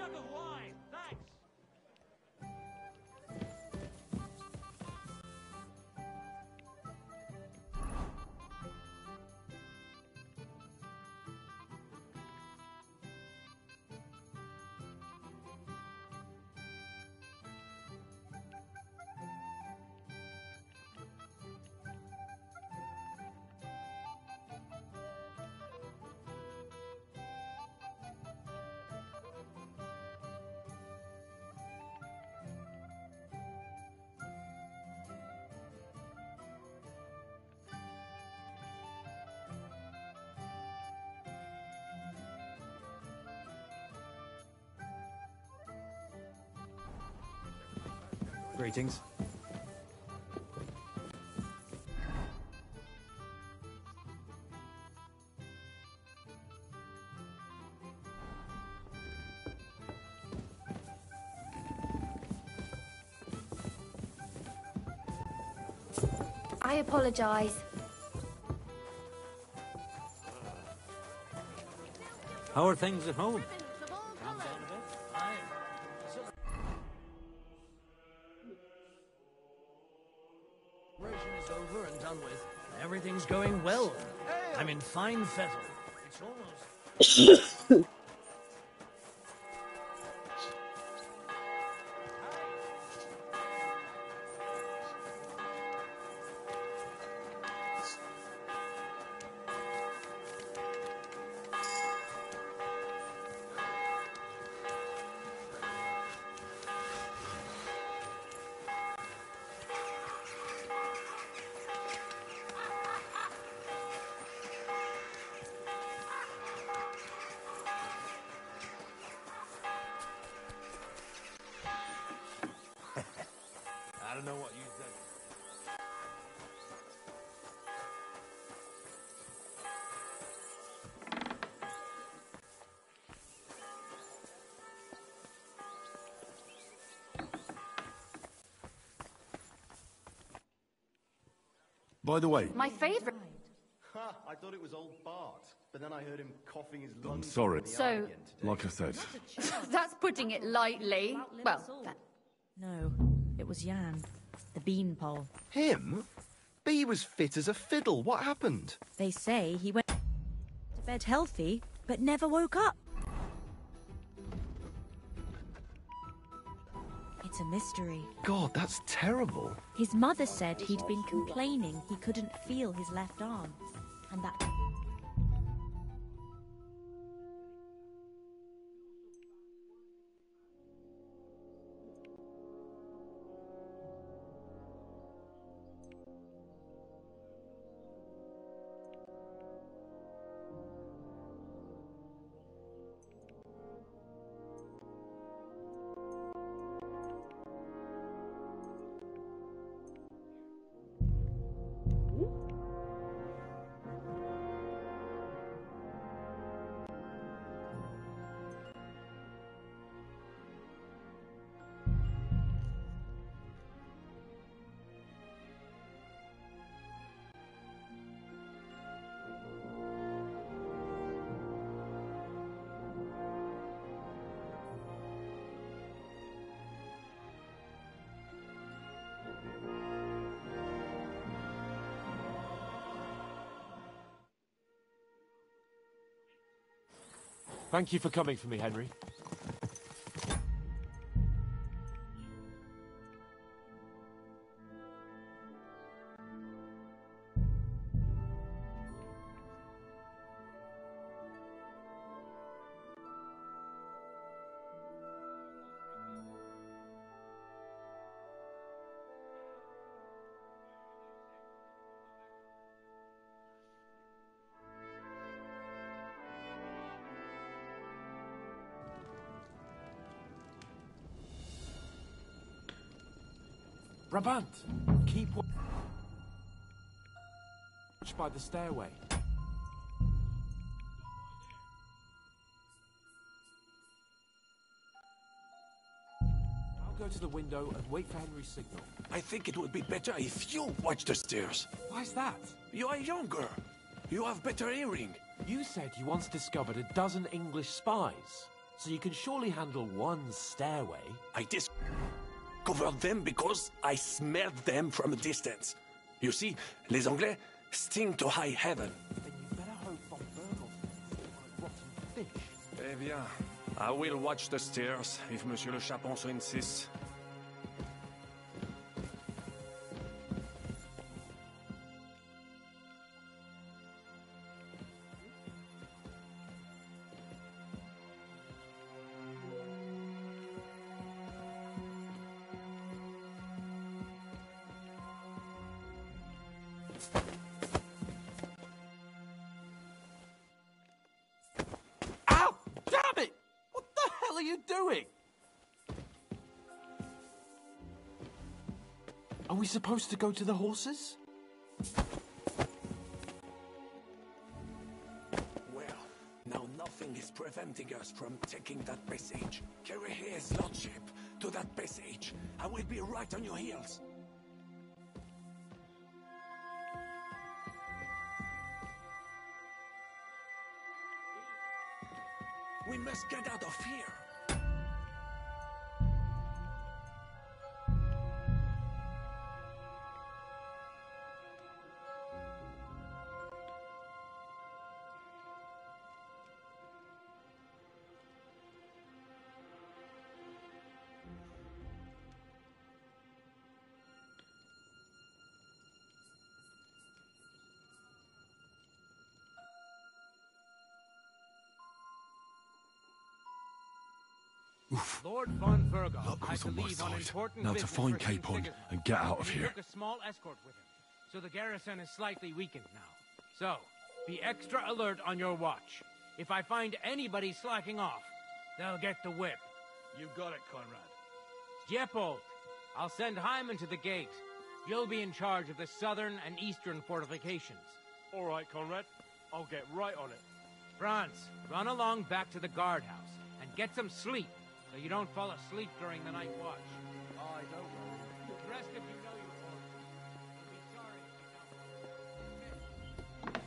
jug of wine, thanks. Greetings. I apologize. How are things at home? Is over and done with. Everything's going well. I'm in fine fettle. It's almost... I don't know what you said. By the way, My favorite. I thought it was old Bart, but then I heard him coughing his lungs. I'm sorry. So, Like I said, that's putting it lightly. Well, No, it was Jan, the beanpole. Him? Bee was fit as a fiddle. What happened? They say he went to bed healthy, but never woke up. It's a mystery. God, that's terrible. His mother said he'd been complaining he couldn't feel his left arm, and that... Thank you for coming for me, Henry. Brabant, keep watch by the stairway. I'll go to the window and wait for Henry's signal. I think it would be better if you watch the stairs. Why's that? You are younger. You have better hearing. You said you once discovered a dozen English spies. so you can surely handle one stairway. I discovered them because I smelled them from a distance. You see, les Anglais sting to high heaven. Then you better hope Von Bergel like rotten fish. Eh bien, I will watch the stairs if Monsieur le Chapon so insists. Ow! Damn it! What the hell are you doing? Are we supposed to go to the horses? Well, now nothing is preventing us from taking that passage. Carry his lordship to that passage. I will be right on your heels. We must get out of here. Lord von Virgo Luck had was to on my leave on side. important Now to business find for St. Capon Sigismund. and get out of He here. took a small escort with him, so the garrison is slightly weakened now. So, be extra alert on your watch. If I find anybody slacking off, they'll get the whip. You got it, Conrad. Diepold, I'll send Hyman to the gate. You'll be in charge of the southern and eastern fortifications. All right, Conrad. I'll get right on it. Franz, run along back to the guardhouse and get some sleep so you don't fall asleep during the night watch. I don't worry. Rest if you know your orders. You'll be sorry if you don't.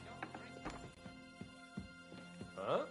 Don't drink. Huh?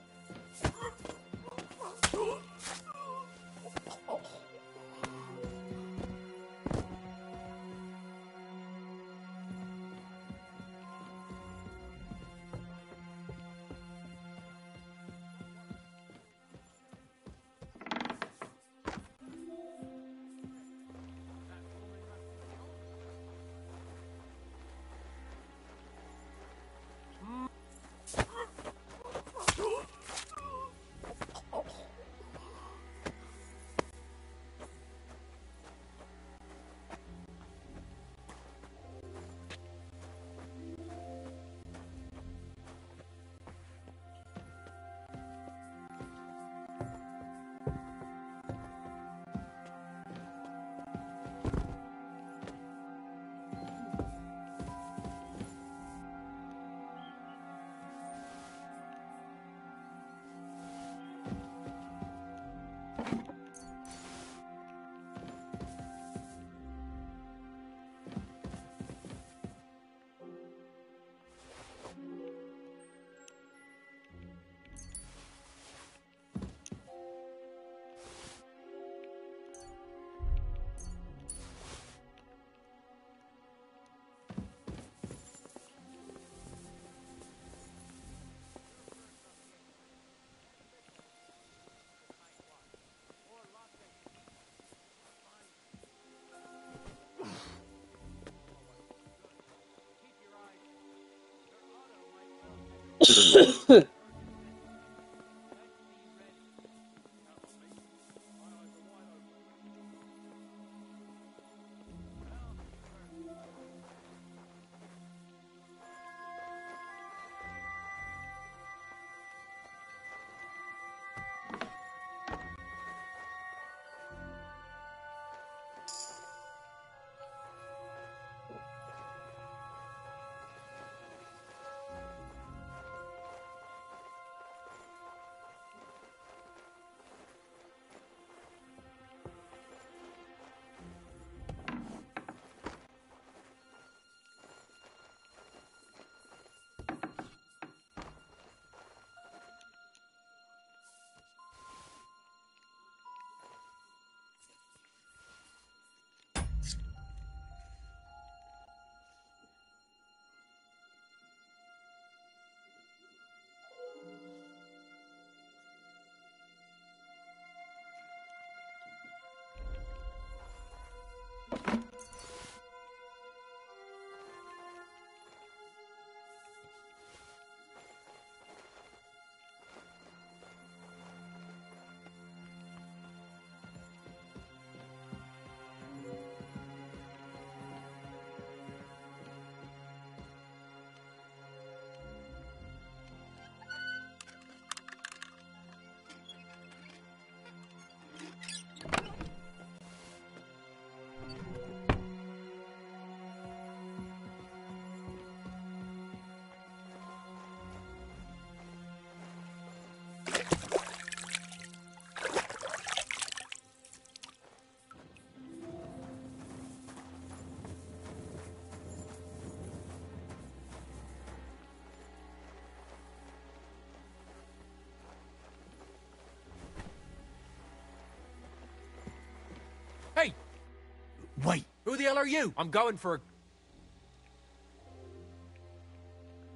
Who the hell are you? I'm going for a...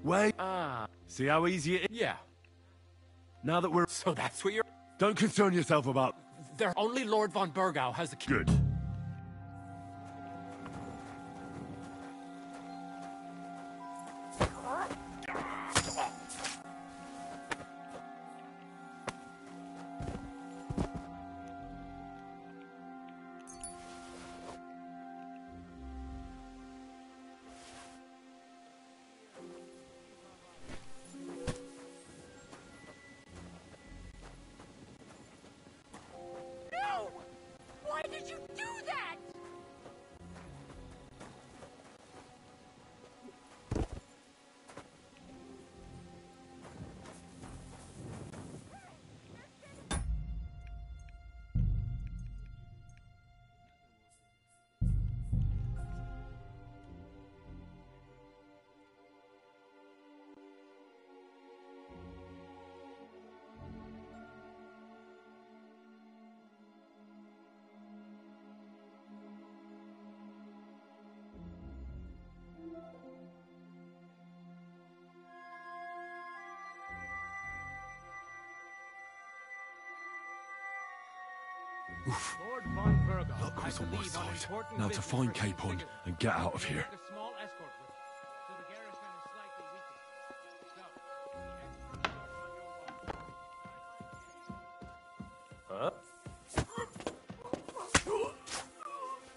Wait. Ah. See how easy it is? Yeah. Now that we're... So that's what you're... Don't concern yourself about... There only Lord von Burgau has the key. Good. Why did you do that? Lord von Burgau, Luck was I on my believe side. important Now to business find for his Capon figure. and get out of here. A small escort with him, so the garrison is slightly weakened. So, the extra on your watch. Huh?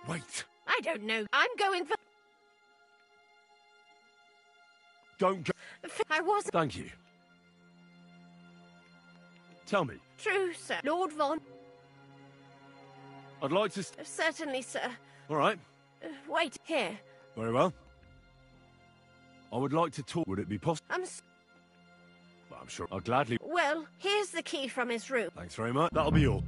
Wait. I don't know. I'm going for... Don't go. I wasn't... Thank you. Tell me. True, sir. Lord Von... I'd like to... Certainly, sir. All right. Wait, here. Very well. I would like to talk. Would it be possible? I'm sure I'll gladly... Well, here's the key from his room. Thanks very much. That'll be all.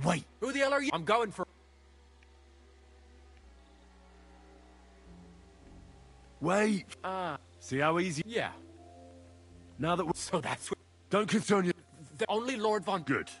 Wait. Who the hell are you? I'm going for... Wait. See how easy... Yeah. Now that we're... So that's what... Don't concern you... The only Lord Von... Good.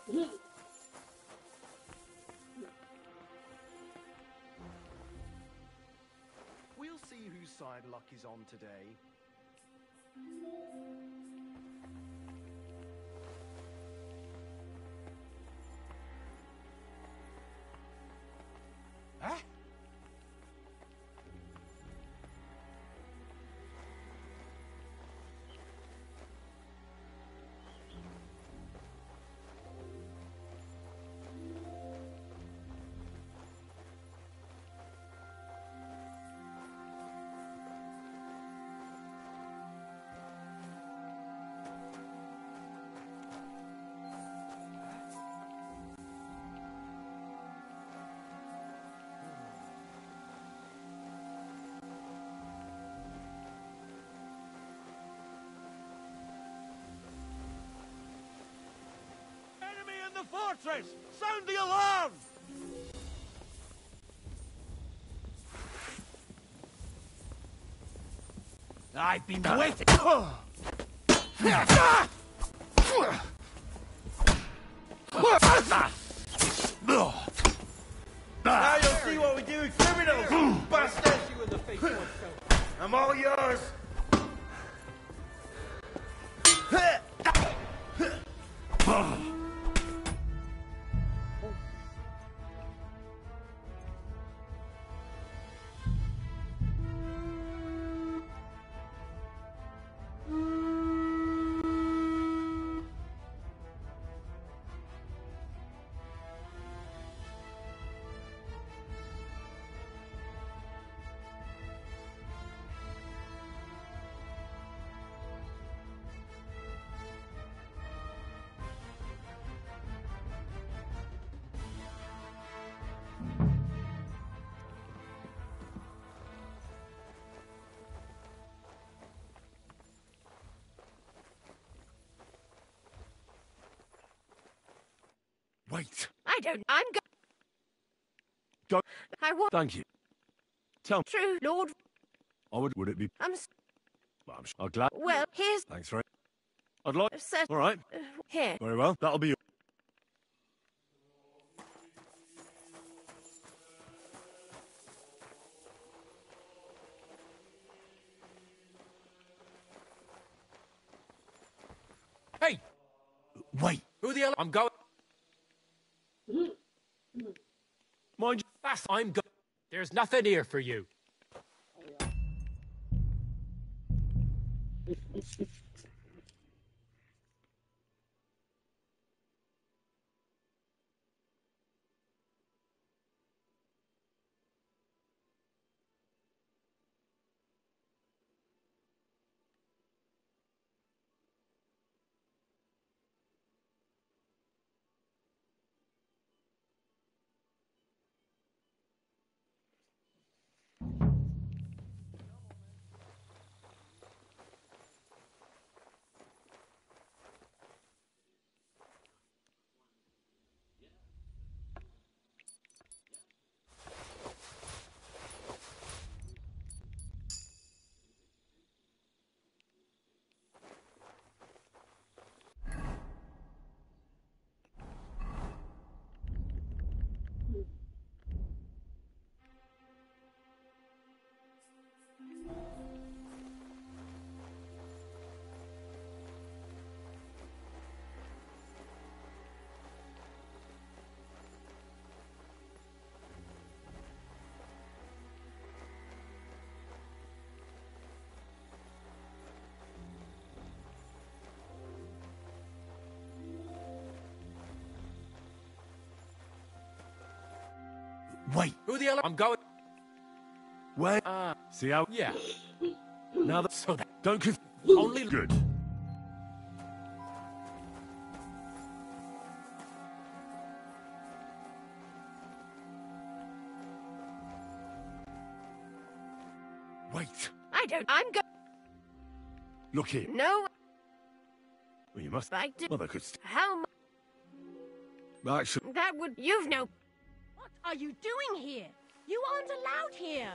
We'll see whose side luck is on today. Huh? The fortress! Sound the alarm! I've been waiting. Now you'll see what we do with criminals, bastard! You in the face, I'm all yours. Wait. I'm Don't. I want. Thank you. Tell me. True, Lord. Would it be? I'm I'm glad. Well, here's. Thanks for it. I'd like. All right. Here. Very well. That'll be. Hey! Wait. Who the hell? I'm going. Mind you. I'm going. There's nothing here for you. Wait. Who the hell? I'm going. Where? See how? Yeah. Now that. So that. Don't conf. Only. Good. Wait. I'm go. Look here. No. Well, you must. I did. Mother could. How much? Actually. That would. You've no. What are you doing here? You aren't allowed here.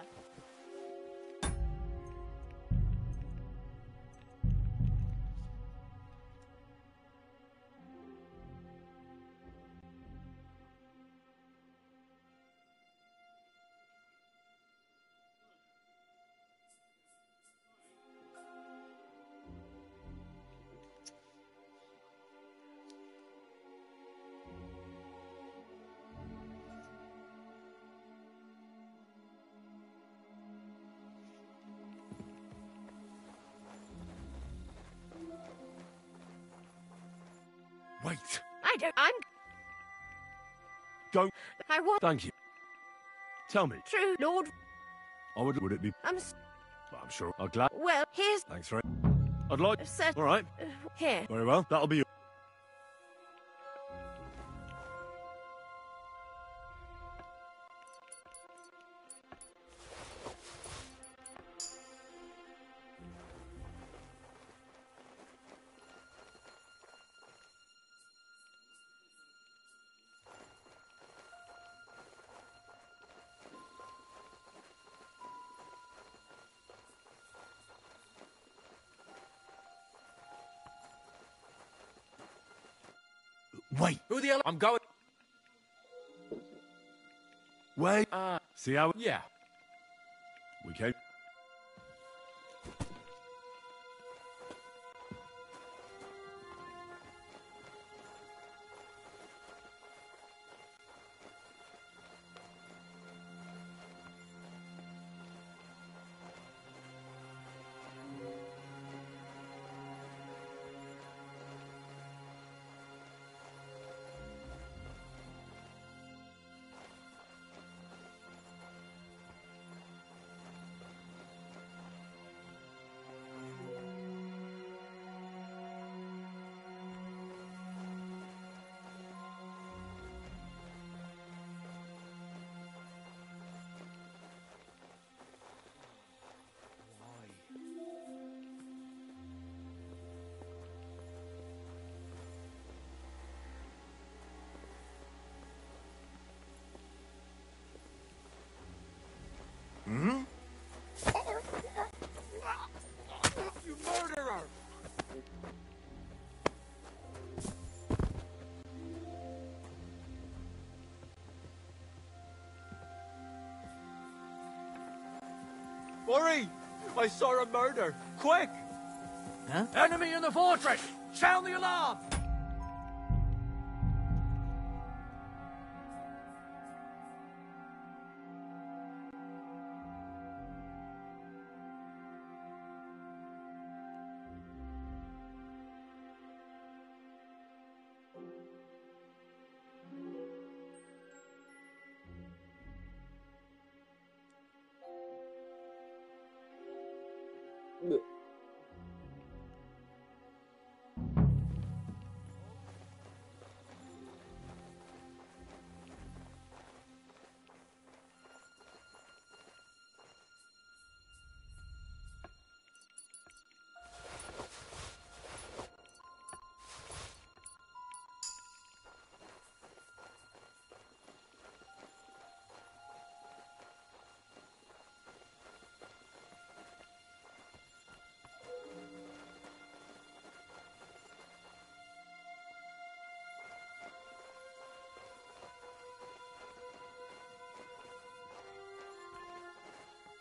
Wait. I'm... Go. I want... Thank you. Tell me. True, Lord. Would it be... I'm sure. I'm glad. Well, here's... Thanks, Ray. I'd like... All right. Here. Very well. That'll be... Wait. Who the hell? I'm going. Wait. See how... Yeah. We came... Hmm? You murderer! Worry! I saw a murder! Quick! Huh? Enemy in the fortress! Sound the alarm!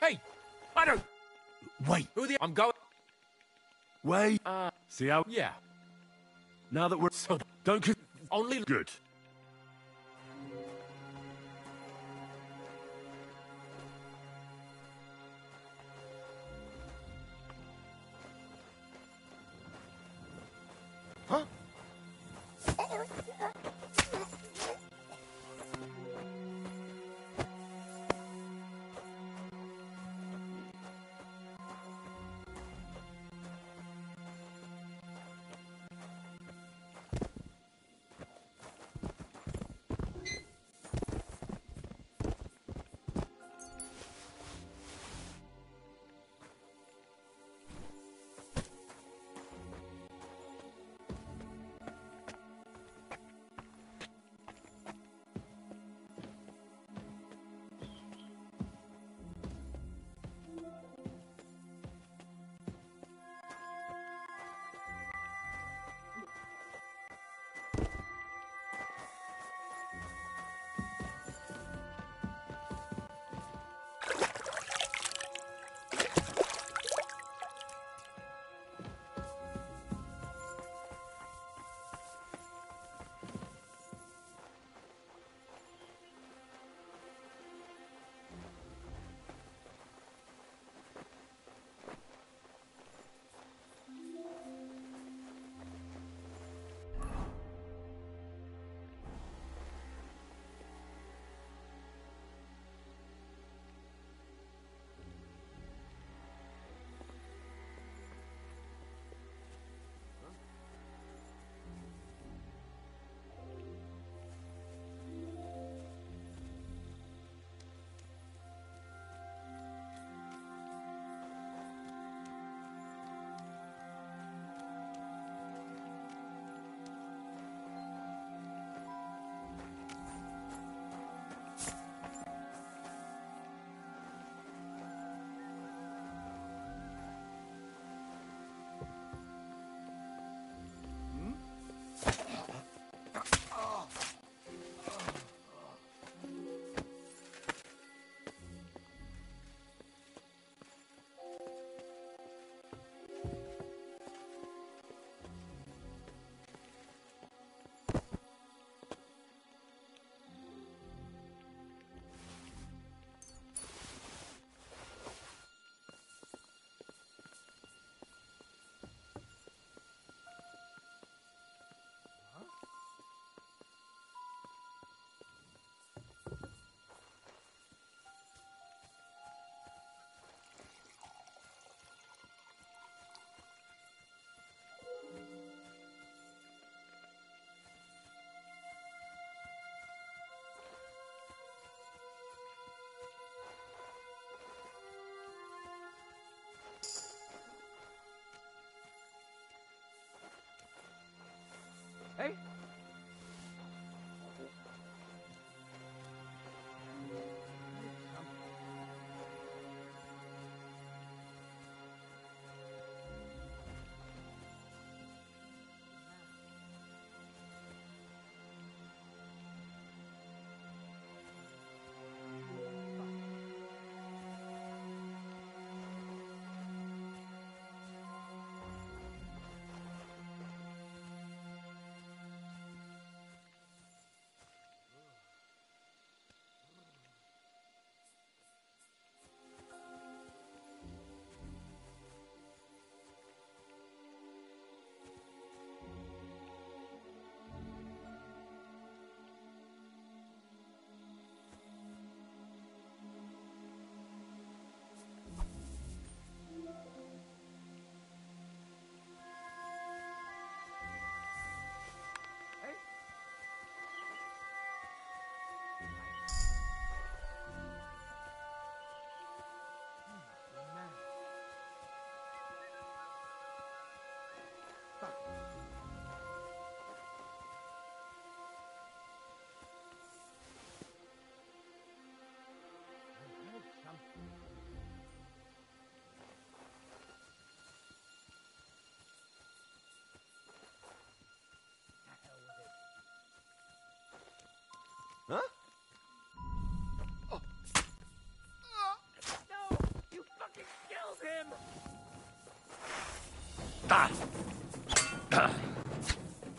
Hey! I don't... Wait. Who the... I'm going... Wait. See how... Yeah. Now that we're... So... Don't... Only... Good. Huh?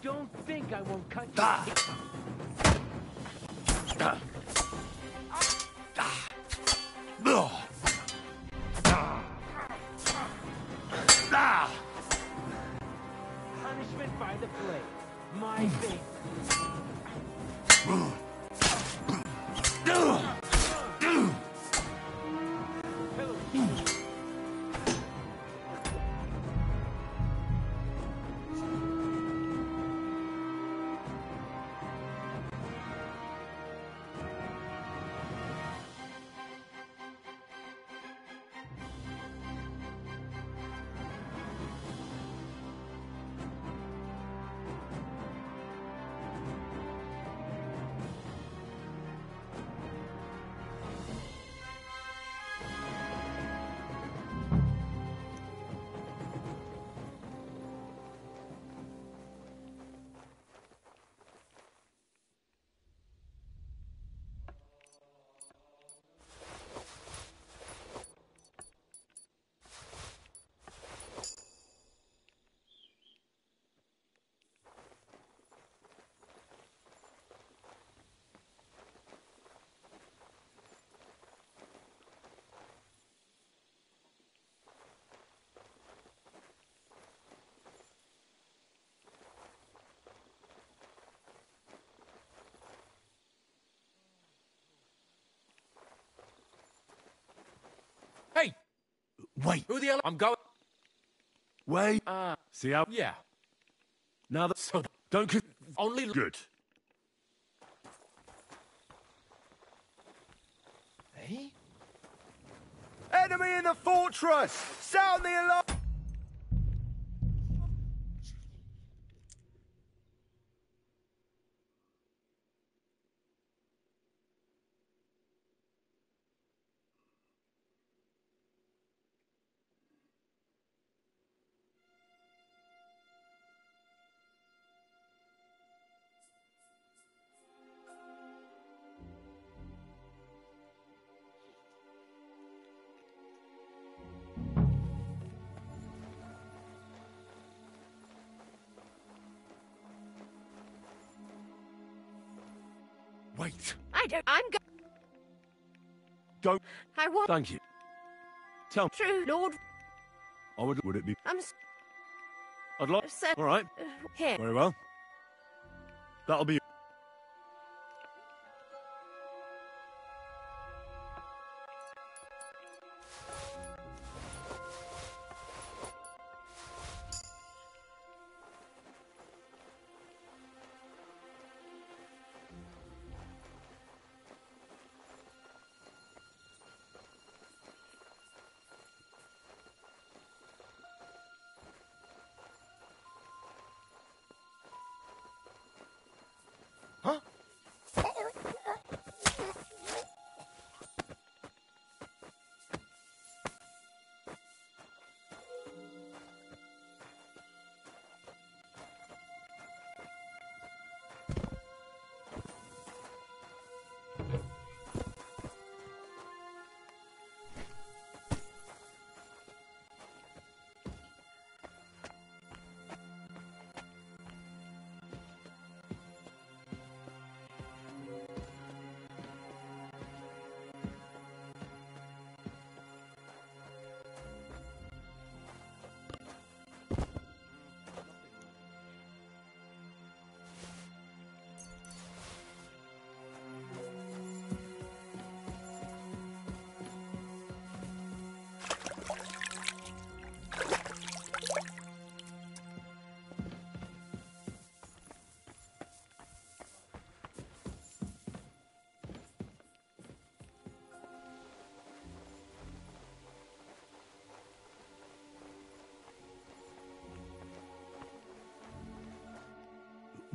Don't think I won't cut you. Punishment by the blade. My fate. Hey! Wait. Who the hell? I'm going. Wait. See how? Yeah. Now that. So Don't. Only. Good. Hey? Enemy in the fortress! Sound the alarm! Wait. I'm Don't. I want. Thank you. Tell me. True, Lord. I would. Would it be? I'd like. All right. Here. Very well. That'll be.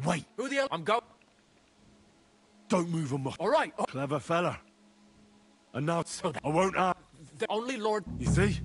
Wait. Who the hell? I'm going. Don't move a muscle. All right. Clever fella. And now So I won't. The only Lord. You see?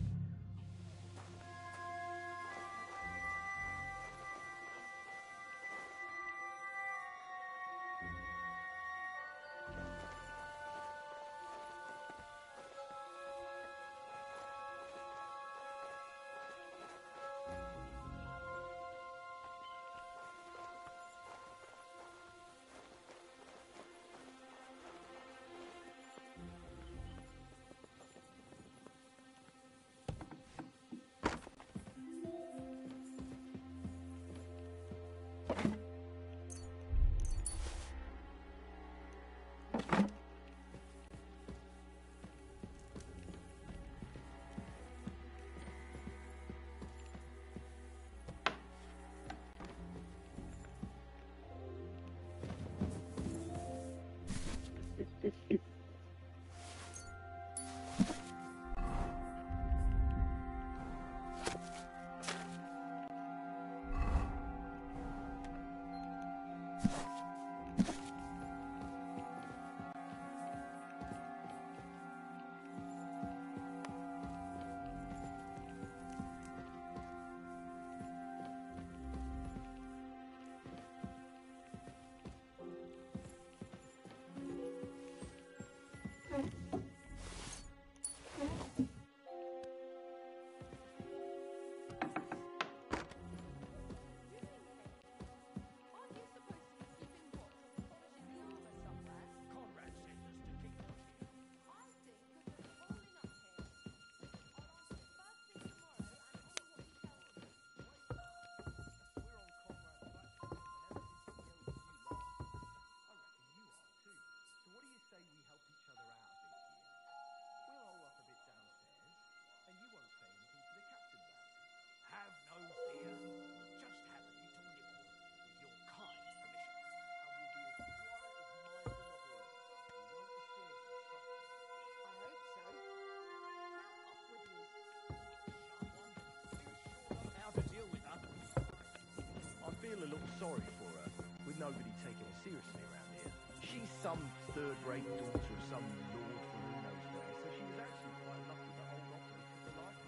feel a little sorry for her, with nobody taking her seriously around here. She's some third-rate daughter of some lord from who knows where, so she was actually quite lucky the whole Rockland took her life.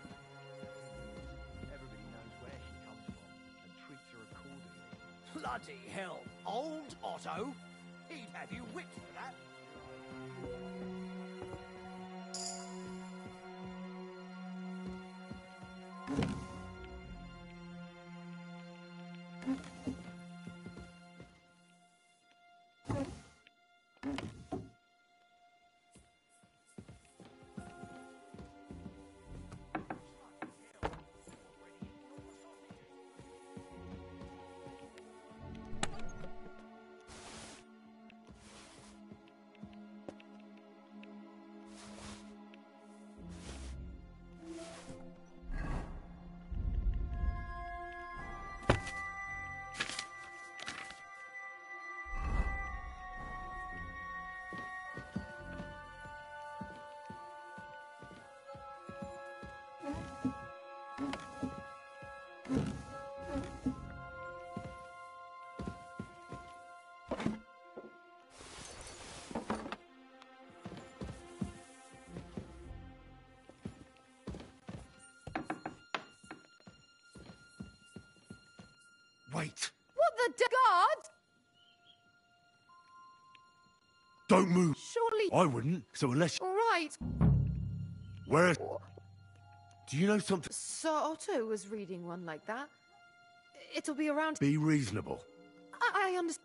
Everybody knows where she comes from, and treats her accordingly. Bloody hell. Old Otto? He'd have you whipped for that. Wait! What the guard? Don't move! Surely. I wouldn't, so unless... All right. Where... Do you know something? Sir Otto was reading one like that. It'll be around... Be reasonable. I understand.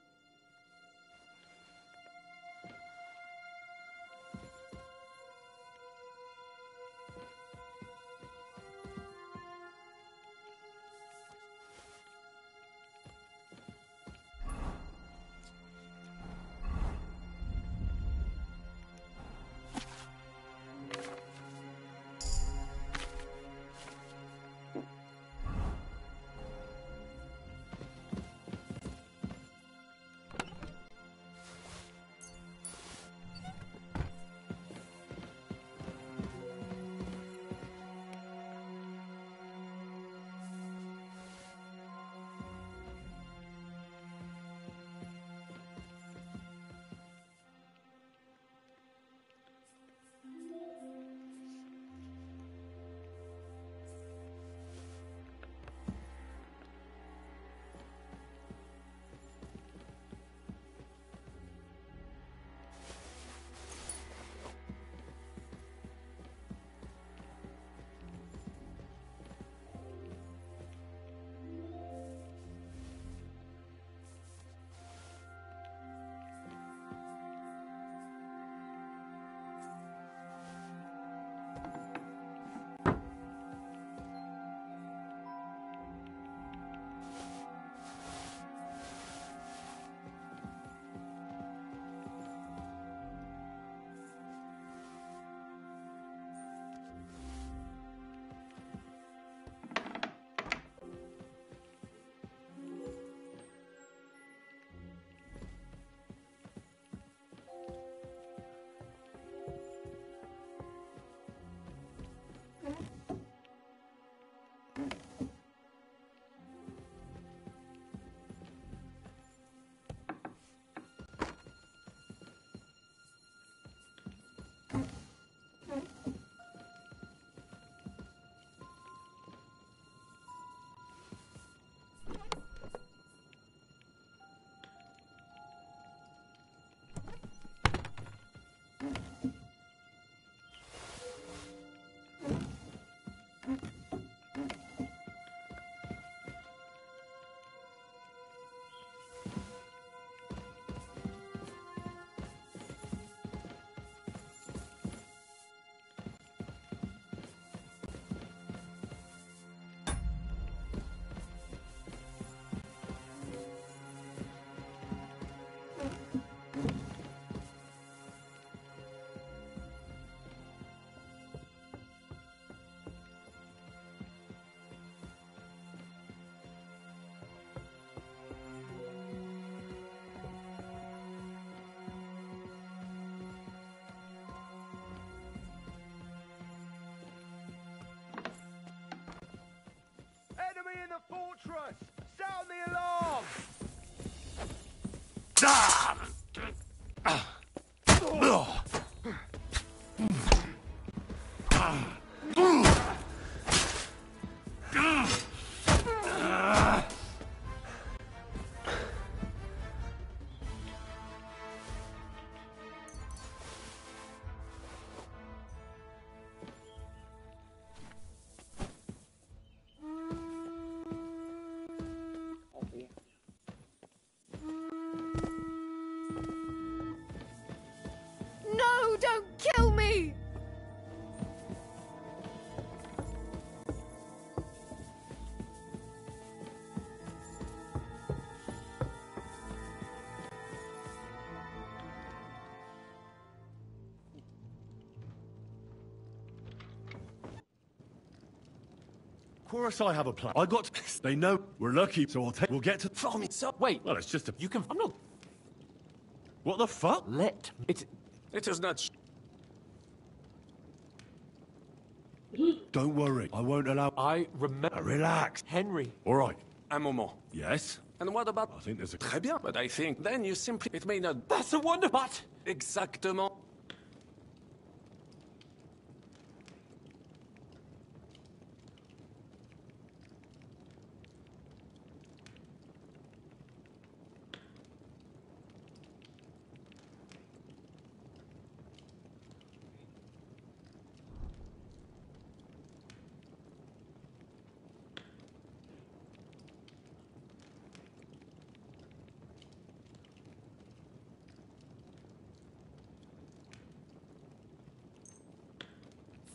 Enemy in the fortress! Sound the alarm! No, don't kill me! Chorus, I have a plan. I got... They know we're lucky, so we'll get to... From it, so wait. Well, it's just a... You can... I'm not... What the fuck? Let... It is not... Don't worry. I won't allow... I remember... Relax. Henry. All right. Un moment. Yes? And what about... I think there's a... Très bien. But I think then you simply... It may not... That's a wonder... But... Exactement.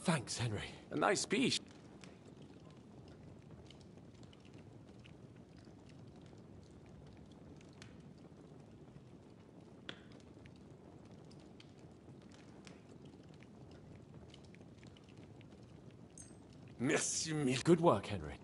Thanks, Henry. A nice speech. Merci mille. Good work, Henry.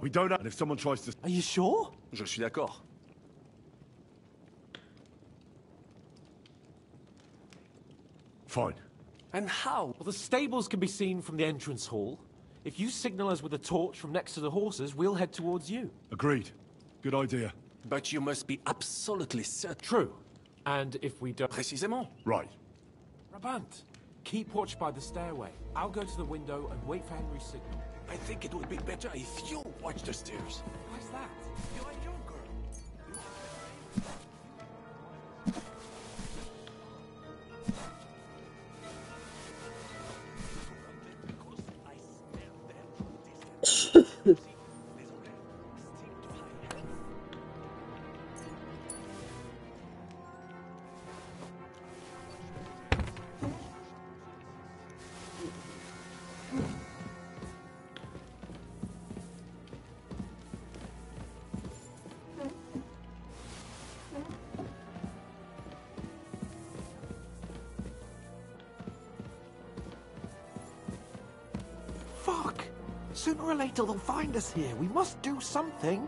We don't have... And if someone tries to... Are you sure? Je suis d'accord. Fine. And how? Well, the stables can be seen from the entrance hall. If you signal us with a torch from next to the horses, we'll head towards you. Agreed. Good idea. But you must be absolutely certain. True. And if we don't... Précisément. Right. Rabant, keep watch by the stairway. I'll go to the window and wait for Henry's signal. I think it would be better if you watch the stairs. Why's that? You are your girl. Fuck! Sooner or later they'll find us here. We must do something.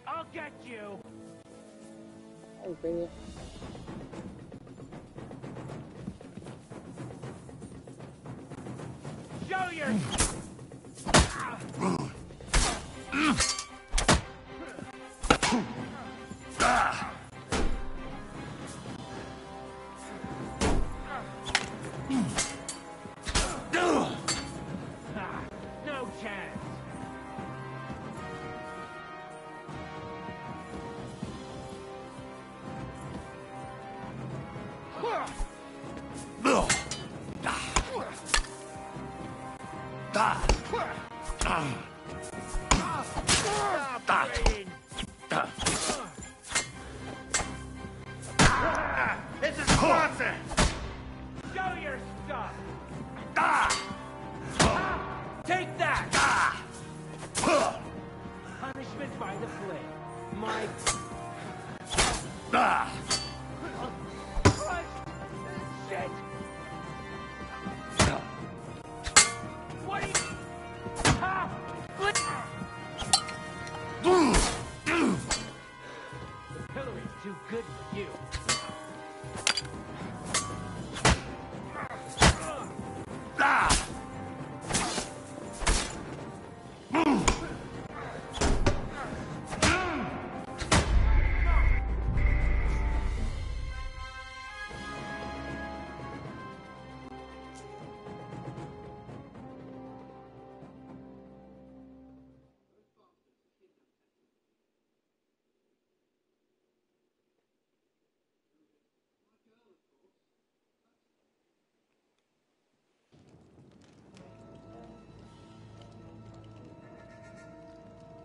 I'll get you! Oh, bring it. Show your... No chance! This is Swanson! Show your stuff! Take that! Punishment by the flame. My... Shit! What are you... Hillary's too good for you.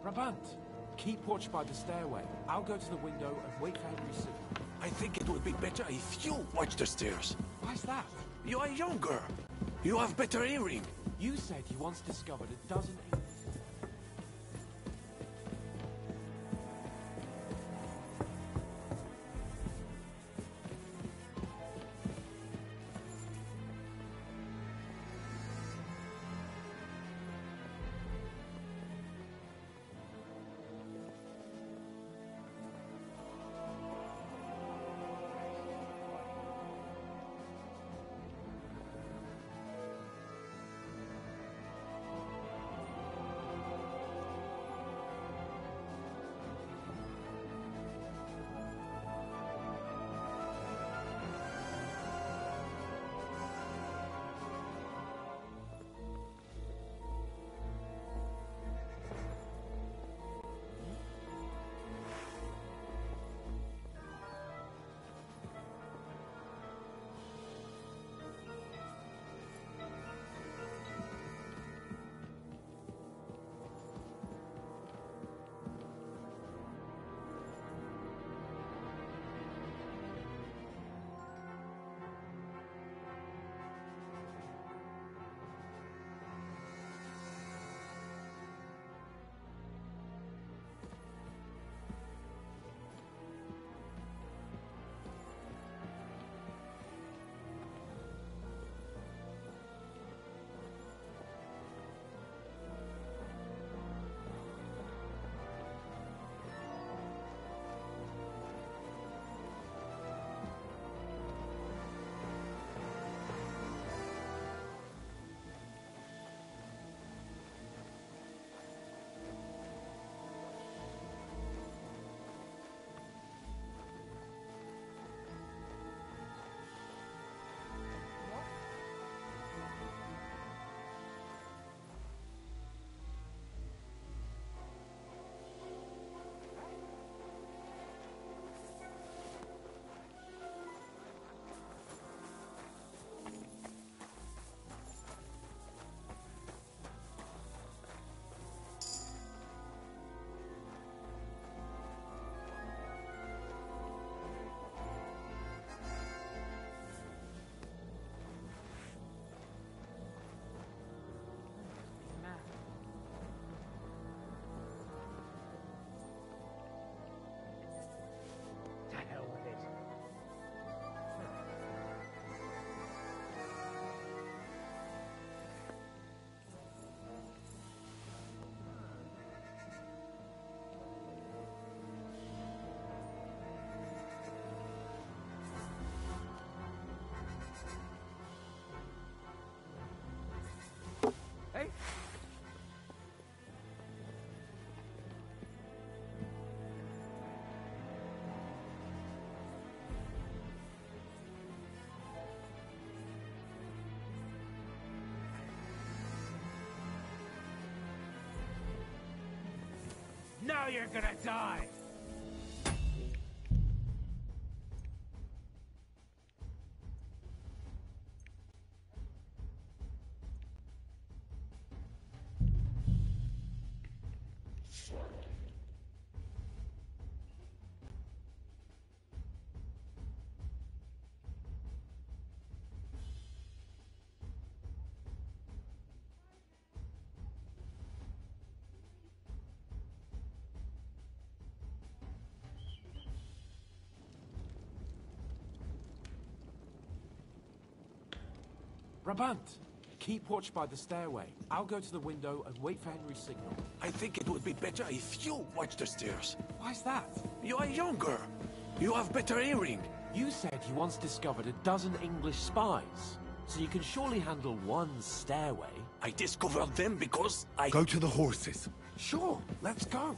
Brabant, keep watch by the stairway. I'll go to the window and wait for Henry's signal. I think it would be better if you watch the stairs. Why's that? You are younger. You have better hearing. You said you once discovered a dozen... Hey. Now you're gonna die! Brabant, keep watch by the stairway. I'll go to the window and wait for Henry's signal. I think it would be better if you watch the stairs. Why's that? You are younger. You have better hearing. You said you once discovered a dozen English spies, so you can surely handle one stairway. I discovered them because I... Go to the horses. Sure, let's go.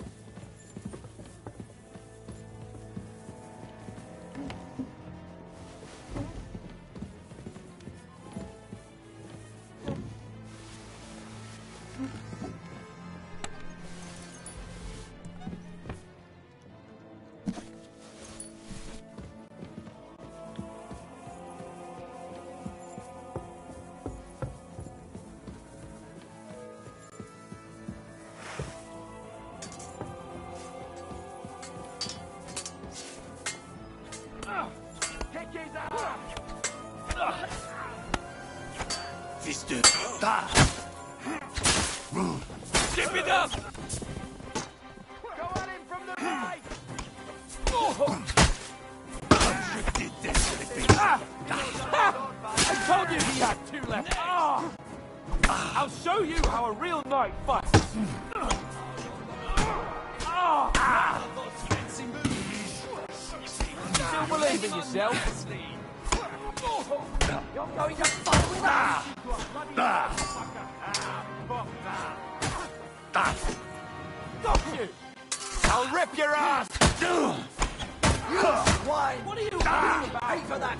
Sister, keep it up! Go at him from the right! I told you he had two left. I'll show you how a real knight fights. Still believe in yourself? You're going to fight with us! Got you! I'll rip your ass! Wine! What are you talking about? Pay for that!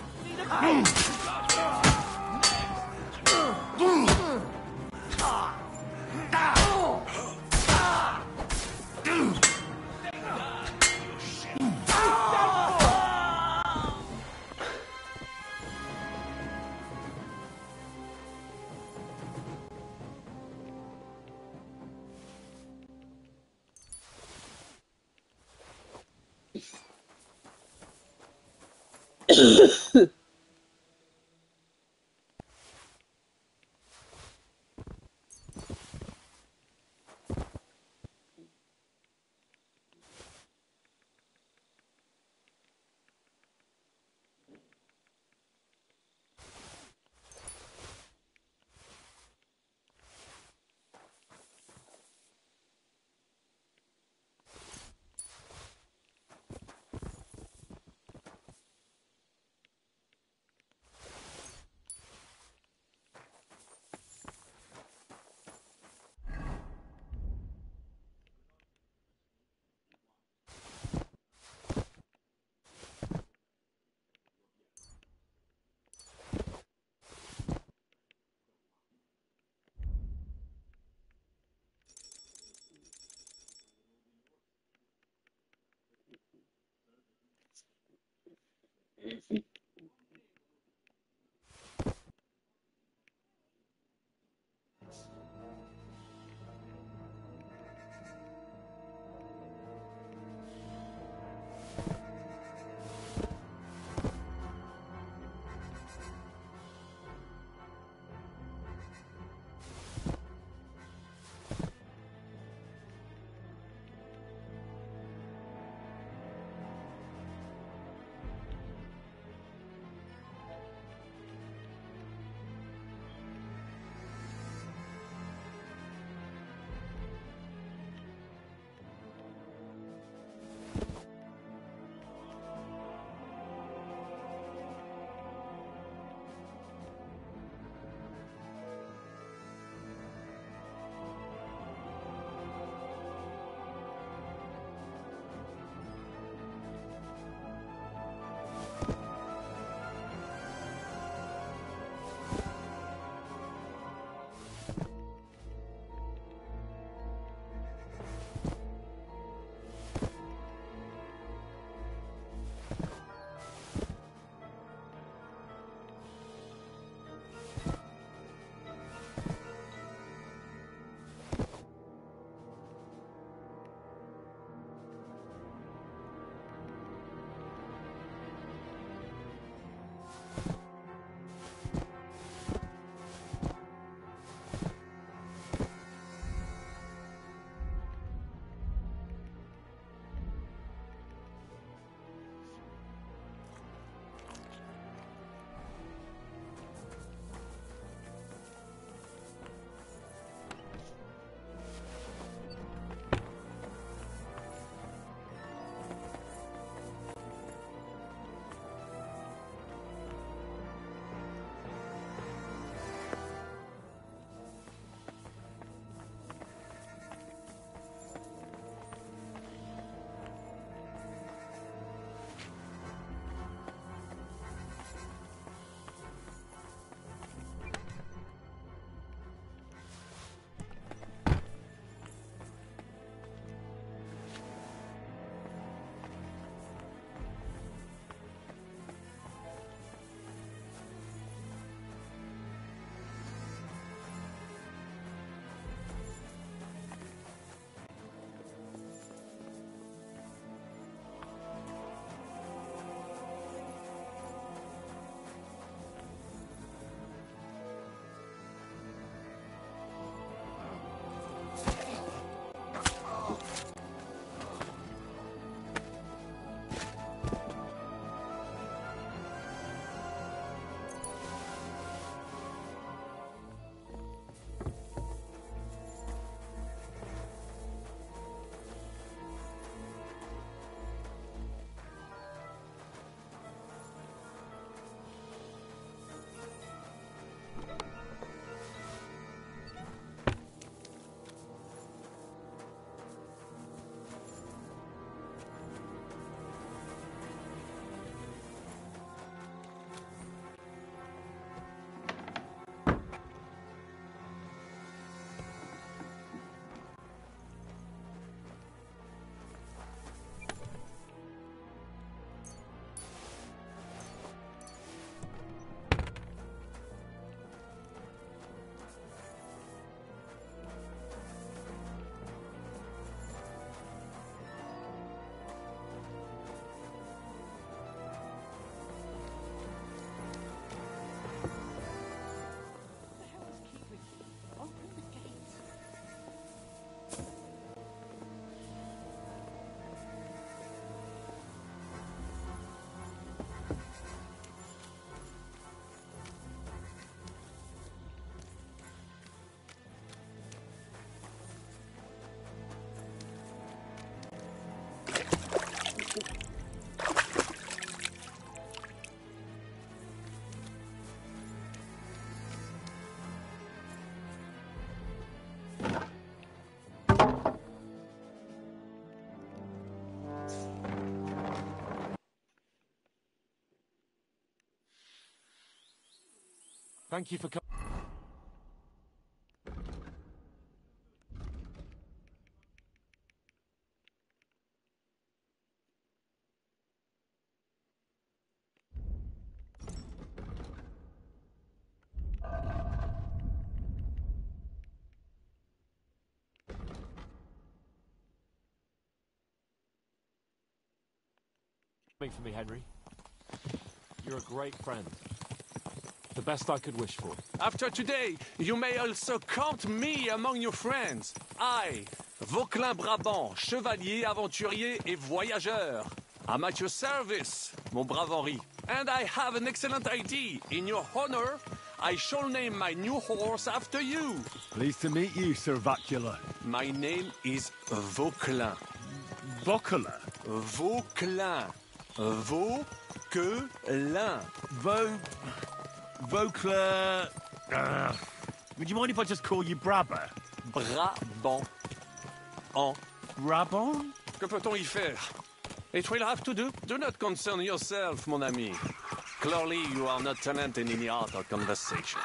Thank you for coming. For me, Henry. You're a great friend. The best I could wish for. After today, you may also count me among your friends. I, Vauquelin Brabant, chevalier, aventurier et voyageur. I'm at your service, mon brave Henri. And I have an excellent idea. In your honor, I shall name my new horse after you. Pleased to meet you, Sir Vacula. My name is Vauquelin. Vauquelin? Vauquelin. Vauquelin. Vauquelin... would you mind if I just call you Brabant? Brabant. Brabant? Que peut-on y faire? It will have to do. Do not concern yourself, mon ami. Clearly, you are not talented in any art or conversation.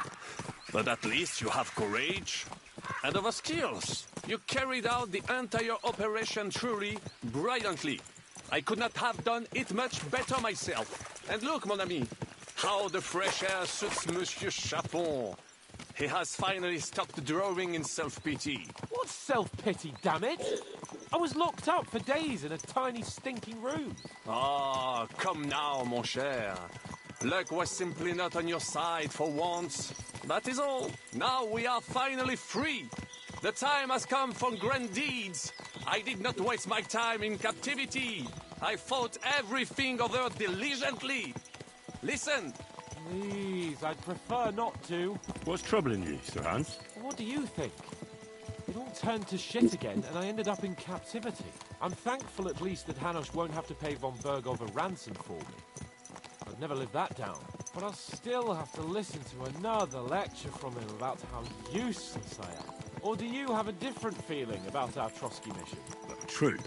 But at least you have courage and other skills. You carried out the entire operation truly brilliantly. I could not have done it much better myself. And look, mon ami, how the fresh air suits Monsieur Chapon. He has finally stopped drawing in self-pity. What self-pity, damn it? I was locked up for days in a tiny stinking room. Ah, come now, mon cher. Luck was simply not on your side for once. That is all. Now we are finally free. The time has come for grand deeds. I did not waste my time in captivity. I fought everything over diligently. Listen. Please, I'd prefer not to. What's troubling you, Sir Hans? What do you think? It all turned to shit again, and I ended up in captivity. I'm thankful at least that Hanush won't have to pay von Bergov a ransom for me. I'd never live that down. But I'll still have to listen to another lecture from him about how useless I am. Or do you have a different feeling about our Trotsky mission? True.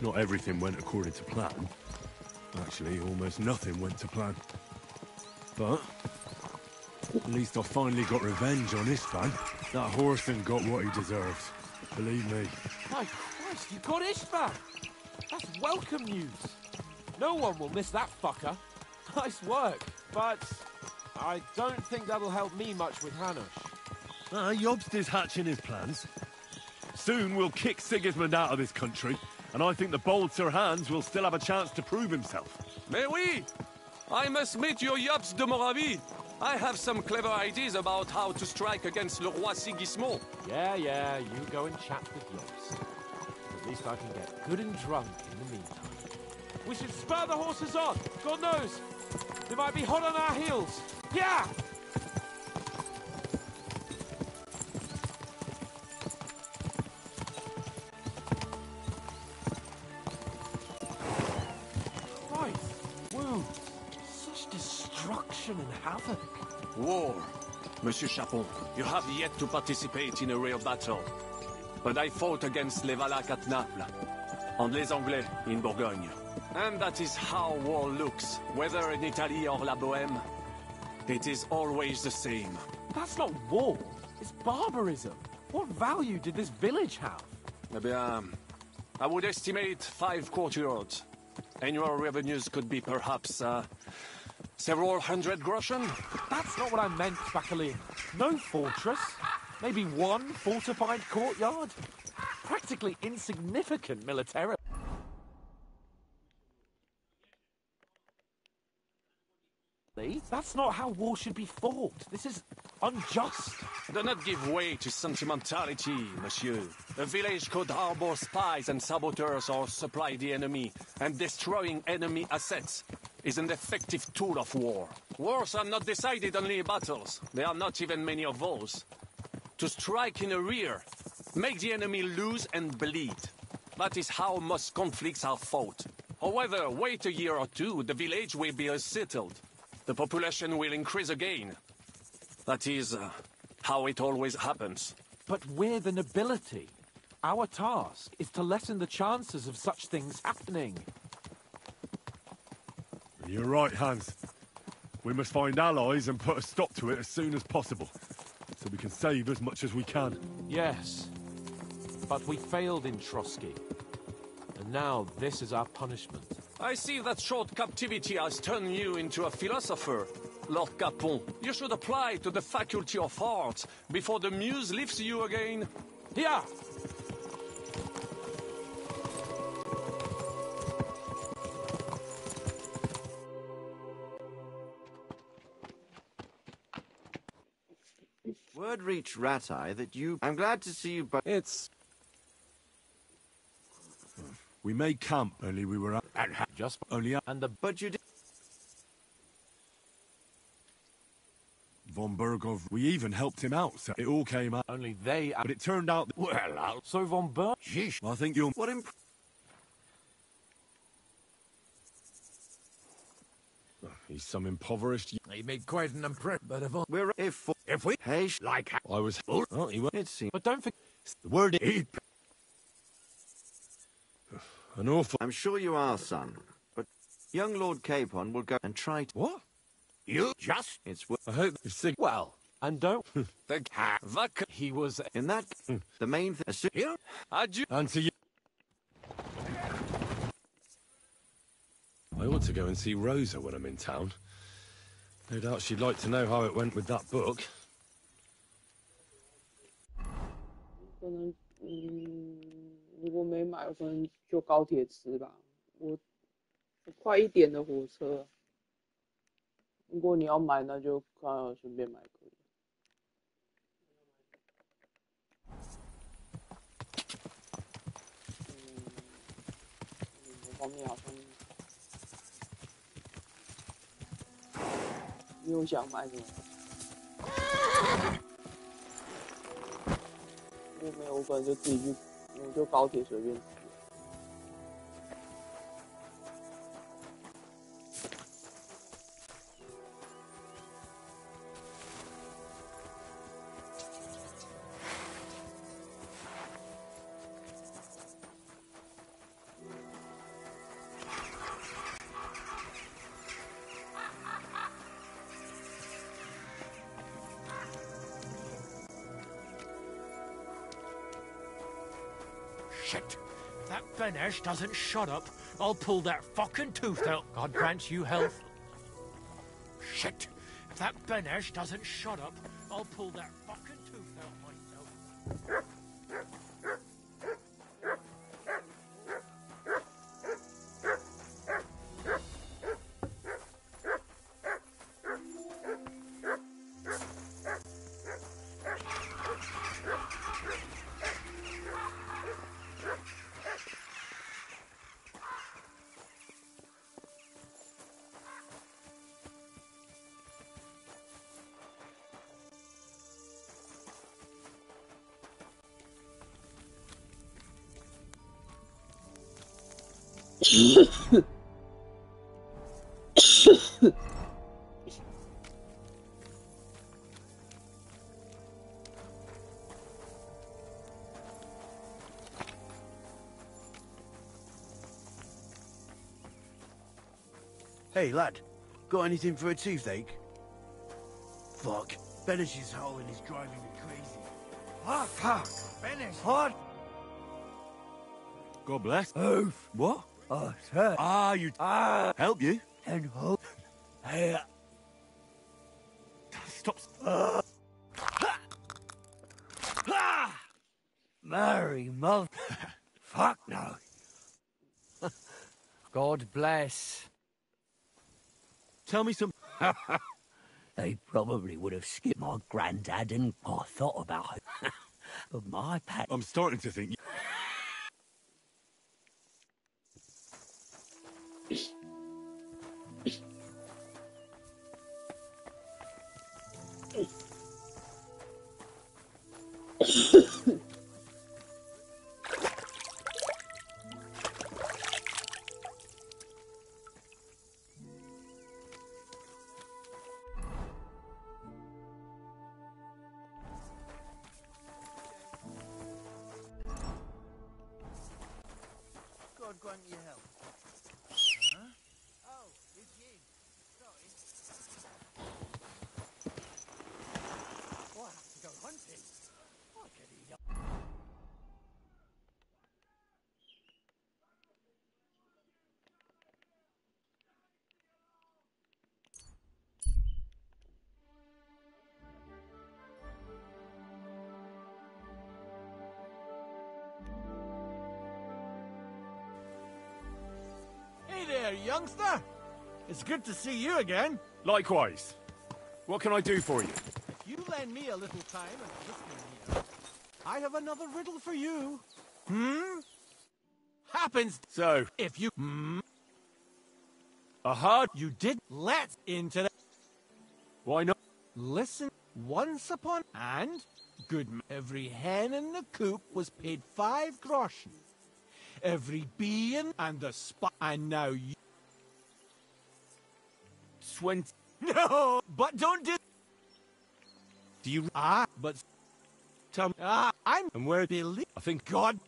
Not everything went according to plan. Actually, almost nothing went to plan. But at least I finally got revenge on Istvan. That Horson got what he deserved. Believe me. My Christ, you got Istvan! That's welcome news. No one will miss that fucker. Nice work, but I don't think that'll help me much with Hanush. Jobst is hatching his plans. Soon we'll kick Sigismund out of this country, and I think the bold Sir Hans will still have a chance to prove himself. Mais oui! I must meet your Jobst de Moravie. I have some clever ideas about how to strike against Le Roi Sigismund. Yeah, you go and chat with Jobst. At least I can get good and drunk in the meantime. We should spur the horses on. God knows, they might be hot on our heels. Yeah! And havoc. War. Monsieur Chapon, you have yet to participate in a real battle. But I fought against les Valaques at Naples, and les Anglais in Bourgogne. And that is how war looks, whether in Italy or La Bohème. It is always the same. That's not war. It's barbarism. What value did this village have? Eh bien, I would estimate 5 courtyards. Annual revenues could be perhaps, several hundred groschen? That's not what I meant, Bacalin. No fortress. Maybe one fortified courtyard. Practically insignificant militarily. That's not how war should be fought. This is unjust. Do not give way to sentimentality, monsieur. A village could harbor spies and saboteurs or supply the enemy, and destroying enemy assets is an effective tool of war. Wars are not decided only in battles. There are not even many of those. To strike in the rear, make the enemy lose and bleed. That is how most conflicts are fought. However, wait a year or two, the village will be settled. The population will increase again. That is how it always happens. But we're the nobility. Our task is to lessen the chances of such things happening. You're right, Hans. We must find allies and put a stop to it as soon as possible, so we can save as much as we can. Yes, but we failed in Trotsky. And now this is our punishment. I see that short captivity has turned you into a philosopher. Lord Capon, you should apply to the Faculty of Arts before the muse lifts you again. Here! Word reached Rat-Eye that you... I'm glad to see you, but... It's... We made camp, only we were... And just... Only... And the... But you did... Von Bergov... We even helped him out, so it all came out. Only they... But it turned out... Well, so Von Berg... I think you'll... What He's some impoverished... He made quite an impression, but if we... Hey, like... I was... Oh, he went... It seemed... But don't forget... The word is... An awful... I'm sure you are, son. But young Lord Capon will go and try to... What? You just... It's... I hope you're sick. Well, and don't... He was... In that... The main thing... You? And to you... I ought to go and see Rosa when I'm in town. No doubt she'd like to know how it went with that book. 可能如果没买，我可能就高铁吃吧。我快一点的火车，如果你要买，那就刚好顺便买可以。我方面好像没有想买什么。如果没有，我可能就自己去，我就高铁随便吃。Shit. If that Benesh doesn't shut up, I'll pull that fucking tooth out. God grant you health. Shit. If that Benesh doesn't shut up, I'll pull that fucking tooth out myself. Hey, lad. Got anything for a toothache? Fuck. Benish's howling is driving me crazy. Ah, fuck. Benesh. What? God bless. Oof. What? Oh, sir. Ah, you... Ah. Help you? And hope. Hey, Stop. Mary, mother. Fuck no. God bless. Tell me some... They probably would have skipped my granddad and I thought about it. But my pat... I'm starting to think... God grant you help. Huh? Oh, it's you. Sorry. there, youngster. It's good to see you again. Likewise. What can I do for you? If you lend me a little time and listening here, I have another riddle for you. Happens So, if you a hard... you did let into the... Why not? Listen, once upon and every hen in the coop was paid 5 groschen. Every bean and the spot, and now you... 20... No, but don't do... Do you... but... Tell me... I'm... And where... Believe... I think... God...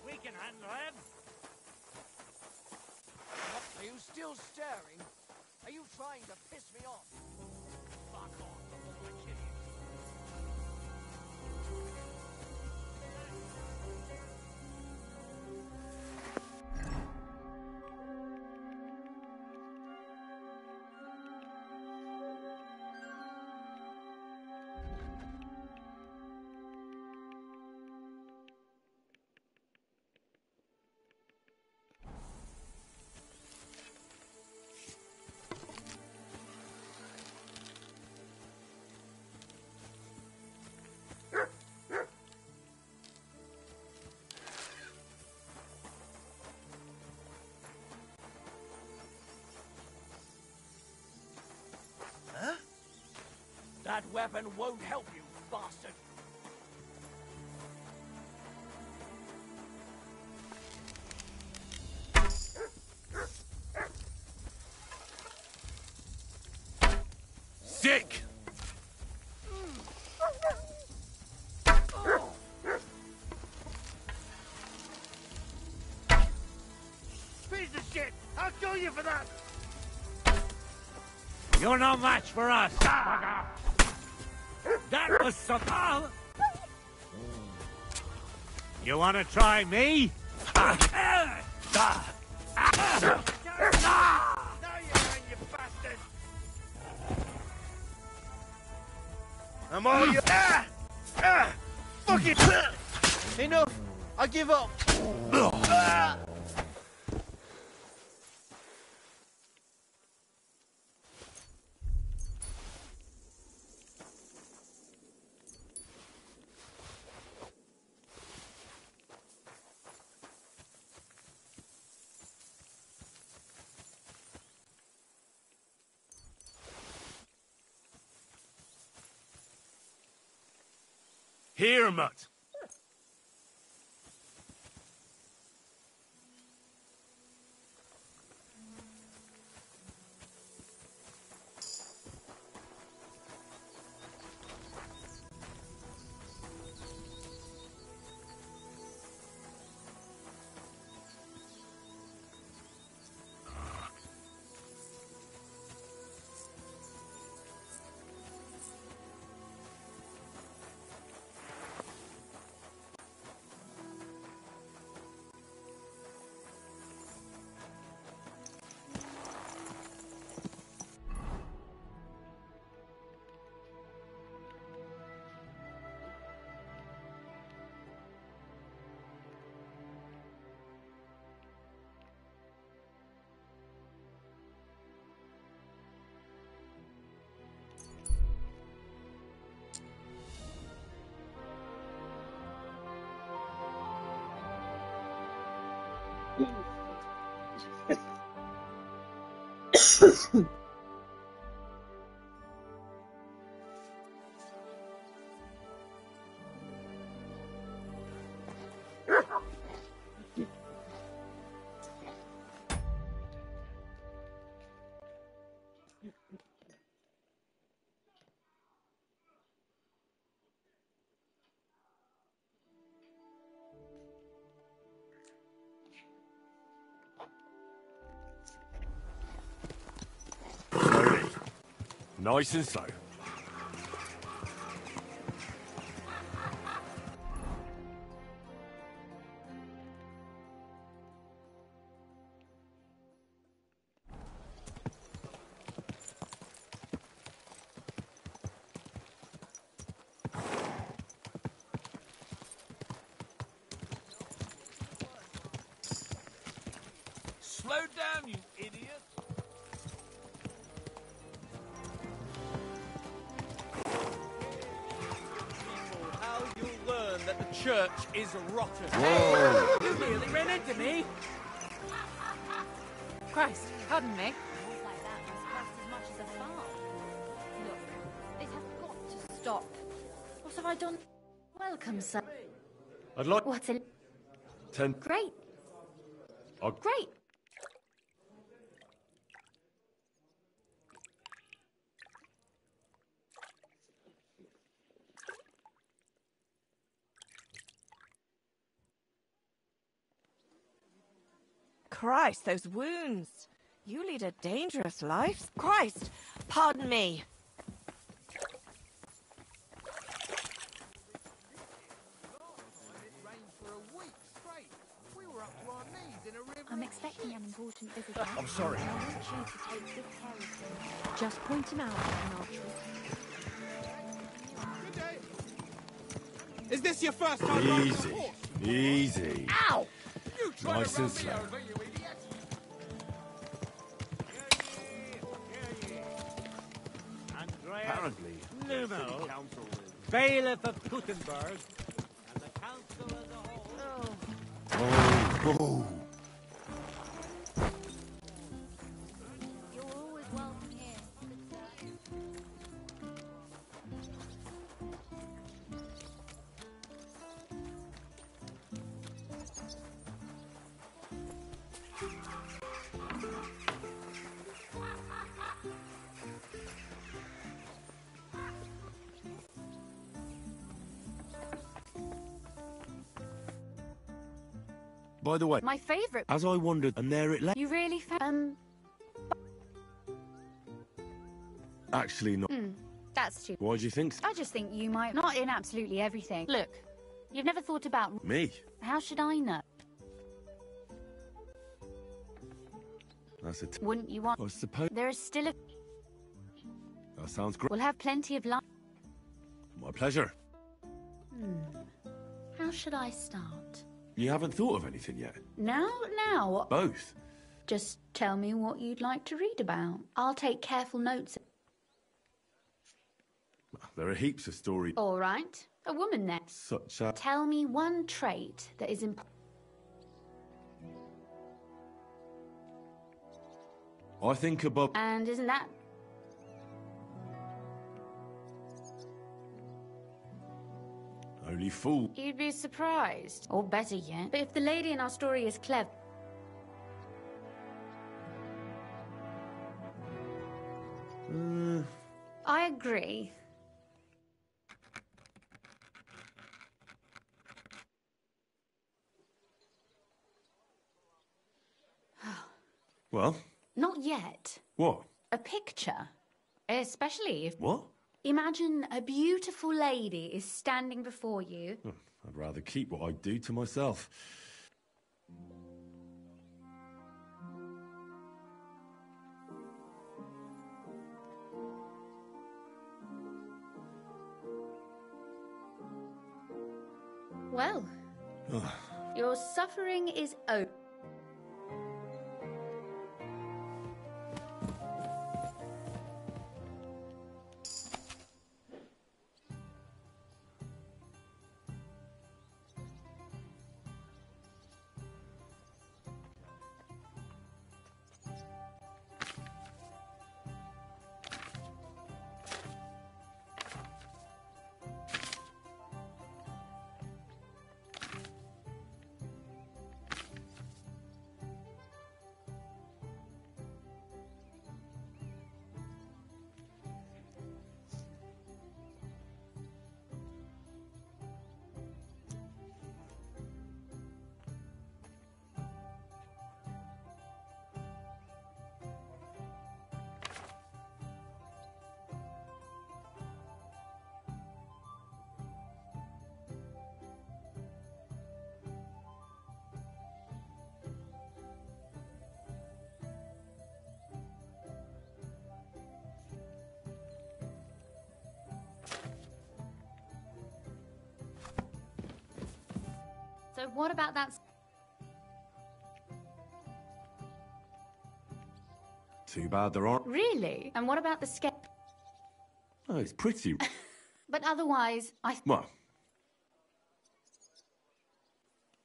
We can handle him. Are you still staring? Are you trying to piss me off? Fuck off before I kill you. That weapon won't help you, bastard. Sick! Piece of shit! I'll kill you for that! You're no match for us! That was some... You wanna try me? Now you're in, you bastard! I'm all you... Fuck it! Enough! I give up! Here, Mutt. Slowly. Nice and slow. Slow down, you idiot! How you'll learn that the church is rotten. Whoa! You nearly ran into me! Christ, pardon me. Walls like that must cost as much as a farm. Look, this has got to stop. What have I done? Welcome, sir. I'd like What's it? 10. Great. I'll... Great. Christ, those wounds. You lead a dangerous life. Christ, pardon me. I'm expecting an important visitor. I'm sorry. I want you to take good care of him. Just point him out and I'll treat him. Is this your first time riding a Easy. horse? Easy. Ow! You tried Nice to and run me slow. over, you idiot! Apparently, Numo, bailiff of Gutenberg, and the council as a whole. Oh. You're always welcome here, good sir. By the way, My favourite. as I wandered, and there it lay. You really found. Actually not. That's stupid. Why do you think so? I just think you might. Not in absolutely everything. Look, you've never thought about. Me? How should I know? That's it. Wouldn't you want? I suppose. There is still a. That sounds great. We'll have plenty of life. My pleasure. How should I start? You haven't thought of anything yet? Now. Both. Just tell me what you'd like to read about. I'll take careful notes. There are heaps of stories. All right. A woman then. Such as... Tell me one trait that is important. I think above... And isn't that... Only fool. You'd be surprised. Or better yet, but if the lady in our story is clever... I agree. Well? Not yet. What? A picture. Especially if... What? Imagine a beautiful lady is standing before you. I'd rather keep what I do to myself. Well, your suffering is over. So what about that... Too bad there aren't... Really? And what about the skep... Oh, it's pretty. But otherwise, I... Well.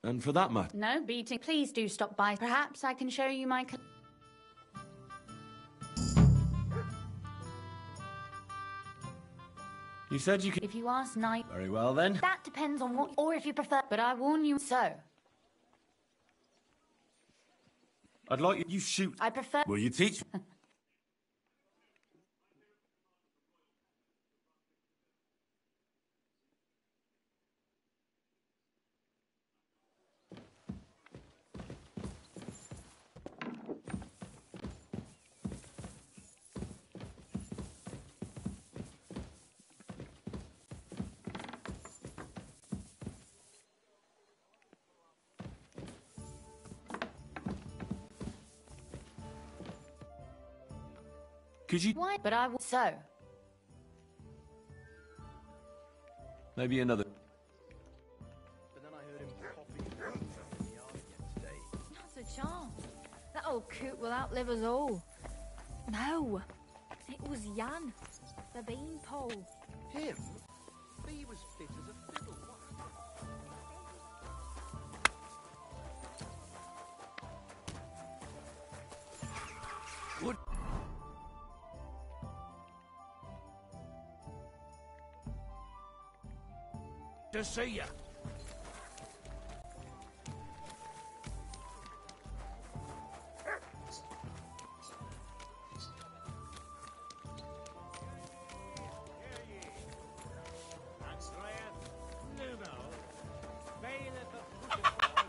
And for that matter... No, beating. Please do stop by. Perhaps I can show you my... You said you could... If you ask Knight... Very well, then. That depends on what... Or if you prefer... But I warn you so. I'd like you shoot... I prefer... Will you teach? Could you... Why? But I will... So. Maybe another... But then I heard him coughing in the yard again today. Not a chance. That old coot will outlive us all. No. It was Jan. The beanpole. Him? He was fit as a fiddle. Good. To see ya.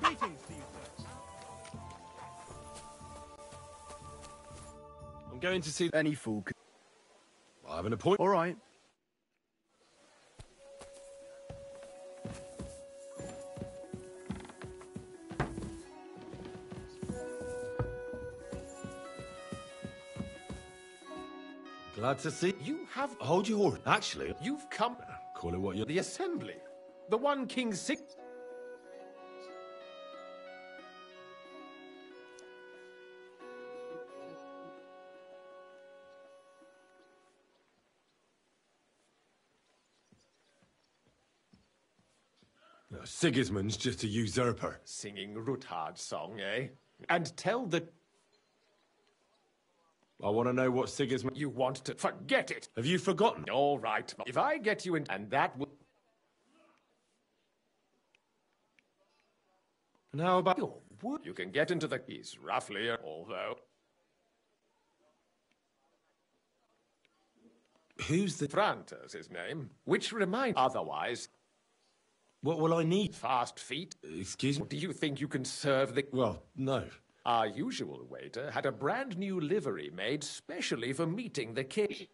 Greetings to you, sir. I'm going to see... Any fool could... I have an appointment. All right. Glad to see... You have... Hold your horse. Actually... You've come... Call it what you... The assembly. The one King Sig... Sigismund's just a usurper. Singing Ruthard's song, eh? And tell the... I want to know what Sigismund... You want to... Forget it! Have you forgotten? All right. If I get you in... And that will... And how about your wood? You can get into the keys roughly, although. who's the... Franta's his name, which remind otherwise. What will I need? Fast feet. Excuse me? Do you think you can serve the... Well, no. Our usual waiter had a brand new livery made specially for meeting the king.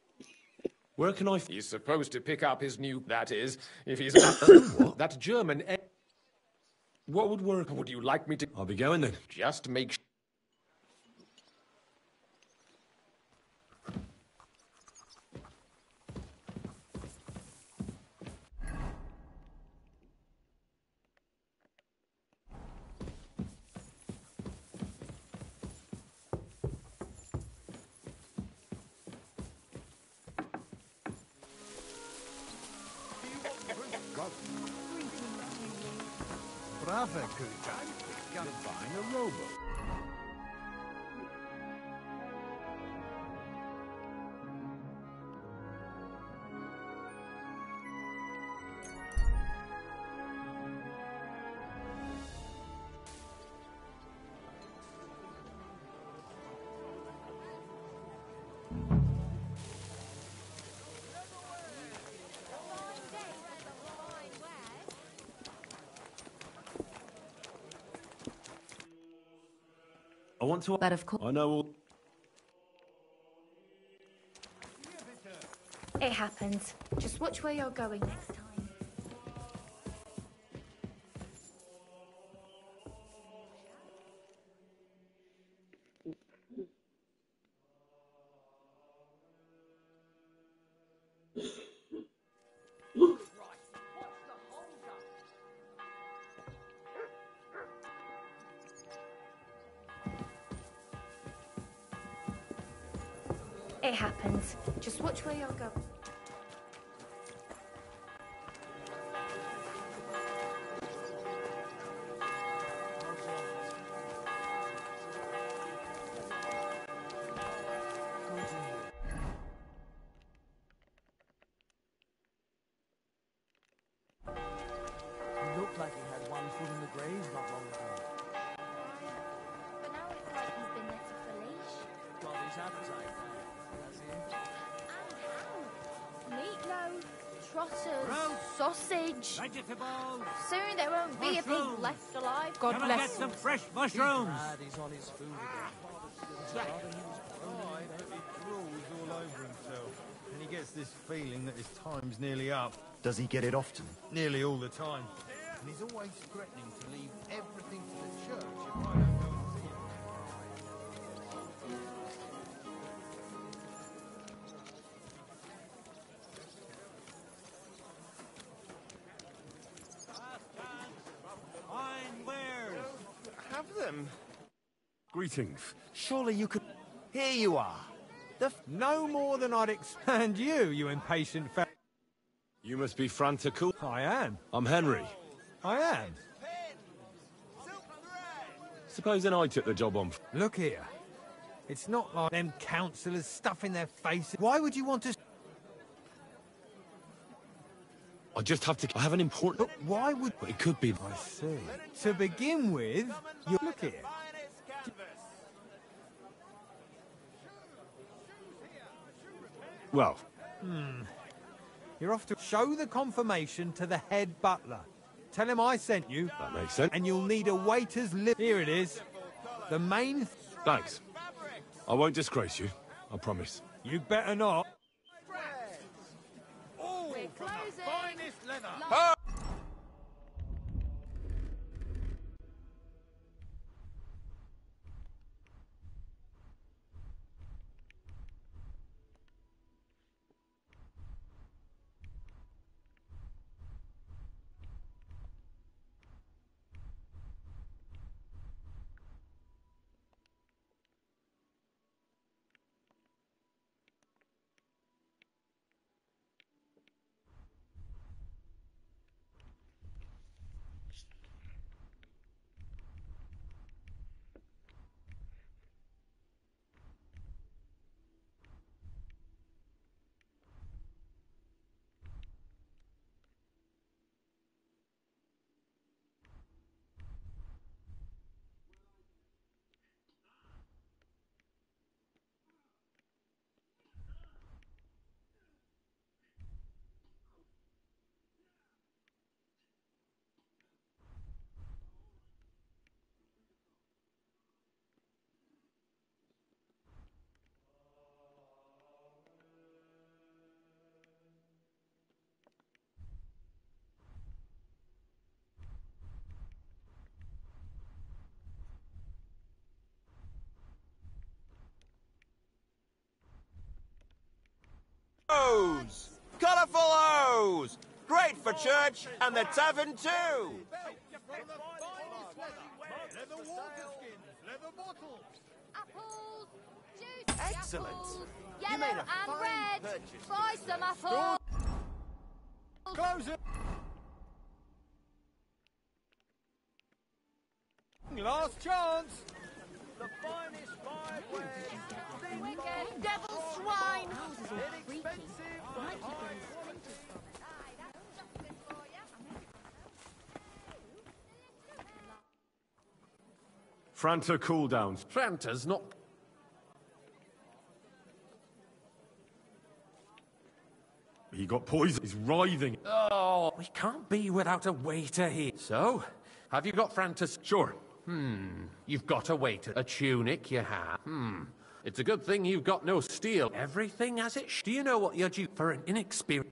Where can I... He's supposed to pick up his new... That is, if he's... What? That German... What would work? Would you like me to... I'll be going then. Just make sure... Brava, Kujan. You're buying a rowboat. I want to... But of course... I know all... It happens. Just watch where you're going next time. It happens. Just watch where you're going. He looked like he had one foot in the grave not long ago. But now it's like he's been there to Felice. Got his appetite now, has he? Meatloaf, trotters, sausage. Vegetables. Soon there won't be a pig Mushrooms. left alive. God Come and bless get him. some fresh mushrooms. Glad he's on his food again. Oh, I bet he drools all over himself. And he gets this feeling that his time's nearly up. Does he get it often? Nearly all the time. And he's always threatening to leave everything to the church if I don't go and see him. Fine wares. Have them. Greetings. Surely you could... Here you are. No more than I'd expand you impatient fa... You must be Frantical. I am. I'm Henry. I am. Supposing I took the job on... Look here. It's not like them councillors stuffing their faces. Why would you want to... I just have to... I have an important... But why would... But it could be... I see. To begin with, you... Look here. Well... You're off to show the confirmation to the head butler. Tell him I sent you. That makes sense. And you'll need a waiter's list. Here it is. The main... Thanks. I won't disgrace you. I promise. You better not. Oh, from the finest leather. Colourful hose! Great for church and the tavern too! Apples, juice, Excellent. apples, You yellow made a and fine red. purchase. Buy some apples. Close it! Last chance! The finest fireplace. Wicked devil swine. Inexpensive, but high Franta cooldowns. Franta's not... He got poisoned. He's writhing. Oh, we can't be without a waiter here. So, have you got Franta's... Sure. You've got a waiter. A tunic you have. It's a good thing you've got no steel. Everything as it Do you know what you're due for an inexperienced...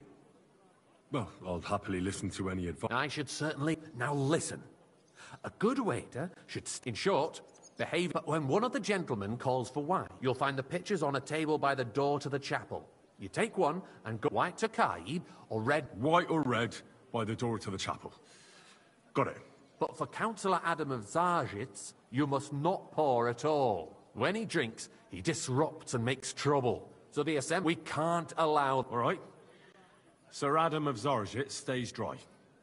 Well, I'll happily listen to any advice. I should certainly... Now listen. A good waiter should, in short, behave... But when one of the gentlemen calls for wine, you'll find the pitchers on a table by the door to the chapel. You take one and go white to Caid or red... White or red by the door to the chapel. Got it. But for Councillor Adam of Zargitz, you must not pour at all. When he drinks, he disrupts and makes trouble. So the assembly... We can't allow... All right. Sir Adam of Zargitz stays dry.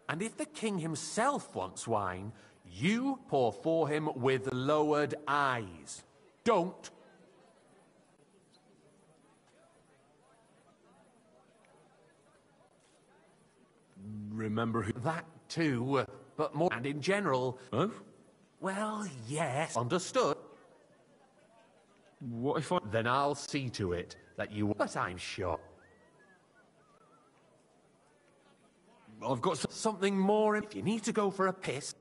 And if the king himself wants wine, you pour for him with lowered eyes. Don't. Remember who... That too, but more... And in general... Oh? Well, yes. Understood. What if I... Then I'll see to it that you... But I'm sure... I've got something more... If you need to go for a piss...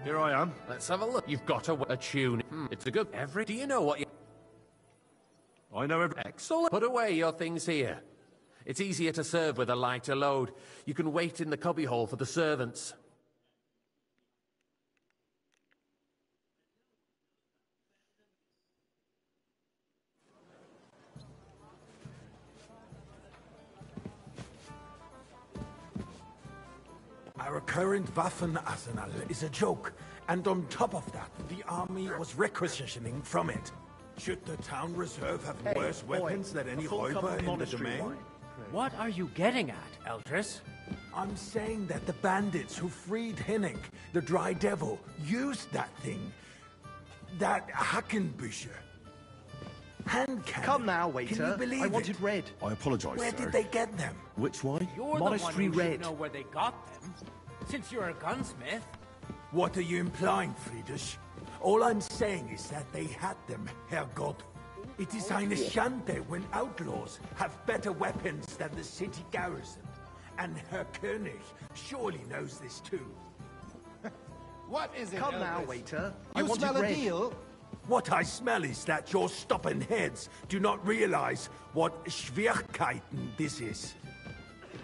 Here I am. Let's have a look. You've got a tune. It's a good... Do you know what you... I know every... Excellent. Put away your things here. It's easier to serve with a lighter load. You can wait in the cubbyhole for the servants. Our current Waffen arsenal is a joke, and on top of that, the army was requisitioning from it. Should the town reserve have worse weapons than any Räuber in the domain? What are you getting at, Eldris? I'm saying that the bandits who freed Hinnik, the Dry Devil, used that thing. That Hackenbücher. Hand cannon. Come now, waiter. Can you believe I wanted it? red. I apologise, Where sir. did they get them? Which one? You're Monastery the one who red. should know where they got them. Since you're a gunsmith. What are you implying, Friedrich? All I'm saying is that they had them, Herrgott. It is eine Schande when outlaws have better weapons than the city garrison. And Herr König surely knows this too. What is it, Come now, waiter. I You wanted smell a red. deal? What I smell is that your stubborn heads do not realize what Schwierigkeiten this is.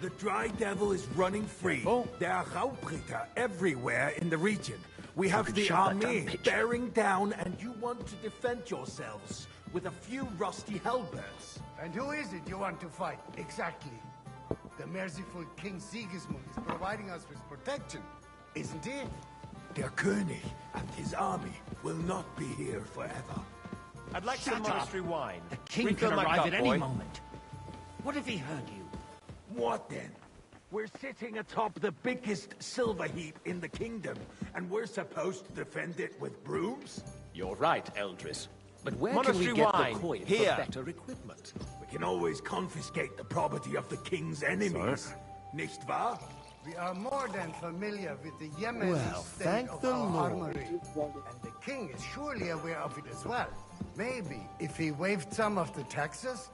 The Dry Devil is running free. There are Raubritter everywhere in the region. We have the army bearing down, and you want to defend yourselves with a few rusty halberds. And who is it you want to fight, exactly? The merciful King Sigismund is providing us with protection, isn't he? Der König and his army will not be here forever. I'd like some monastery wine. The king Refill can my arrive cup, at any boy. moment. What if he heard you? What then? We're sitting atop the biggest silver heap in the kingdom, and we're supposed to defend it with brooms? You're right, Eldris. But where Monastery can we get wine. the coin Here. for better equipment? We can always confiscate the property of the king's enemies. Nicht wahr? We are more than familiar with the Yemen Well, state thank of the our Lord. armory. And the king is surely aware of it as well. Maybe if he waived some of the taxes?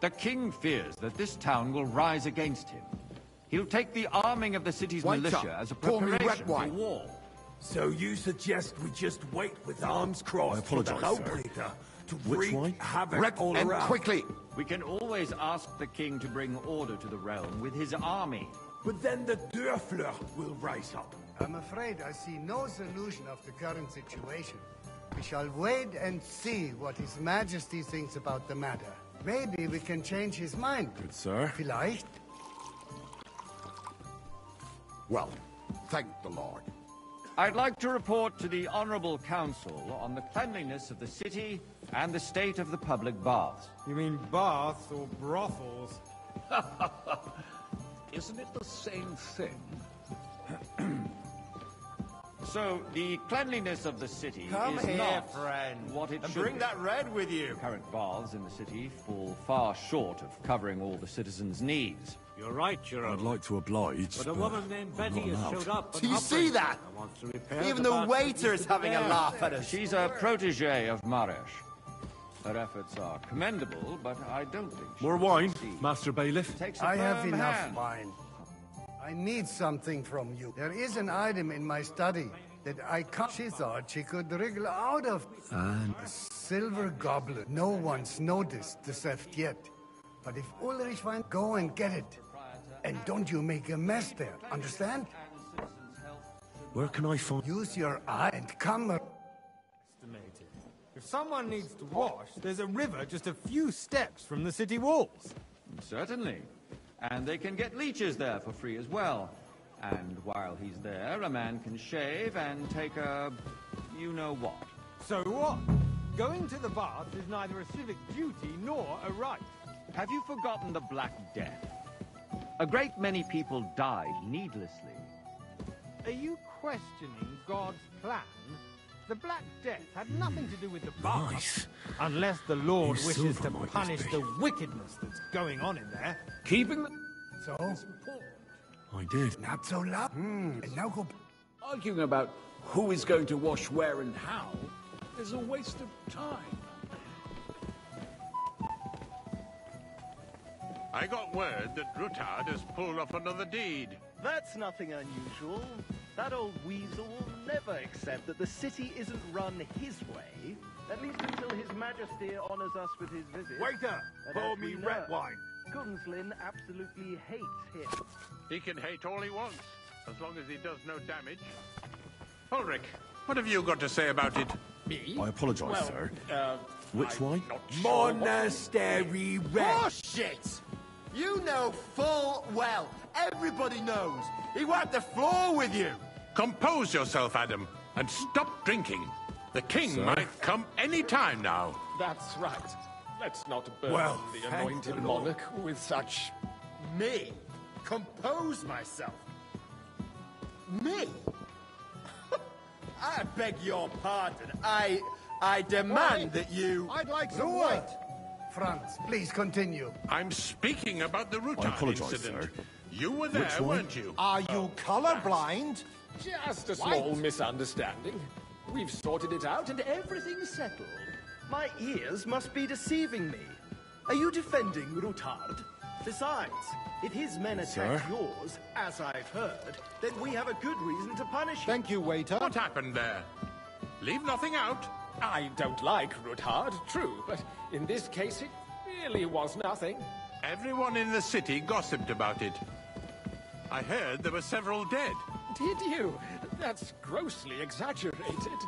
The king fears that this town will rise against him. He'll take the arming of the city's White militia up. as a Call me preparation red wine. for war. So you suggest we just wait with arms crossed for the Raubreiter to wreak havoc all and around? quickly! We can always ask the king to bring order to the realm with his army. But then the Dörfler will rise up. I'm afraid I see no solution of the current situation. We shall wait and see what His Majesty thinks about the matter. Maybe we can change his mind. Good, sir. Vielleicht. Well, thank the Lord. I'd like to report to the Honourable Council on the cleanliness of the city and the state of the public baths. You mean baths or brothels? Isn't it the same thing? So, the cleanliness of the city Come is here, not friend, what it and should bring be. that red with you. Current baths in the city fall far short of covering all the citizens' needs. You're right, I'd like to oblige, But a woman named I'm Betty not has allowed. showed up. Do you see that? I want to repair Even the the baths waiter that is used to having a be laugh at us. She's a protege of Maresh. Her efforts are commendable, but I don't think she More wine, Master Bailiff? takes a I have firm enough hand. wine. I need something from you. There is an item in my study that I can't. She thought she could wriggle out of. And A silver goblet. No one's noticed the theft yet. But if Ulrich finds, go and get it. And don't you make a mess there, understand? where can I find... Use your eye and come. Estimated. If someone needs to wash, there's a river just a few steps from the city walls. Certainly. And they can get leeches there for free as well. And while he's there, a man can shave and take a... you-know-what. So what? Going to the bath is neither a civic duty nor a right. Have you forgotten the Black Death? A great many people died needlessly. Are you questioning God's plan? The Black Death had nothing to do with the bath. Nice. Unless the Lord His wishes silver to might punish be. the wickedness that's going on in there. Keeping the... So? I did. Not so loud. And now go. Arguing about who is going to wash where and how is a waste of time. I got word that Rutard has pulled off another deed. That's nothing unusual. That old weasel will never accept that the city isn't run his way, at least until His Majesty honors us with his visit. Waiter, And pour as me we red know, wine. Gunslin absolutely hates him. He can hate all he wants, as long as he does no damage. Ulrich, what have you got to say about it? Me? I apologise, sir. Which wine? Monastery red. Bullshit! You know full well, everybody knows. He wiped the floor with you. Compose yourself, Adam, and stop drinking. The king Sir? might come any time now. That's right. Let's not burden Well, the thank anointed the Lord. monarch with such... Me? Compose myself? Me? I beg your pardon. I demand that you... I'd like some Ruhe! white. Franz, please continue. I'm speaking about the I Rutard apologise, incident. sir. You were there, Which one? weren't you? Are you colorblind? Just a small misunderstanding. We've sorted it out and everything's settled. My ears must be deceiving me. Are you defending Rutard? Besides, if his men attack Sir? yours, as I've heard, then we have a good reason to punish him. Thank you, waiter. What happened there? Leave nothing out. I don't like Rutard, true, but in this case it really was nothing. Everyone in the city gossiped about it. I heard there were several dead. Did you? That's grossly exaggerated.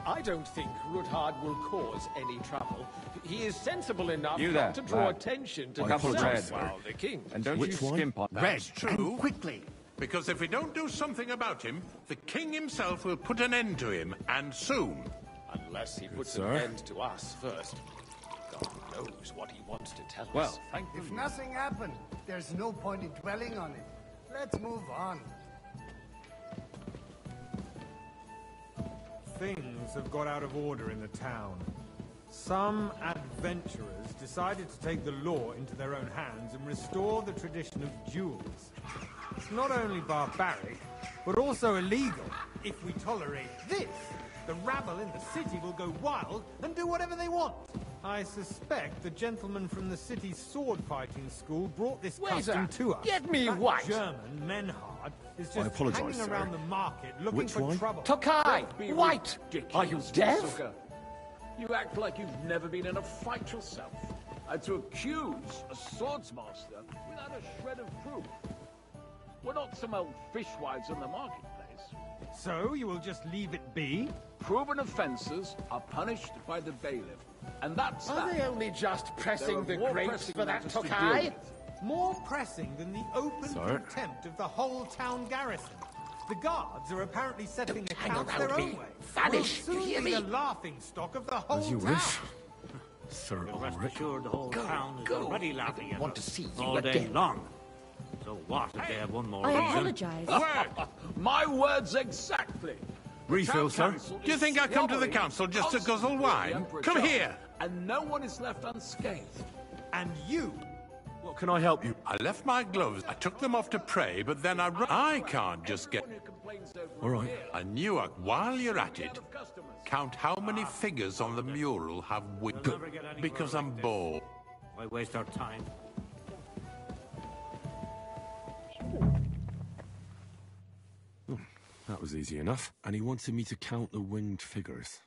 I don't think Rutard will cause any trouble. He is sensible enough You there, not to draw lad. attention to I apologise, himself sir. while the king. And don't Which you one? skimp on that. That's true. Quickly. Because if we don't do something about him, the king himself will put an end to him, and soon. Unless he puts sir. an end to us first. God knows what he wants to tell Well, us. thank you. If nothing happened, there's no point in dwelling on it. Let's move on. Things have got out of order in the town. Some adventurers decided to take the law into their own hands and restore the tradition of duels. It's not only barbaric, but also illegal. If we tolerate this, the rabble in the city will go wild and do whatever they want. I suspect the gentleman from the city's sword-fighting school brought this Waiter, custom to us. get me that white. German, Menhard, is I just apologise, hanging sir. around the market looking Which for one? trouble. Tokai! Don't be White! Are you ridiculous, deaf? Sugar. You act like you've never been in a fight yourself. And to accuse a swordsmaster without a shred of proof. We're not some old fishwives in the marketplace. So you will just leave it be? Proven offences are punished by the bailiff. And that's Are that. they only just pressing the There are more grapes pressing for that matters to deal Tokai? with. More pressing than the open Sir? contempt of the whole town garrison. The guards are apparently settling Don't hang accounts around their me. own way. Vanish, We'll you soon hear be me? the laughing stock of the whole As you town. wish. Sir Rest Ulrich. assured, the whole town is already laughing at want us to see you all day again. long. So what if they have one more I reason? apologize. My words exactly. Refill, The town sir? council Do you is think I come to the slobbering council just to constantly guzzle the wine? Emperor Come charge, here. And no one is left unscathed. And you, What can I help you? I left my gloves. I took them off to pray, but then I can't just get... All right. I knew while you're at it, count how many figures on the mural have we... We'll never get anywhere Because like I'm this. bored. Why waste our time? That was easy enough. And he wanted me to count the winged figures.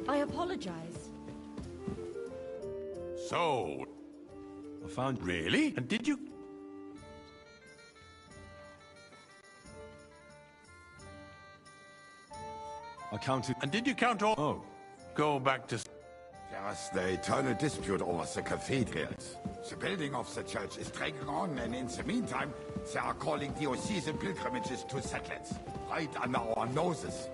I apologize. So... I found... Really? And did you... I counted... And did you count all... Oh. Go back to... There's the eternal dispute over the cathedrals. The building of the church is dragging on, and in the meantime, they are calling diocesan pilgrimages to settlers, right under our noses.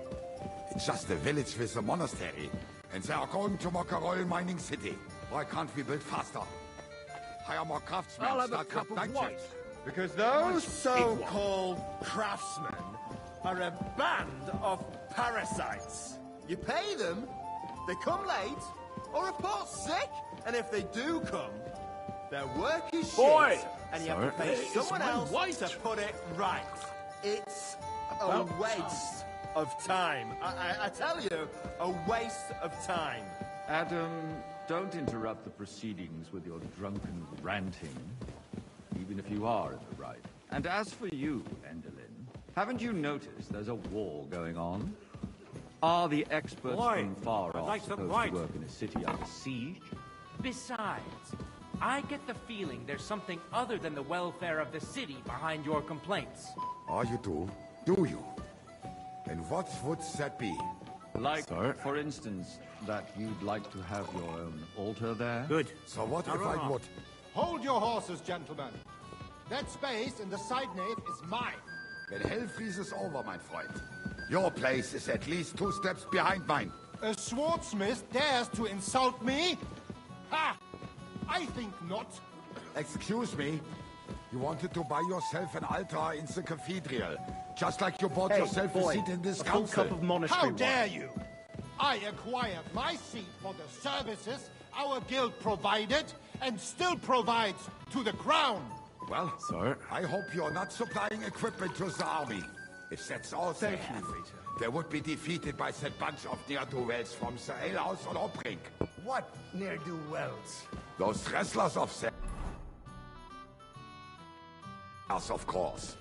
It's just a village with a monastery, and they are going to make a royal mining city. Why can't we build faster? Hire more craftsmen. I'll have a start cup of night white. shifts. Because those so-called craftsmen are a band of parasites. You pay them, they come late, or report sick, and if they do come, their work is shit, Boy! and you have to pay It's someone my else white. to put it right. It's a About waste of time. I tell you, a waste of time. Adam, don't interrupt the proceedings with your drunken ranting, even if you are in the right. And as for you, Endelin, haven't you noticed there's a war going on? Are the experts Why? from far I'd off like some supposed white. to work in a city under siege? Besides, I get the feeling there's something other than the welfare of the city behind your complaints. Oh, you do? Do you? And what would that be? Like, for instance, that you'd like to have your own altar there? Good. So what if I would? Hold your horses, gentlemen. That space in the side nave is mine. Then hell freezes over, my friend. Your place is at least 2 steps behind mine. A swordsmith dares to insult me? Ha! I think not. Excuse me? You wanted to buy yourself an altar in the cathedral, just like you bought Hey, yourself boy, a seat in this a full council. cup of monastery How wine. dare you? I acquired my seat for the services our guild provided and still provides to the crown. Well, sir, I hope you're not supplying equipment to the army. If that's all they have, they would be defeated by that bunch of ne'er-do-wells from the alehouse on Obrink. What ne'er-do-wells? Those wrestlers of the... Yes, of course.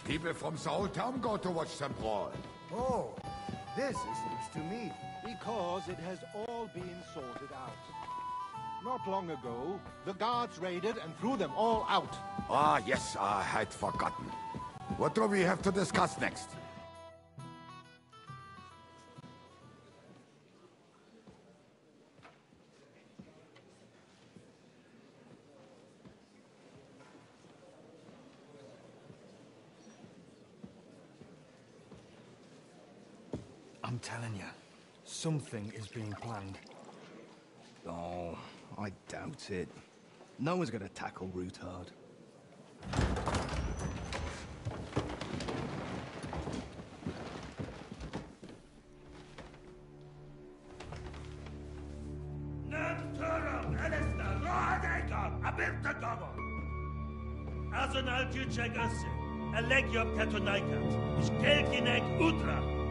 People from the whole town go to watch them brawl. Oh, this is news to me. Because it has all been sorted out. Not long ago, the guards raided and threw them all out. Ah, yes, I had forgotten. What do we have to discuss next? telling you, something is being planned. Oh, I doubt it. No one's gonna tackle Rootard. Arsenal Tücek Össe, Elegiop Katonaikat, Skelkinek Utra.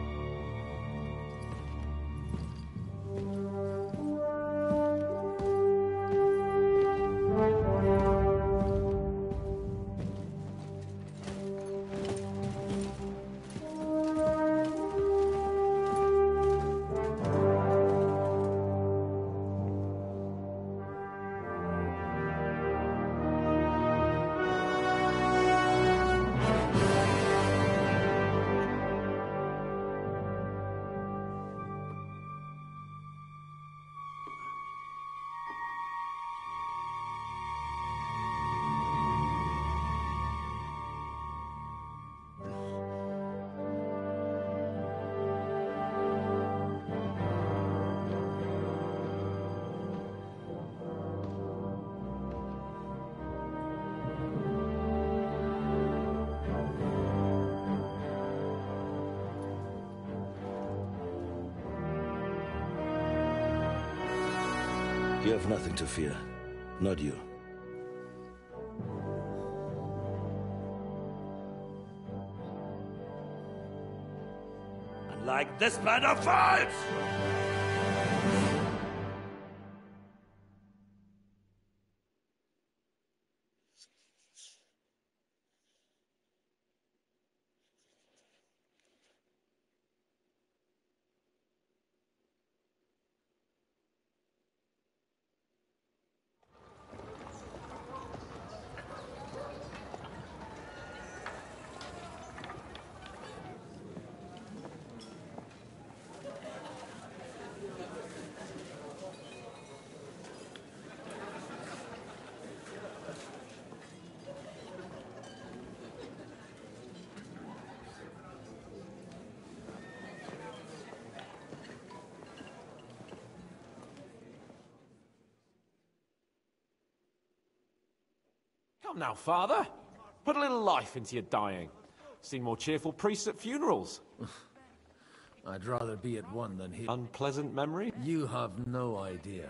You have nothing to fear. Not you. Like this man of fights! Come now, Father. Put a little life into your dying. Seen more cheerful priests at funerals. I'd rather be at one than here. Unpleasant memory? You have no idea.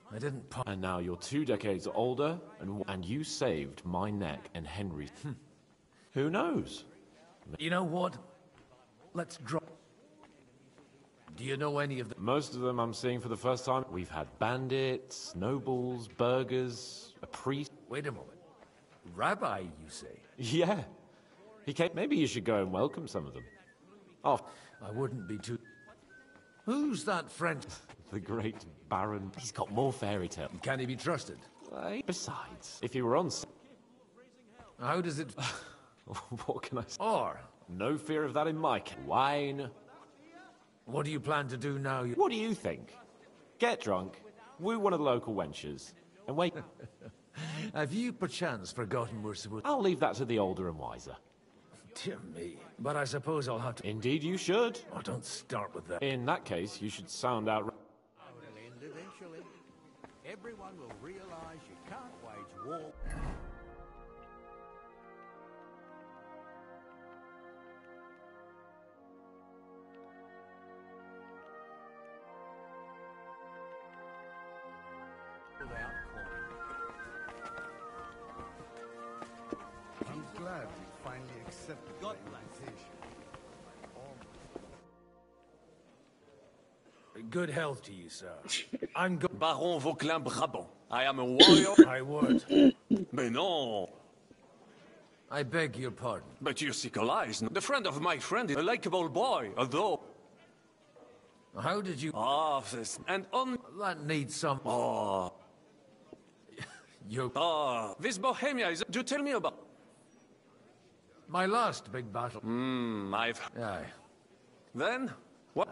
I didn't. And now you're 2 decades older, and you saved my neck and Henry's. Who knows? You know what? Let's drop. Do you know any of them? Most of them I'm seeing for the first time. We've had bandits, nobles, burghers, a priest. Wait a moment. Rabbi, you say? Yeah. He came. Maybe you should go and welcome some of them. Oh, I wouldn't be too... Who's that French? The great Baron. He's got more fairy tale. Can he be trusted? Besides, if he were on... How does it... What can I say? Or... No fear of that in my case. Wine. What do you plan to do now? What do you think? Get drunk, woo one of the local wenches, and wait... Have you perchance forgotten we're supposed... I'll leave that to the older and wiser. Dear me. But I suppose I'll have to... Indeed you should. Oh, don't start with that. In that case, you should sound out... It'll end eventually. Everyone will realize you can't wage war... I'm glad you finally accepted my invitation. Good health to you, sir. I'm go... Baron Vauquelin Brabant. I am a warrior. I would. Mais non. I beg your pardon. But you seek allies. The friend of my friend is a likable boy, although... How did you... this... And on... That needs some... Oh... You... This Bohemia is... Do tell me about... My last big battle. I've... Aye. Then? What?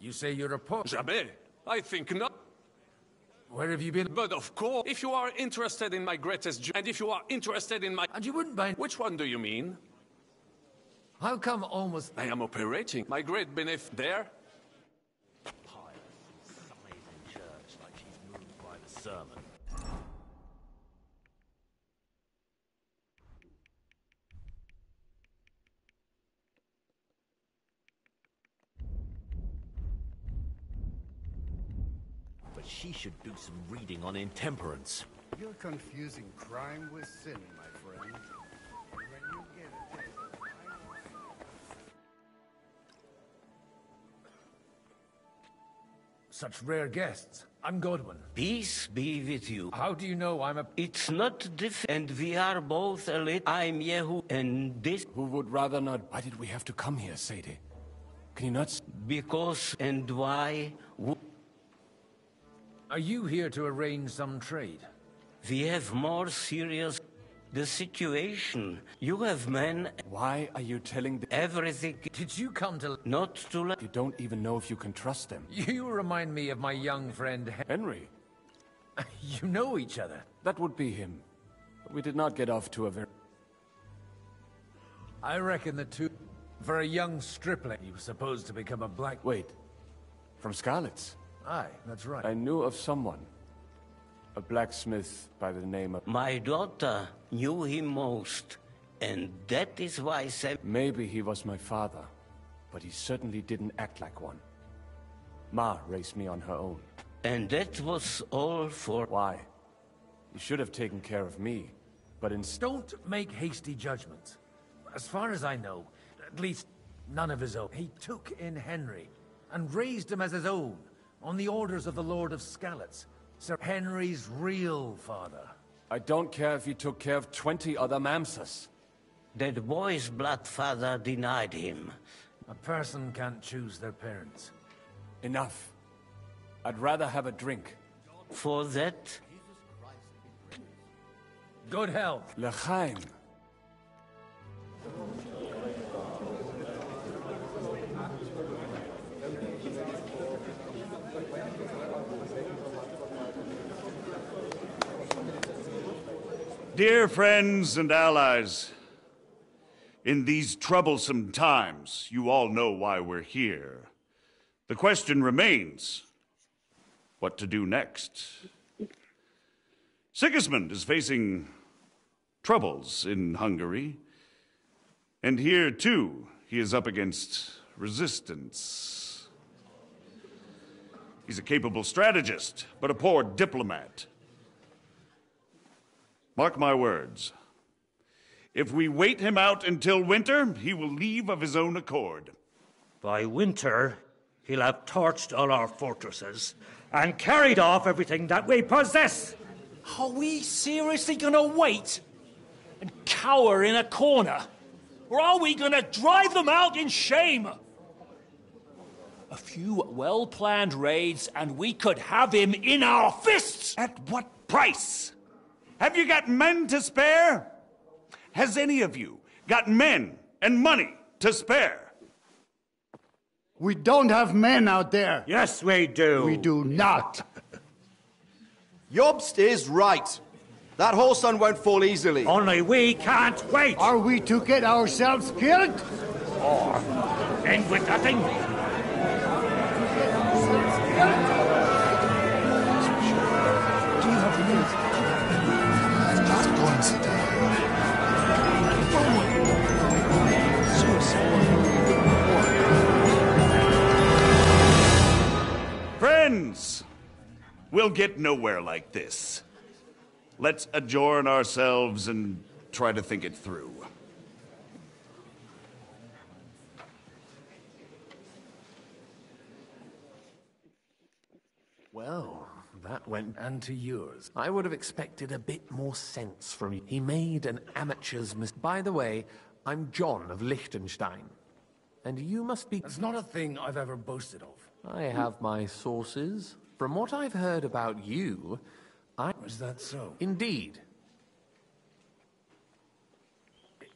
You say you're a poet? Jamais. I think not. Where have you been? But of course, if you are interested in my greatest... And if you are interested in my... And you wouldn't mind... Which one do you mean? How come almost... I am operating. My great benefit there? In church like she's moved by the sermon. But she should do some reading on intemperance. You're confusing crime with sin, my friend. When you get a taste of my... Such rare guests. I'm Godwin. Peace be with you. How do you know I'm a... It's not and we are both a lit. I'm Yehu, and this... Who would rather not... Why did we have to come here, Sadie? Can you not... Because and why... Are you here to arrange some trade? We have more serious... The situation. You have men... Why are you telling everything... Did you come to... Not to... You don't even know if you can trust them. You remind me of my young friend... Henry? You know each other. That would be him. But we did not get off to a very... I reckon the two... For a young stripling, he was supposed to become a black... Wait. From Scarlet's? Aye, that's right. I knew of someone. A blacksmith by the name of... My daughter knew him most. And that is why Sam... Maybe he was my father. But he certainly didn't act like one. Ma raised me on her own. And that was all for... Why? You should have taken care of me. But instead... Don't make hasty judgments. As far as I know, at least none of his own. He took in Henry and raised him as his own on the orders of the Lord of Skalitz, Sir Henry's real father. I don't care if he took care of 20 other Mamsas. That boy's blood father denied him. A person can't choose their parents. Enough. I'd rather have a drink. For that? Good health. L'chaim. Dear friends and allies, in these troublesome times, you all know why we're here. The question remains, what to do next? Sigismund is facing troubles in Hungary, and here, too, he is up against resistance. He's a capable strategist, but a poor diplomat. Mark my words. If we wait him out until winter, he will leave of his own accord. By winter, he'll have torched all our fortresses and carried off everything that we possess. Are we seriously gonna wait and cower in a corner? Or are we gonna drive them out in shame? A few well-planned raids and we could have him in our fists! At what price? Have you got men to spare? Has any of you got men and money to spare? We don't have men out there. Yes, we do. We do not. Jobst is right. That whole sun won't fall easily. Only we can't wait. Are we to get ourselves killed? Or end with nothing? Friends, we'll get nowhere like this. Let's adjourn ourselves and try to think it through. Well, that went and to yours. I would have expected a bit more sense from you. He made an amateur's mistake. By the way, I'm John of Liechtenstein. And you must be... That's not a thing I've ever boasted of. I have my sources. From what I've heard about you, Is that so? Indeed.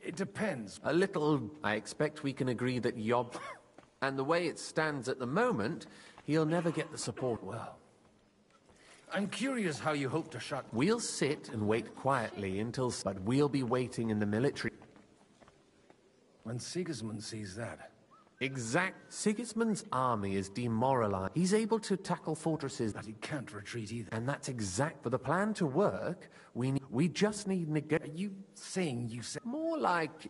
It depends. A little... I expect we can agree that Job... And the way it stands at the moment, he'll never get the support. Well, I'm curious how you hope to shut... We'll sit and wait quietly until... But we'll be waiting in the military... When Sigismund sees that... Sigismund's army is demoralized. He's able to tackle fortresses, but he can't retreat either. And that's for the plan to work, we just need Are you saying you say... More like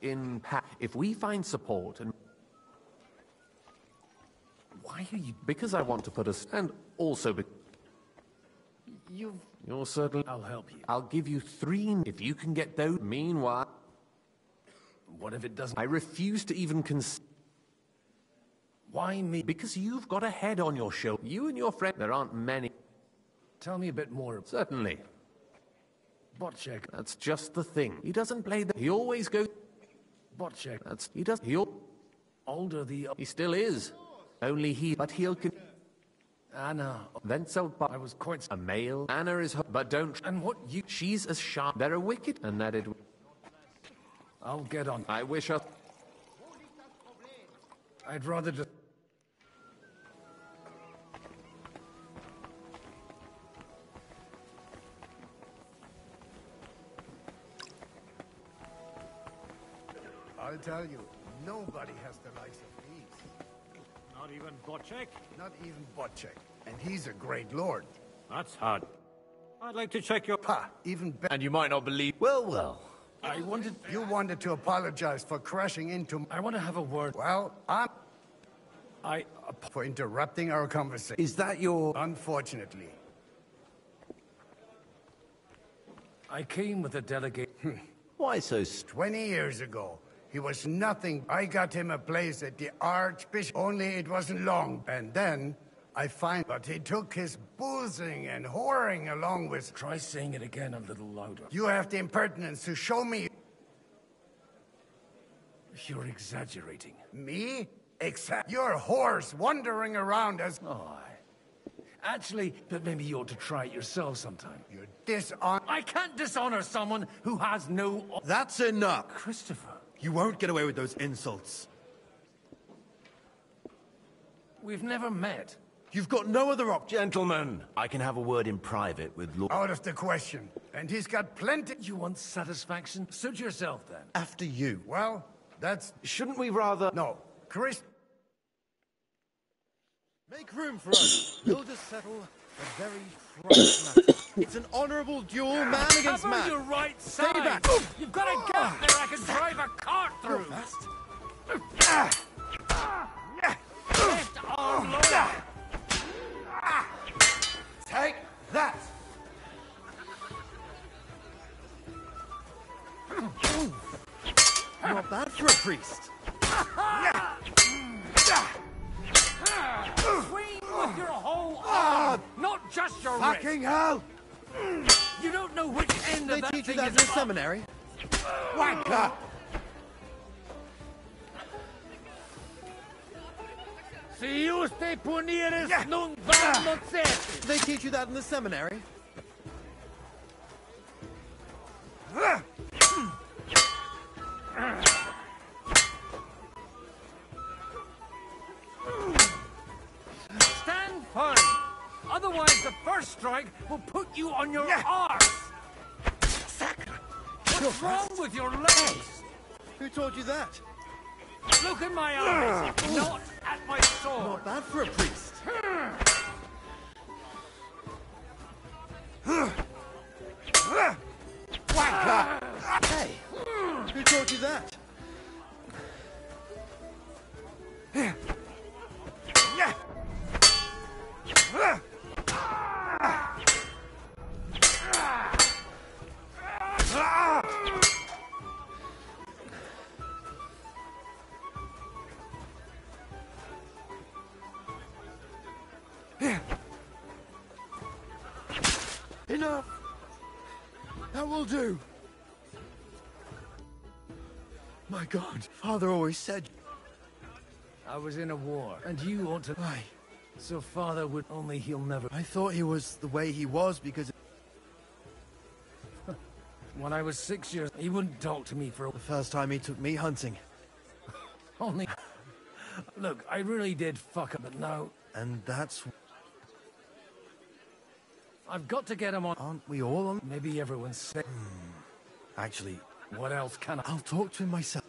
if we find support and... Why are you... Because I want to put us... And also You're certain... I'll help you. I'll give you 3... If you can get those... Meanwhile... What if it doesn't... I refuse to even consider... Why me? Because you've got a head on your shoulder. You and your friend... There aren't many... Tell me a bit more. Certainly. Botchek. That's just the thing. He doesn't play the... He always goes... Botchek. That's... He does... He'll... Older the... He still is. Only he... But he'll... Anna. Then so... I was quite... A male. Anna is... But don't... And what you... She's as sharp... They're a wicked... And that it... I'll get on. I wish I... I'd rather just... I'll tell you, nobody has the likes of these. Not even Botchek? Not even Botchek. And he's a great lord. That's hard. I'd like to check your... Even better. And you might not believe... Well. You wanted to apologize for crashing into... I want to have a word. Well, for interrupting our conversation. Is that your... Unfortunately. I came with a delegate... Why so... 20 years ago. He was nothing. I got him a place at the Archbishop. Only it wasn't long. And then but he took his boozing and whoring along with... Try saying it again a little louder. You have the impertinence to show me... You're exaggerating. Me? You're a horse wandering around as... Oh, actually, but maybe you ought to try it yourself sometime. You're dishonor... I can't dishonor someone who has no... That's enough! Christopher. You won't get away with those insults. We've never met. You've got no other option. Gentlemen, I can have a word in private with Lord... Out of the question. And he's got plenty... You want satisfaction? Suit yourself, then. After you. Well, that's... Shouldn't we rather... No. Chris... Make room for us. We'll just settle a very private matter. It's an honorable duel, man against man. Cover your right side. Stay back. You've got a gap there I can drive a cart through. Left arm lower. Take that. Not bad for a priest. Swing with your whole arm, not just your wrist. Fucking hell! You don't know which end of that thing is... They teach you that in the seminary? Wanker! Si usted punieres, non vamos ser. They teach you that in the seminary? Stand firm. Otherwise, the first strike will put you on your arse. What's wrong with your legs? Who taught you that? Look in my eyes, not at my sword. Not bad for a priest. Wanker! Hey, who taught you that? Enough! That will do. My God, Father always said... I was in a war, and you want to... Why? So Father would... Only he'll never... I thought he was the way he was because... When I was 6 years, he wouldn't talk to me for... The first time he took me hunting. Only... Look, I really did fuck up, but now... And that's... I've got to get him on... Aren't we all on... Maybe everyone's sick. Actually... What else can I... I'll talk to him myself.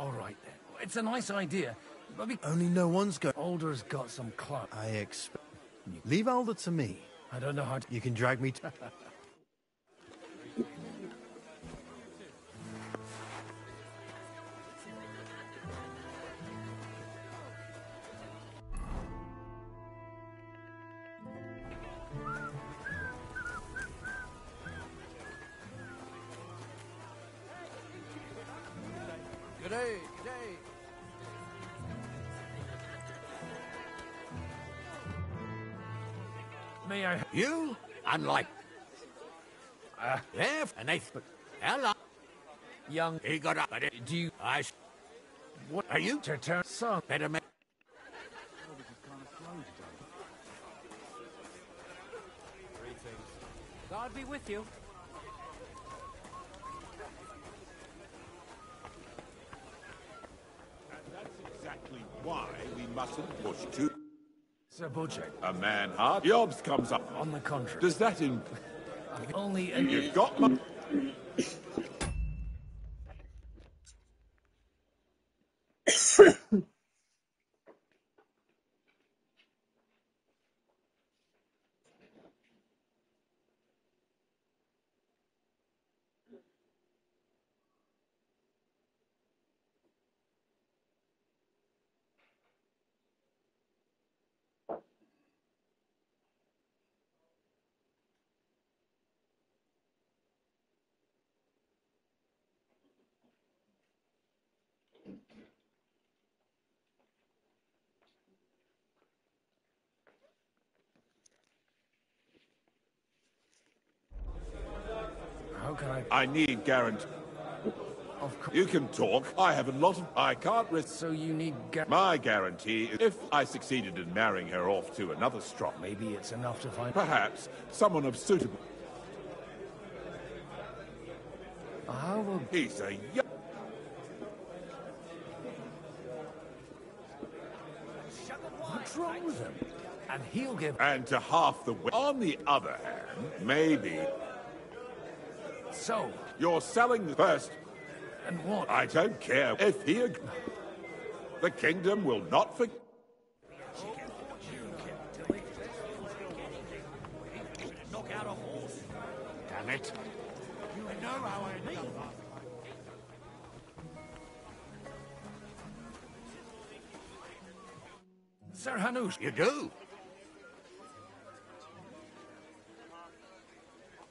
All right, then. It's a nice idea, but Only no one's going. Alder's got some clout. I expect. Leave Alder to me. I don't know how to... You can drag me to... G'day, g'day. May I... You? Unlike... yeah, and they... But, hello. Young... He got up, but do you... What are you? To turn son. Better make... God be with you. That's exactly why we mustn't push too... Sir Butcher. A man hard jobs comes up. On the contrary. Does that Only... You've got my... How can I... I need guarantee. Of course. You can talk. I have a lot of... I can't risk... So you need... My guarantee is if I succeeded in marrying her off to another strong... Maybe it's enough to find... Perhaps someone of suitable... How will... He's a young... What's wrong with him? And he'll give... And to half the... On the other hand, maybe... So... You're selling the first... And what? I don't care if he... The kingdom will not forget... Knock out a horse. Damn it. You know how I ended up. Sir Hanush. You do?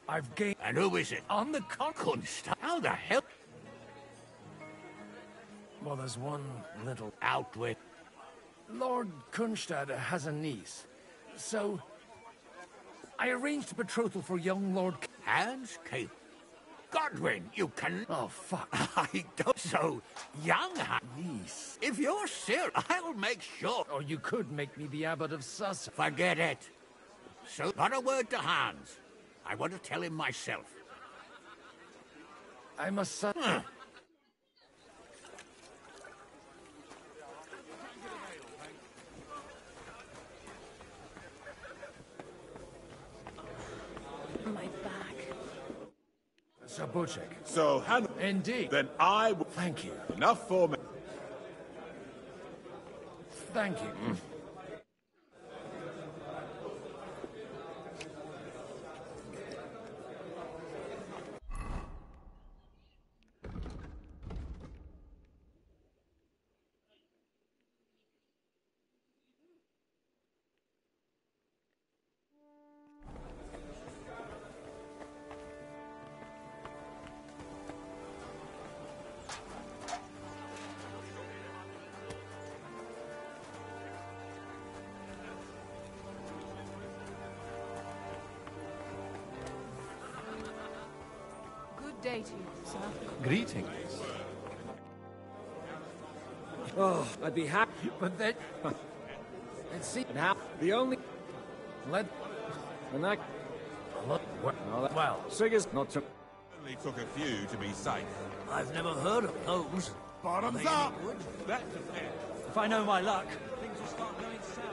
I've gained... And who is it? On the Kunst. How the hell? Well, there's one little... Out with... Lord Kunstad has a niece. So... I arranged a betrothal for young Lord... Hans Cape. Godwin, you can... Oh, fuck. I don't... So, young Niece. If you're serious, I'll make sure. Or you could make me the Abbot of Sus. Forget it. So, not a word to Hans. I want to tell him myself. I must... My back. Sir Butchek. So, Han... Indeed. Then I... Thank you. Enough for me. Thank you. Good day to you, sir. Greetings. Oh, I'd be happy, but then... Let's see. Now, the only... Let... And that... Look, well, Sigur's not to... Only took a few to be safe. I've never heard of those. Bottoms up! That's a fair. If I know my luck, things will start going south.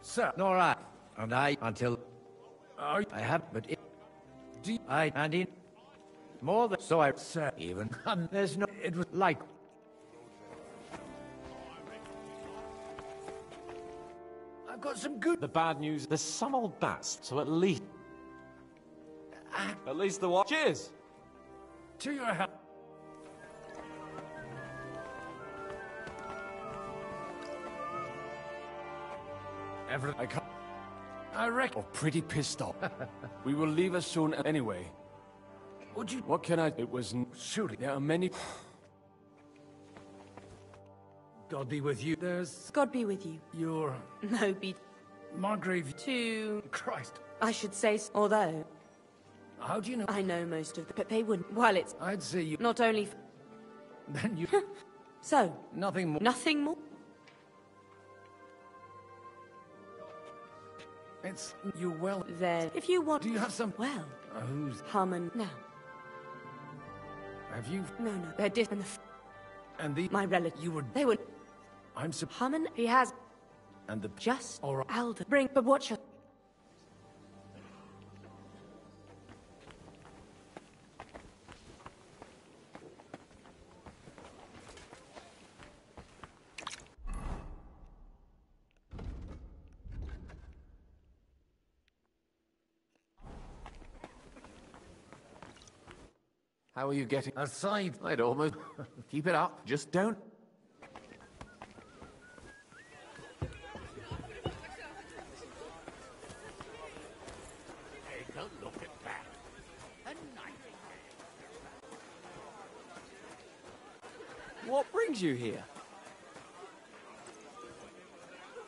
Sir, nor I. And I, until... I have, but it... Do I, and in... More than... So I, sir, even... And there's no... It was like... I've got some good... The bad news, there's some old bats, so at least... At least the watch. Cheers! To your help. I reckon... Oh, pretty pissed off. We will leave us soon anyway. Would you... What can I... It was... Shooting. There are many... God be with you. There's... God be with you. Your... No, be... Margrave... To... Christ. I should say, although... How do you know? I know most of them, but they wouldn't. While it's... I'd say you... Not only... Then you... So... Nothing more... Nothing more? It's... You well... Then... If you want... Do you have some... Well... Who's... Harmon... Now... Have you... No, they're different. And the... My relative... You were... They were... I'm so... Harmon, he has... And the... Just... Or... Alder... Bring... But watch your... How are you getting? Aside. I'd almost... Keep it up. Just don't... Take a look at that. A nightingale. What brings you here?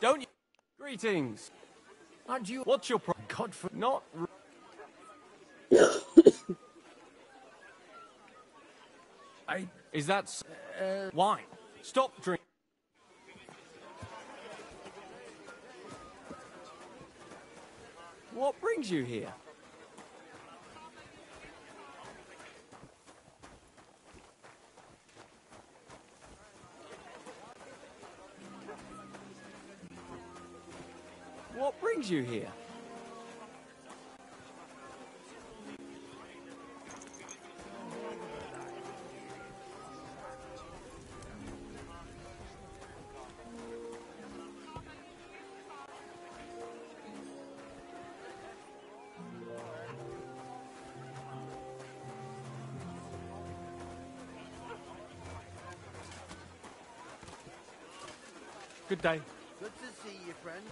Don't you... Greetings. Aren't you... What's your problem? God for... Not... Is that... wine? Stop drinking. What brings you here? What brings you here? Good day. Good to see you, friend.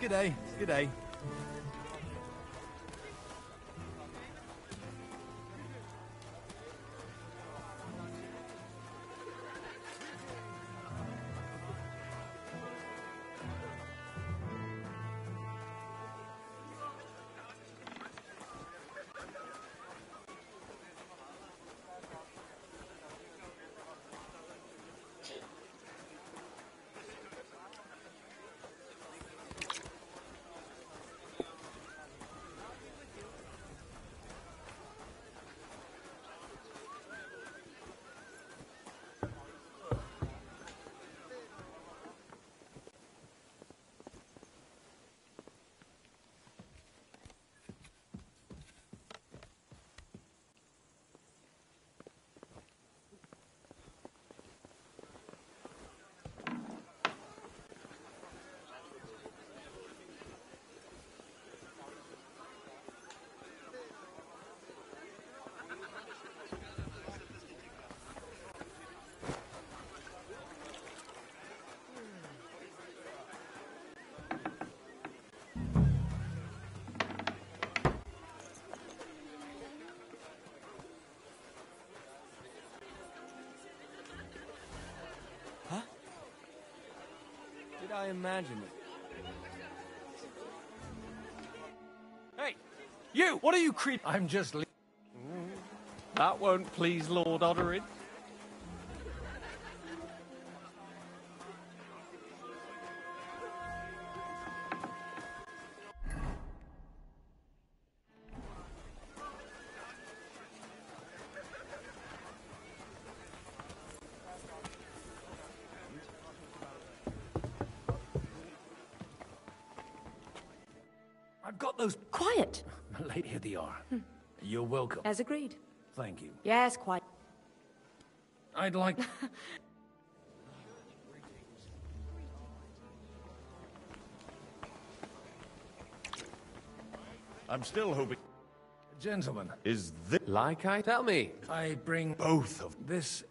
G'day, g'day. Did I imagine it? Hey, you! What are you creep? I'm just... That won't please Lord Odderin. I've got those... Quiet. Late, here they are. You're welcome. As agreed. Thank you. Yes, quiet. I'd like... I'm still hoping... Gentlemen. Is this... Like I tell me. I bring... Both of... This...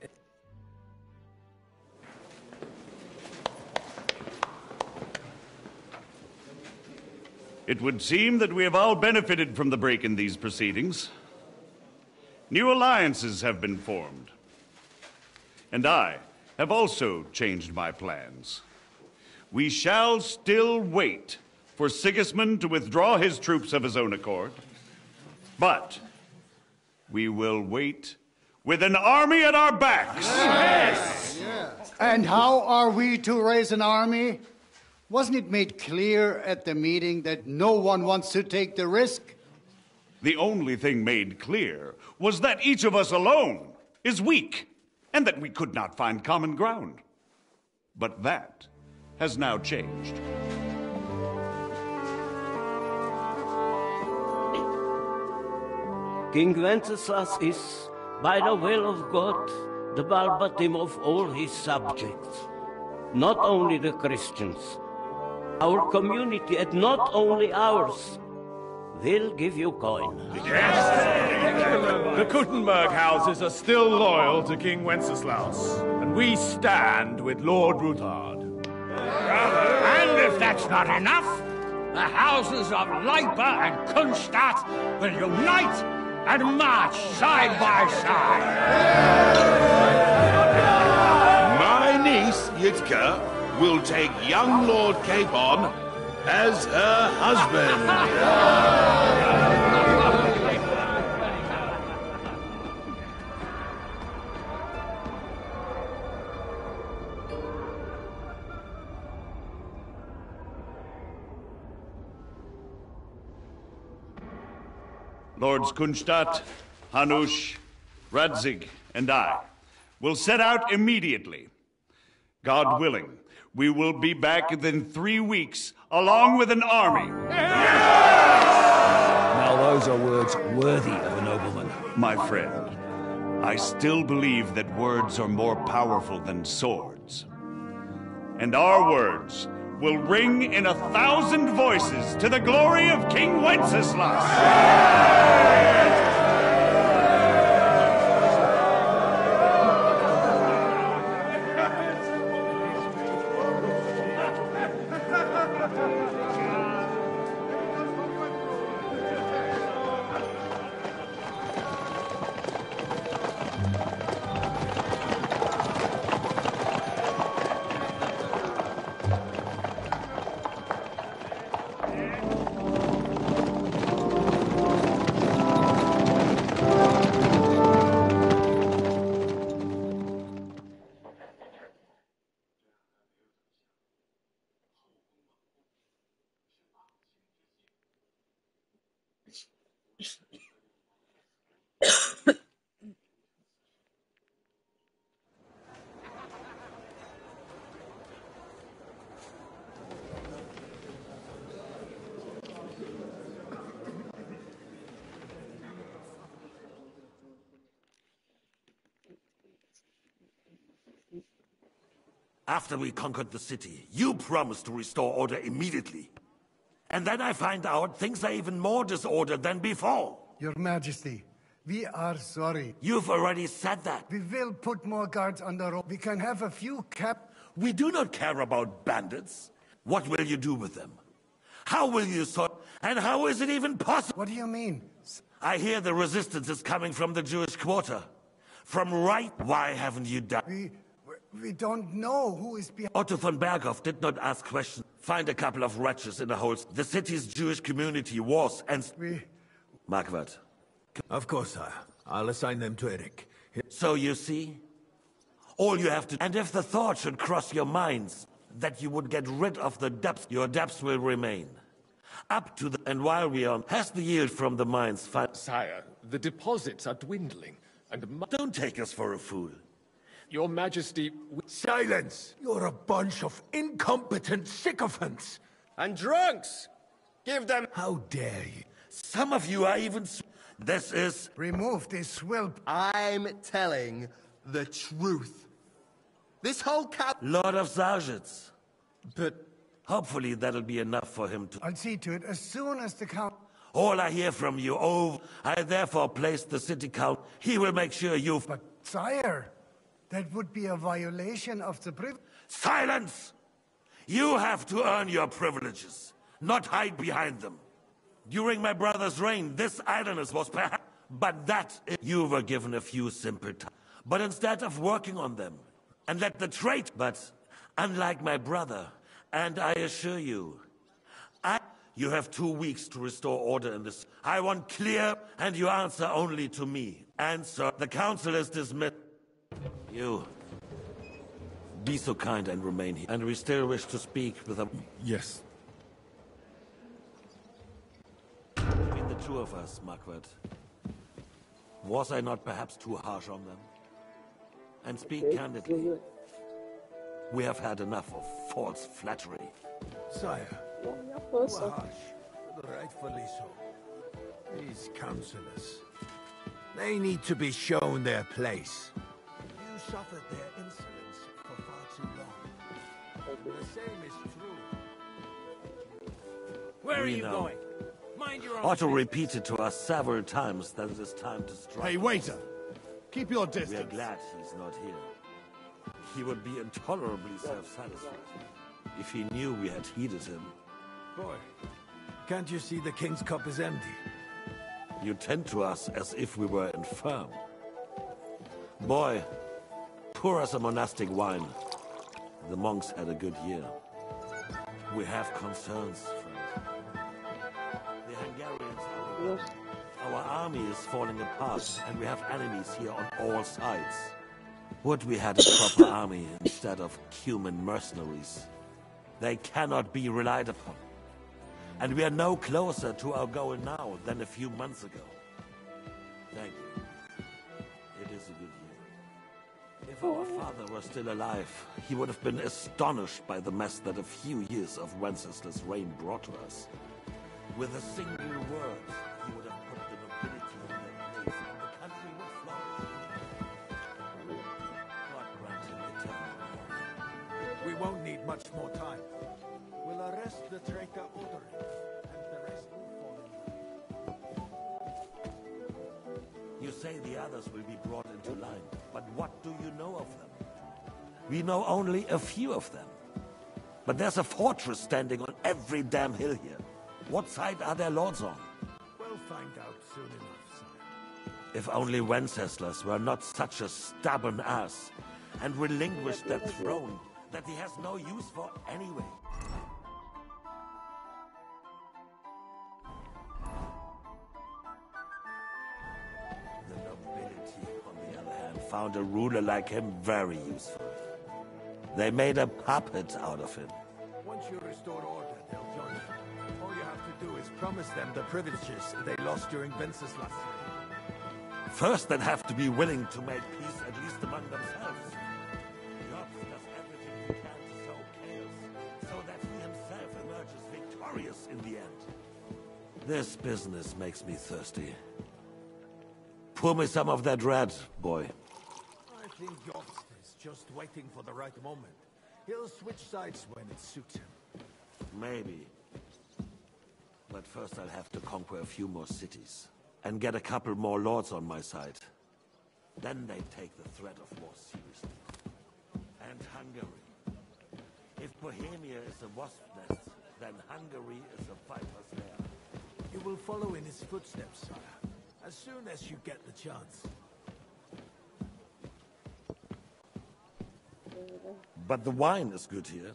It would seem that we have all benefited from the break in these proceedings. New alliances have been formed. And I have also changed my plans. We shall still wait for Sigismund to withdraw his troops of his own accord, but we will wait with an army at our backs. Yes. Yes. And how are we to raise an army? Wasn't it made clear at the meeting that no one wants to take the risk? The only thing made clear was that each of us alone is weak, and that we could not find common ground. But that has now changed. King Wenceslas is, by the will of God, the Balbatim of all his subjects. Not only the Christians, our community, and not only ours, will give you coin. Yes! The Kuttenberg houses are still loyal to King Wenceslas, and we stand with Lord Ruthard. And if that's not enough, the houses of Leipa and Kunstadt will unite and march side by side. My niece, Yitka, will take young Lord Capon as her husband. Lords Kunstadt, Hanush, Radzig, and I will set out immediately. God willing, we will be back within 3 weeks, along with an army. Now those are words worthy of a nobleman. My friend, I still believe that words are more powerful than swords. And our words will ring in 1,000 voices to the glory of King Wenceslas. After we conquered the city, you promised to restore order immediately. And then I find out things are even more disordered than before. Your Majesty, we are sorry. You've already said that. We will put more guards on the road. We can have a few We do not care about bandits. What will you do with them? How will you sort... And how is it even possible? What do you mean? I hear the resistance is coming from the Jewish quarter. From right... Why haven't you done... We don't know who is behind. Otto von Berghoff did not ask questions. Find a couple of wretches in the holes. The city's Jewish community was and... Marquardt. Of course, sire. I'll assign them to Eric. So you see? All you have to... And if the thought should cross your minds that you would get rid of the depths, your depths will remain. Up to the... And while we are... Has the yield from the mines... Sire, the deposits are dwindling, and... Don't take us for a fool. Your Majesty... Silence! You're a bunch of incompetent sycophants! And drunks! Give them... How dare you? Some of you are even... This is... Remove this swilp. I'm telling the truth. This whole Lord of Zarzhitz. But... Hopefully that'll be enough for him to... I'll see to it as soon as the count... All I hear from you, I therefore place the city count. He will make sure you... But, sire... That would be a violation of the privilege. Silence! You have to earn your privileges, not hide behind them. During my brother's reign, this idleness was perhaps... But you were given a few simple tasks. But instead of working on them, and let the trait... But, unlike my brother, and I assure you, you have 2 weeks to restore order in this. I want clear, and you answer only to me. Answer. The council is dismissed. You. Be so kind and remain here. And we still wish to speak with a... Yes. Between the two of us, Marquardt, was I not perhaps too harsh on them? And speak candidly. We have had enough of false flattery. Sire, you are harsh, but rightfully so. These councillors, they need to be shown their place. You suffered their insolence for far too long. The same is true. Where are you going? Mind your own... Otto repeated to us several times that it is time to strike. Hey, waiter! Keep your distance. We are glad he's not here. He would be intolerably self-satisfied if he knew we had heeded him. Boy, can't you see the king's cup is empty? You tend to us as if we were infirm. Boy, pour us a monastic wine. The monks had a good year. We have concerns, friend. The Hungarians are rebelling. Our army is falling apart, and we have enemies here on all sides. Would we had a proper army instead of human mercenaries? They cannot be relied upon. And we are no closer to our goal now than a few months ago. Thank you. It is a good year. If our father were still alive, he would have been astonished by the mess that a few years of Wenceslas' reign brought to us. With a single word, he would have put the nobility in their place, and the country would flourish. God grant him eternal glory. We won't need much more time. We'll arrest the traitor Odoric, and the rest will fall in line. You say the others will be brought into line, but what do you know of them? We know only a few of them. But there's a fortress standing on every damn hill here. What side are their lords on? We'll find out soon enough, sire. If only Wenceslas were not such a stubborn ass, and relinquished that throne that he has no use for anyway. The nobility, on the other hand, found a ruler like him very useful. They made a puppet out of him. Once you restore order, they'll join you. All you have to do is promise them the privileges they lost during Wenceslas' reign. First, they'd have to be willing to make peace, at least among themselves. Jobs does everything he can to sow chaos, so that he himself emerges victorious in the end. This business makes me thirsty. Pour me some of that red, boy. I think Jobst is just waiting for the right moment. He'll switch sides when it suits him. Maybe. But first I'll have to conquer a few more cities. And get a couple more lords on my side. Then they take the threat of war seriously. And Hungary. If Bohemia is a wasp nest, then Hungary is a viper's lair. You will follow in his footsteps, sire, as soon as you get the chance. But the wine is good here.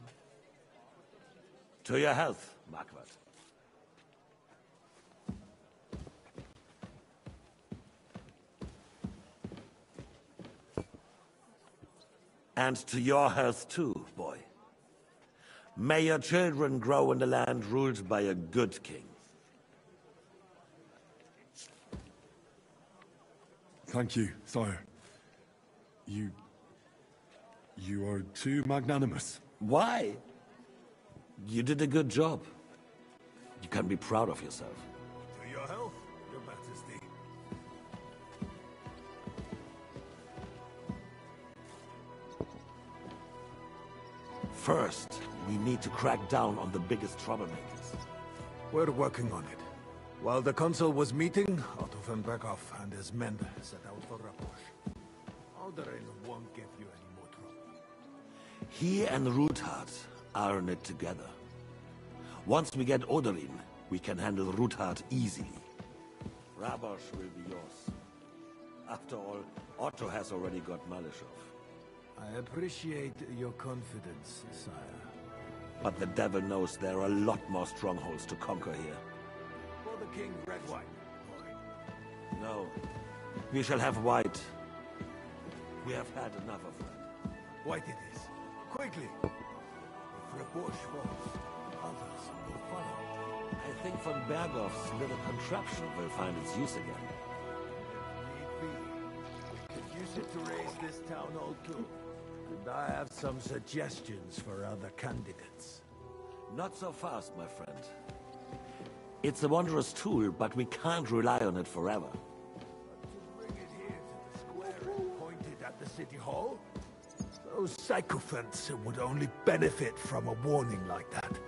To your health, Marquardt. And to your health too, boy. May your children grow in the land ruled by a good king. Thank you, sire. You are too magnanimous. Why? You did a good job. You can be proud of yourself. To your health, Your Majesty. First, we need to crack down on the biggest troublemakers. We're working on it. While the council was meeting, Otto von Berghoff and his men set out for Rapproche. Alderaan won't give you any more trouble. He and Ruthard are in it together. Once we get Oderyn, we can handle Ruthard easily. Rapproche will be yours. After all, Otto has already got Malishov. I appreciate your confidence, sire. But the devil knows there are a lot more strongholds to conquer here. For the king, red wine. No. We shall have white. We have had enough of red. White it is. Quickly. If Rapproche falls, others will follow. I think von Berghoff's little contraption will find its use again. We could use it to raise this town hall too. And I have some suggestions for other candidates. Not so fast, my friend. It's a wondrous tool, but we can't rely on it forever. To bring it here to the square and point it at the city hall? Those sycophants would only benefit from a warning like that.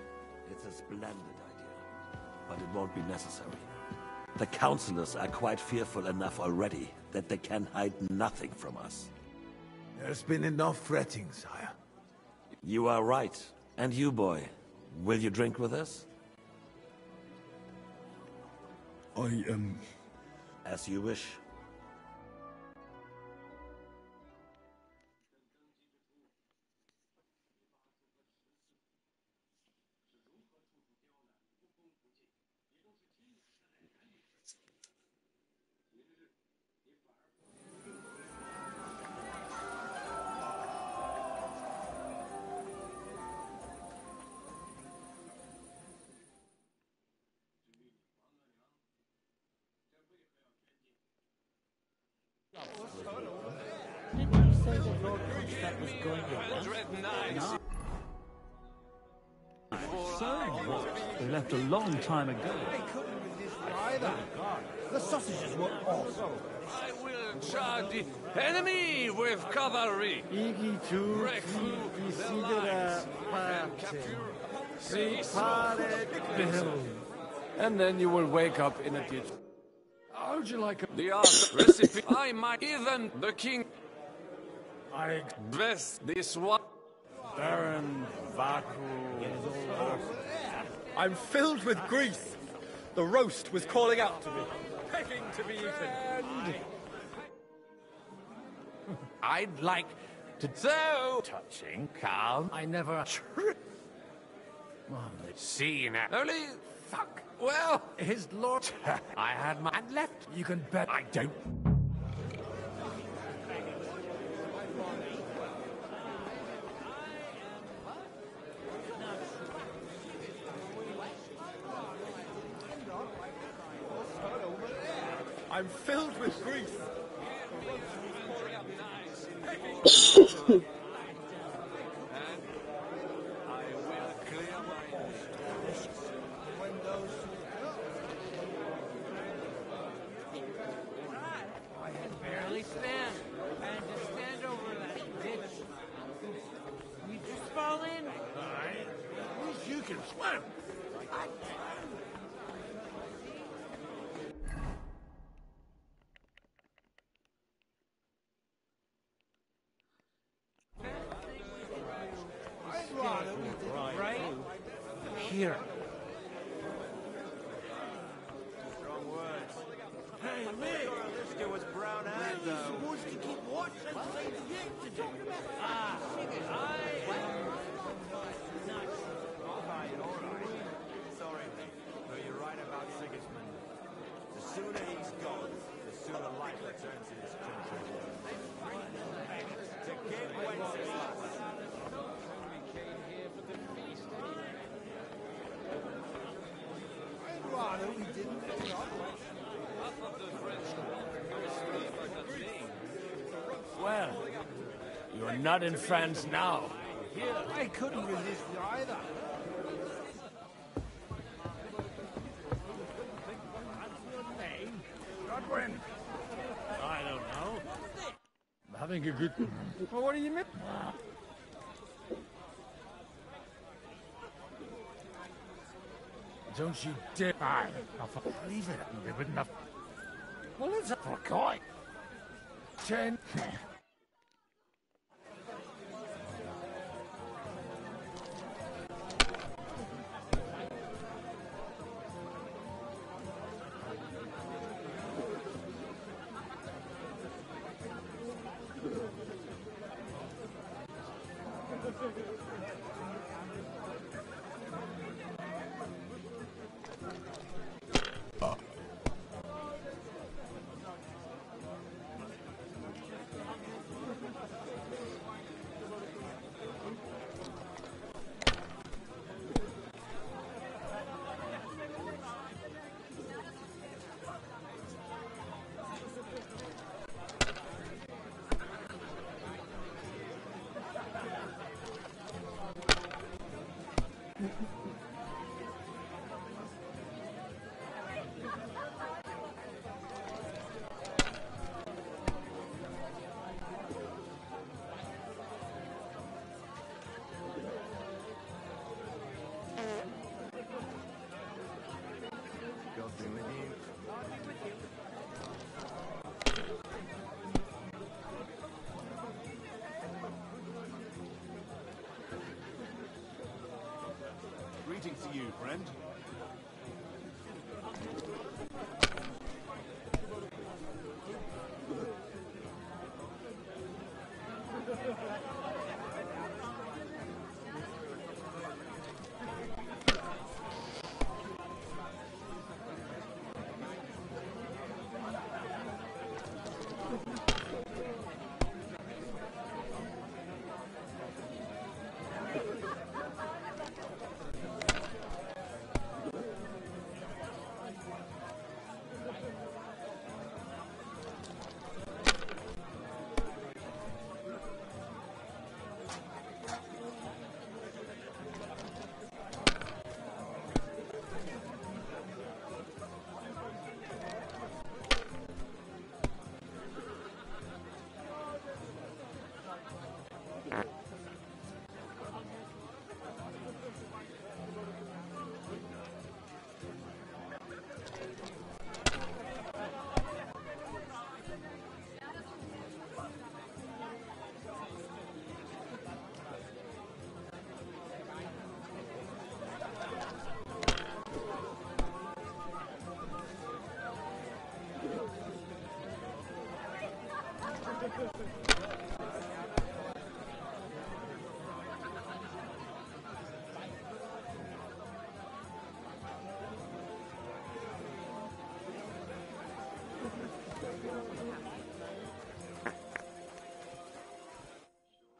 It's a splendid idea, but it won't be necessary. The councillors are quite fearful enough already that they can hide nothing from us. There's been enough fretting, sire. You are right. And you, boy, will you drink with us? I am... As you wish. They left a long time ago. They couldn't resist either. The sausages were awesome. I will charge the enemy with cavalry. Break through the lines and capture And then you will wake up in a ditch. How would you like the art recipe? I might even the king. I bless this one. Baron Vaku. I'm filled with grief. The roast was calling out to me, begging to be eaten. I'd like to... So touching, calm. I never... See now. Only... Fuck. Well... His lord... I had my hand left. You can bet I don't... I'm filled with grief. I can barely stand. I had to stand over that ditch. You just fall in. At least you can swim. Here. Strong words. Hey, me! This was brown-eyed, though. We're supposed to keep watch and say the to do. I'm not in France now. Here, I couldn't resist either. Godwin! I don't know. I'm having a good... Well, what do you mean? Don't you dare... Leave it. It wouldn't have... Well, it's up for a coin. 10... Greetings to you, friend.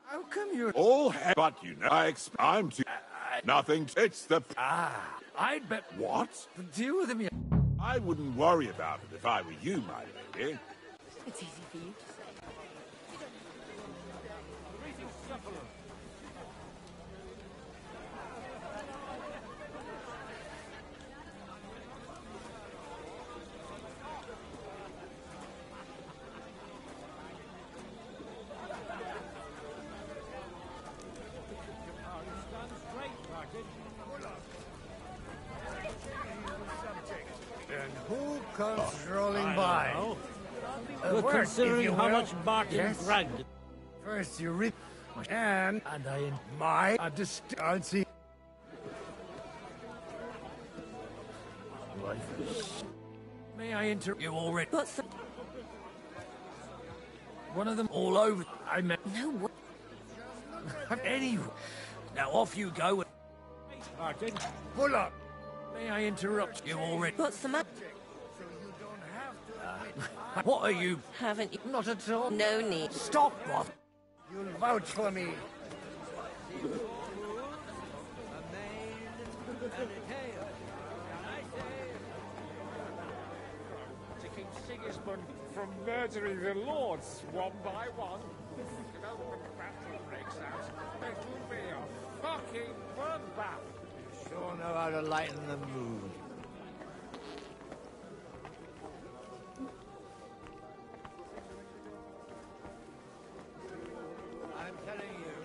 How come you're... All but you know, I'm too... Nothing. It's the... I'd bet... What? Deal with him, I wouldn't worry about it if I were you, my lady. It's easy for you to say. And who comes rolling by? Well, Work, considering if you how will. much barking Yes. bragged. First you read and I in my I'll see. May I interrupt you already? What's the... One of them all over. I meant... No, what? Anyway. Now off you go. Pull up. May I interrupt you already? What's the matter? What are you? Haven't you? Not at all. No need. Stop, what? You'll vouch for me. To keep Sigismund from murdering the lords one by one. to lighten the mood. I'm telling you.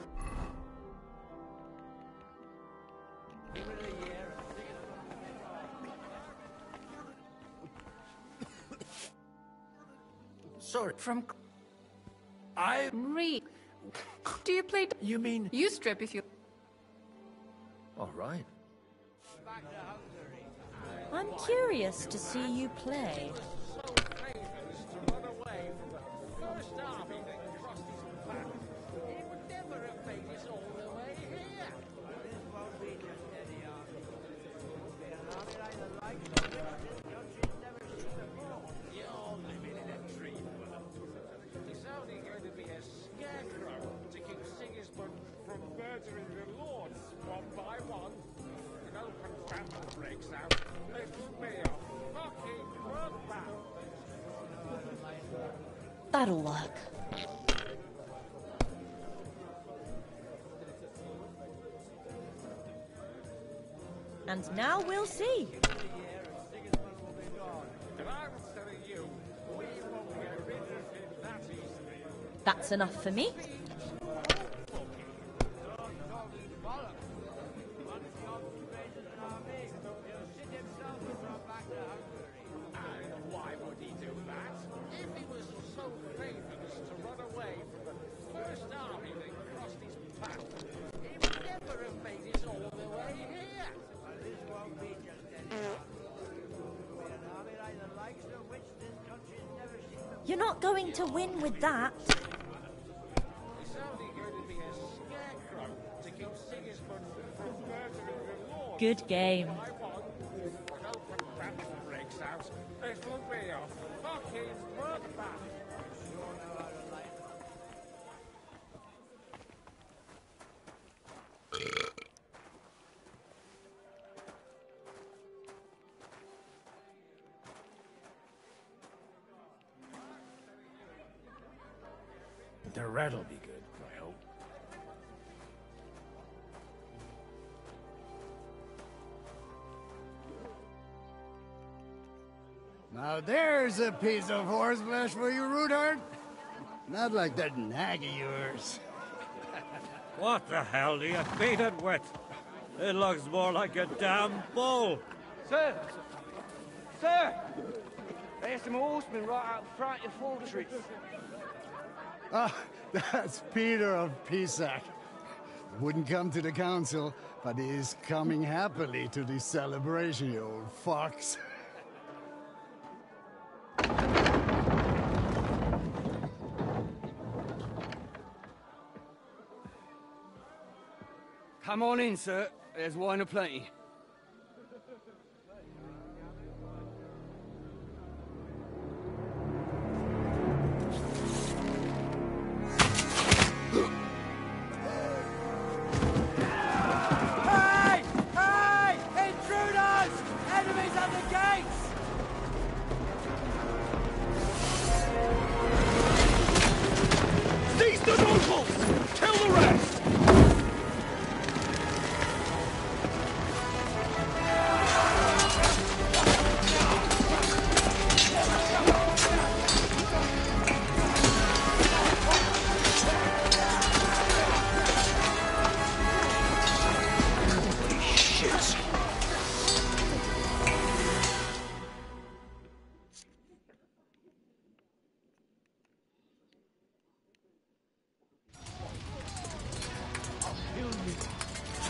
Give it a year and sing it. Sorry. From... I... Read. Do you play... You mean... You strip if you... All right. I'm curious to see you play. That'll work. And now we'll see. That's enough for me. You're not going to win with that. Good game. The rat'll be good, I hope. Now there's a piece of horseflesh for you, Rudart. Not like that nag of yours. What the hell do you beat it with? It looks more like a damn bull. Sir! Sir! There's some horsemen right out front of your fortress. Ah, that's Peter of Pisac. Wouldn't come to the council, but he is coming happily to the celebration, you old fox. Come on in, sir. There's wine aplenty. Hey! Hey! Intruders! Enemies at the gates! Seize the nobles! Kill the rest!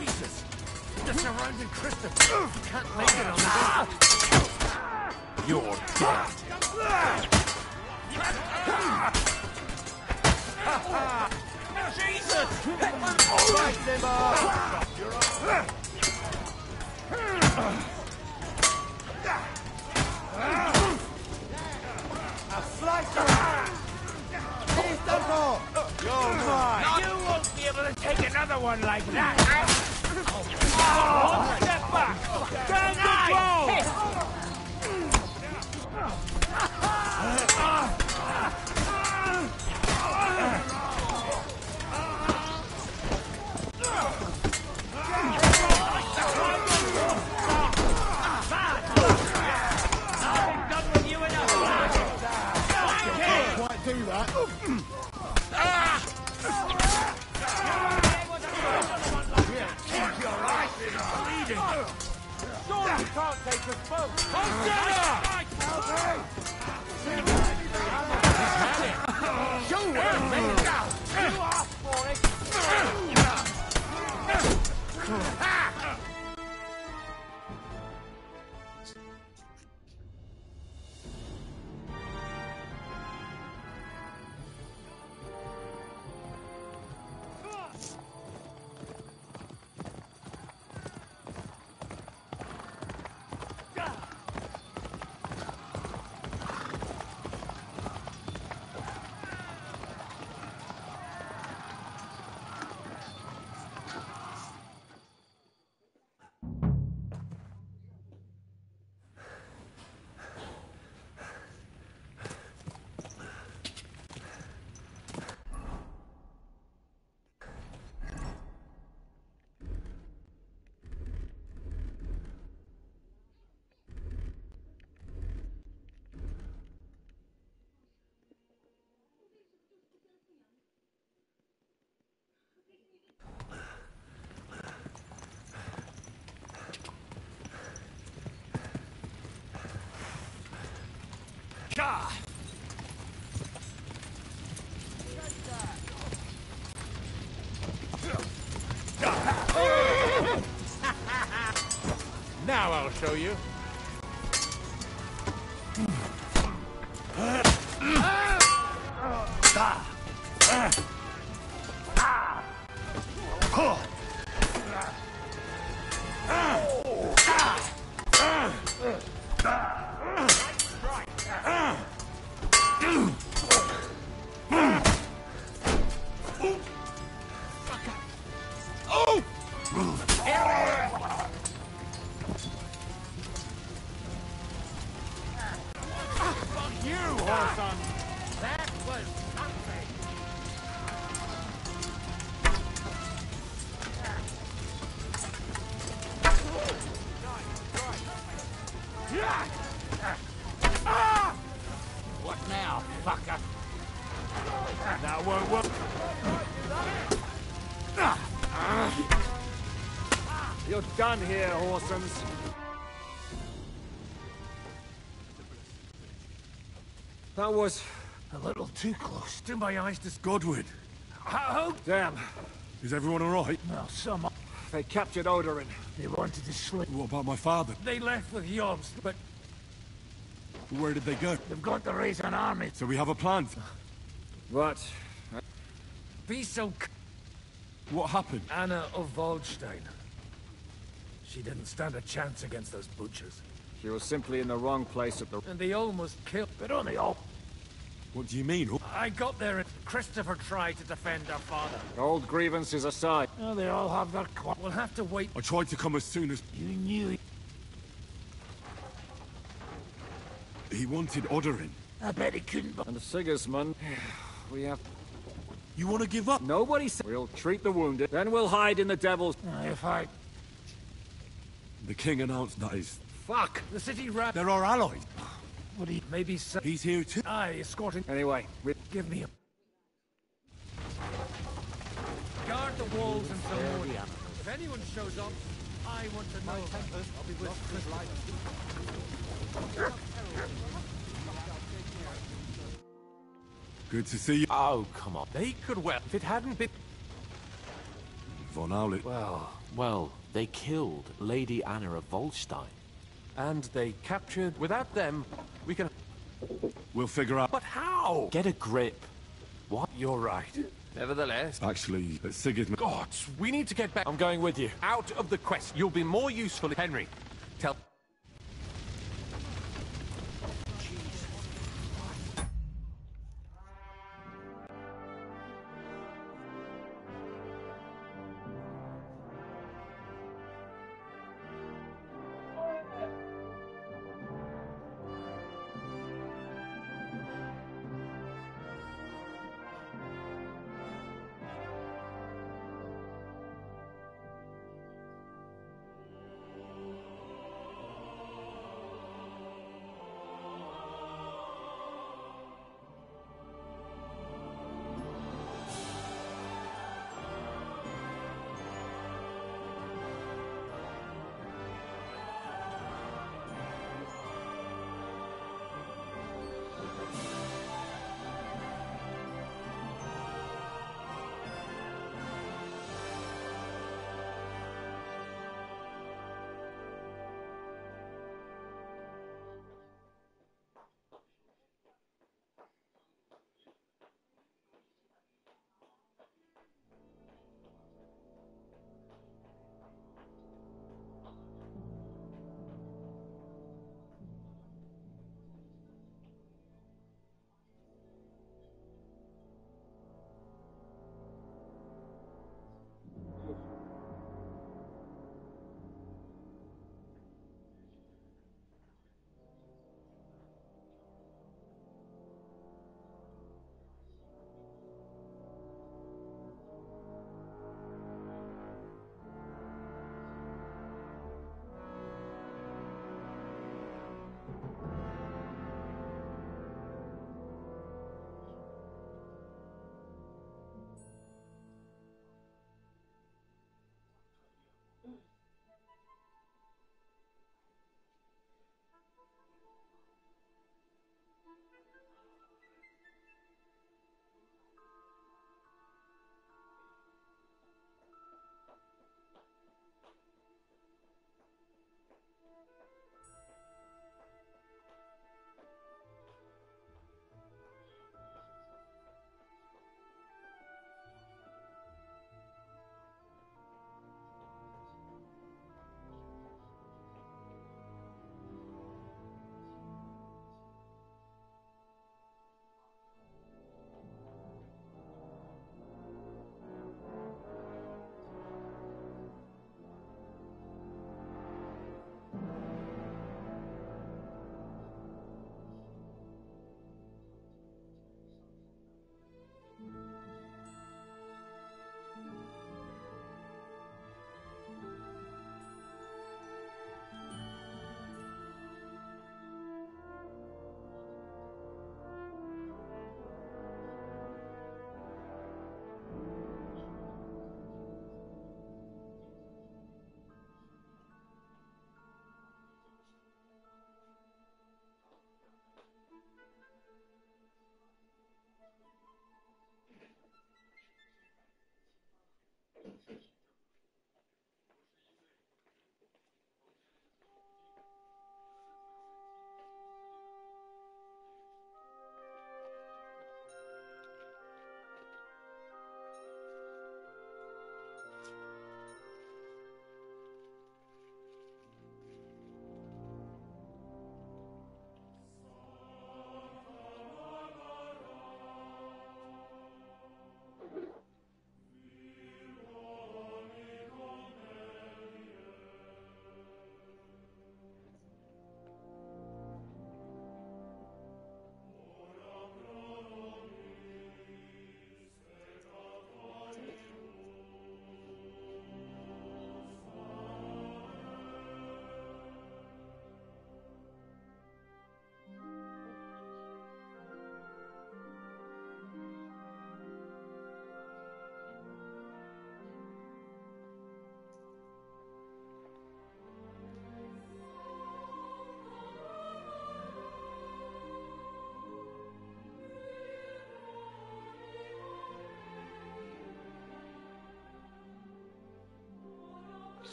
Jesus! The surrounding Christopher! Can't make it on the You're dead! Jesus! Fight them off! I'll slice you! Please don't go! You're mine! You won't be able to take another one like that! Oh, step back! Ground control! Now I'll show you. What now, fucker? That won't work. You're done here, Horsons. That was A little too close to my eyes to... Godwin, How? damn. is everyone alright? Well, some... They captured Odorin. They wanted to slip. What about my father? They left with Yoms, but Where did they go? they've got to raise an army. So we have a plan. What? Be so... What happened? Anna of Waldstein. She didn't stand a chance against those butchers. She was simply in the wrong place at the... And they almost killed... But only all... What do you mean? I got there and Christopher tried to defend our father. Old grievances aside. Oh, they all have their... We'll have to wait. I tried to come as soon as... You knew... He wanted Odorin. I bet he couldn't... And Sigismund... We have... You want to give up? Nobody said... We'll treat the wounded, then we'll hide in the devil's... If I... The king announced that his... Fuck! The city rat... They're our allies. Would he maybe... He's here too. Aye, escorting... Anyway, Give me a... Guard the walls until morning. If anyone shows up, I want to know. I'll be with Good to see you. Oh, come on. They could well... If it hadn't been... Von Owlet. Well, they killed Lady Anna of Waldstein. And they captured... Without them, we can... We'll figure out... But how? Get a grip. What? You're right. Nevertheless... Actually, Sigismund... Gods, we need to get back... I'm going with you. Out of the quest. You'll be more useful... Henry, tell...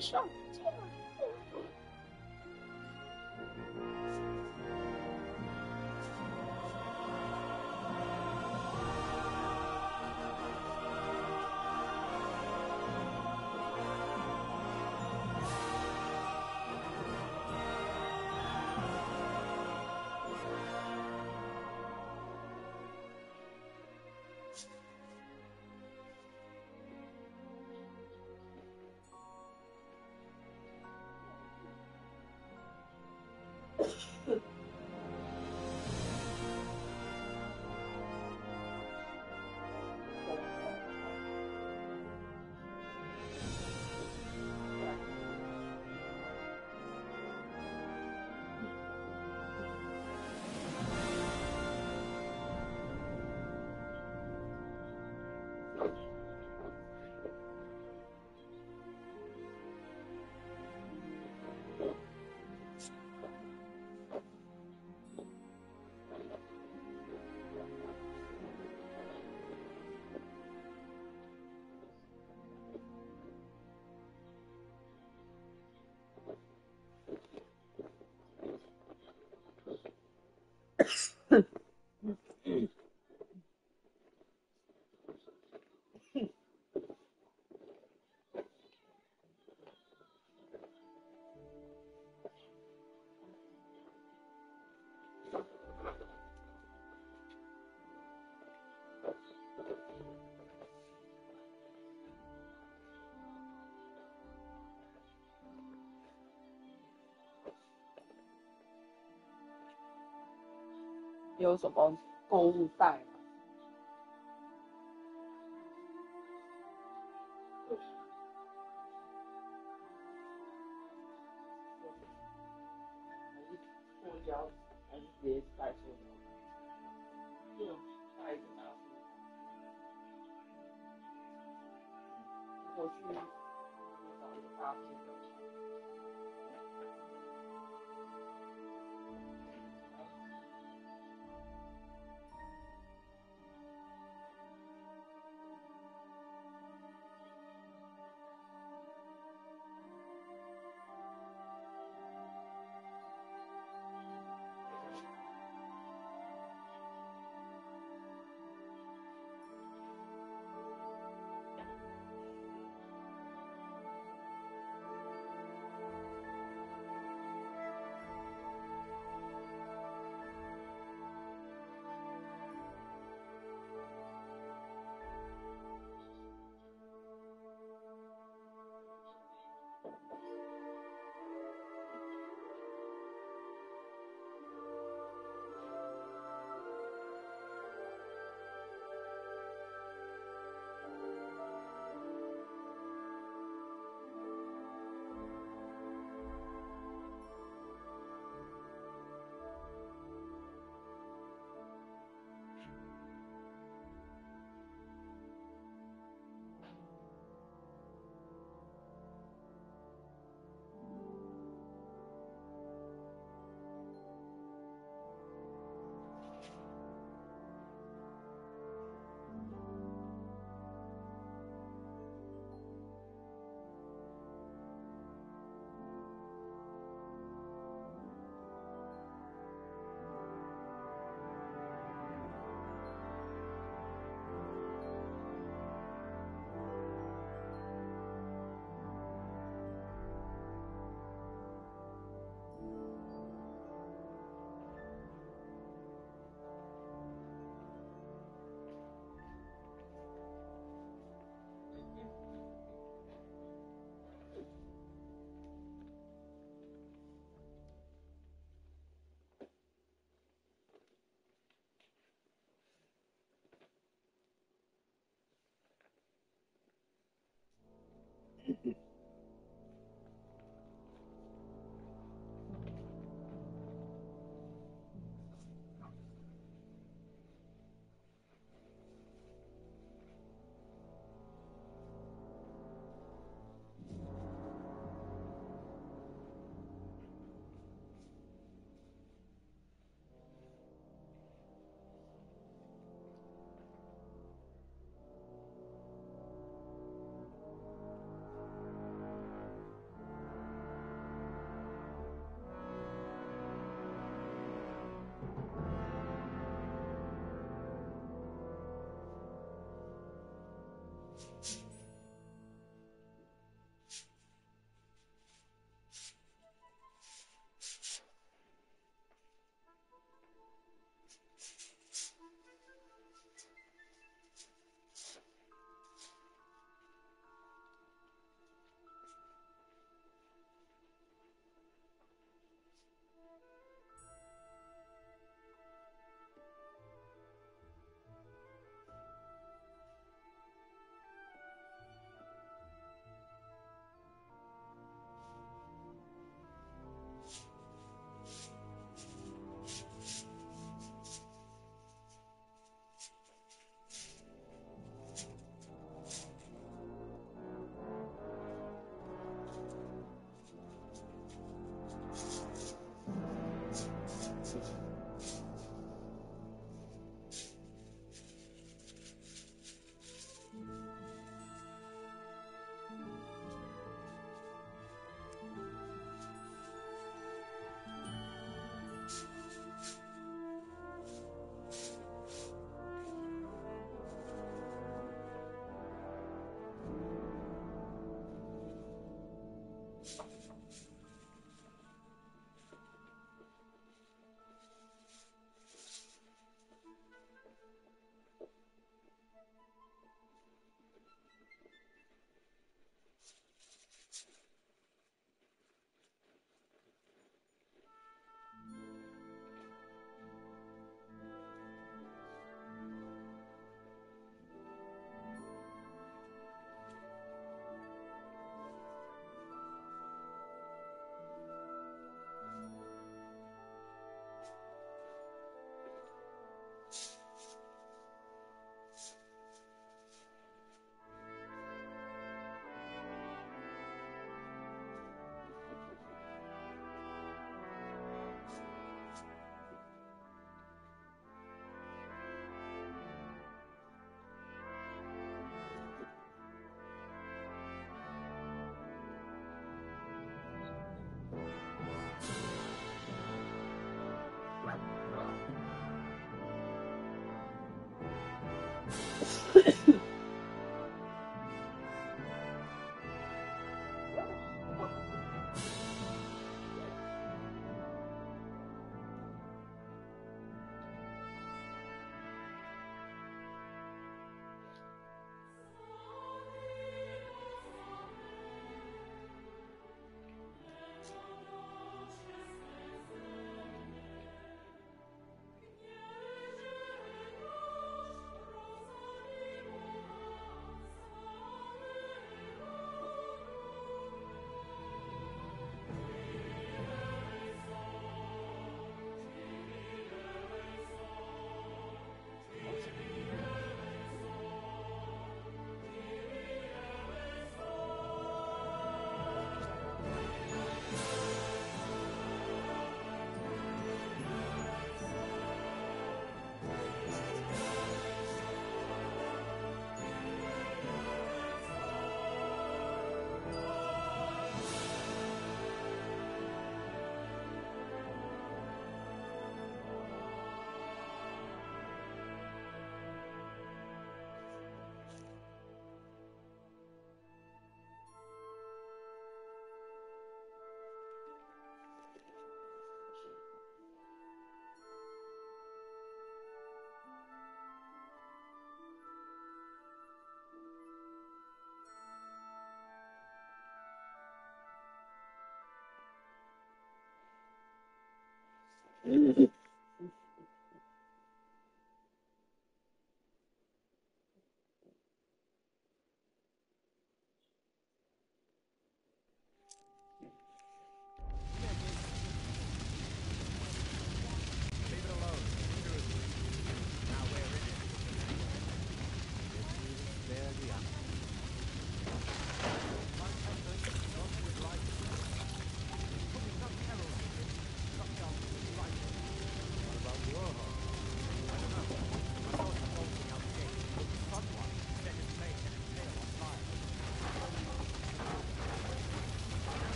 上有什么购物袋吗？还是塑胶，还是直接带塑胶？就带着拿出。我去找一个大塑胶箱。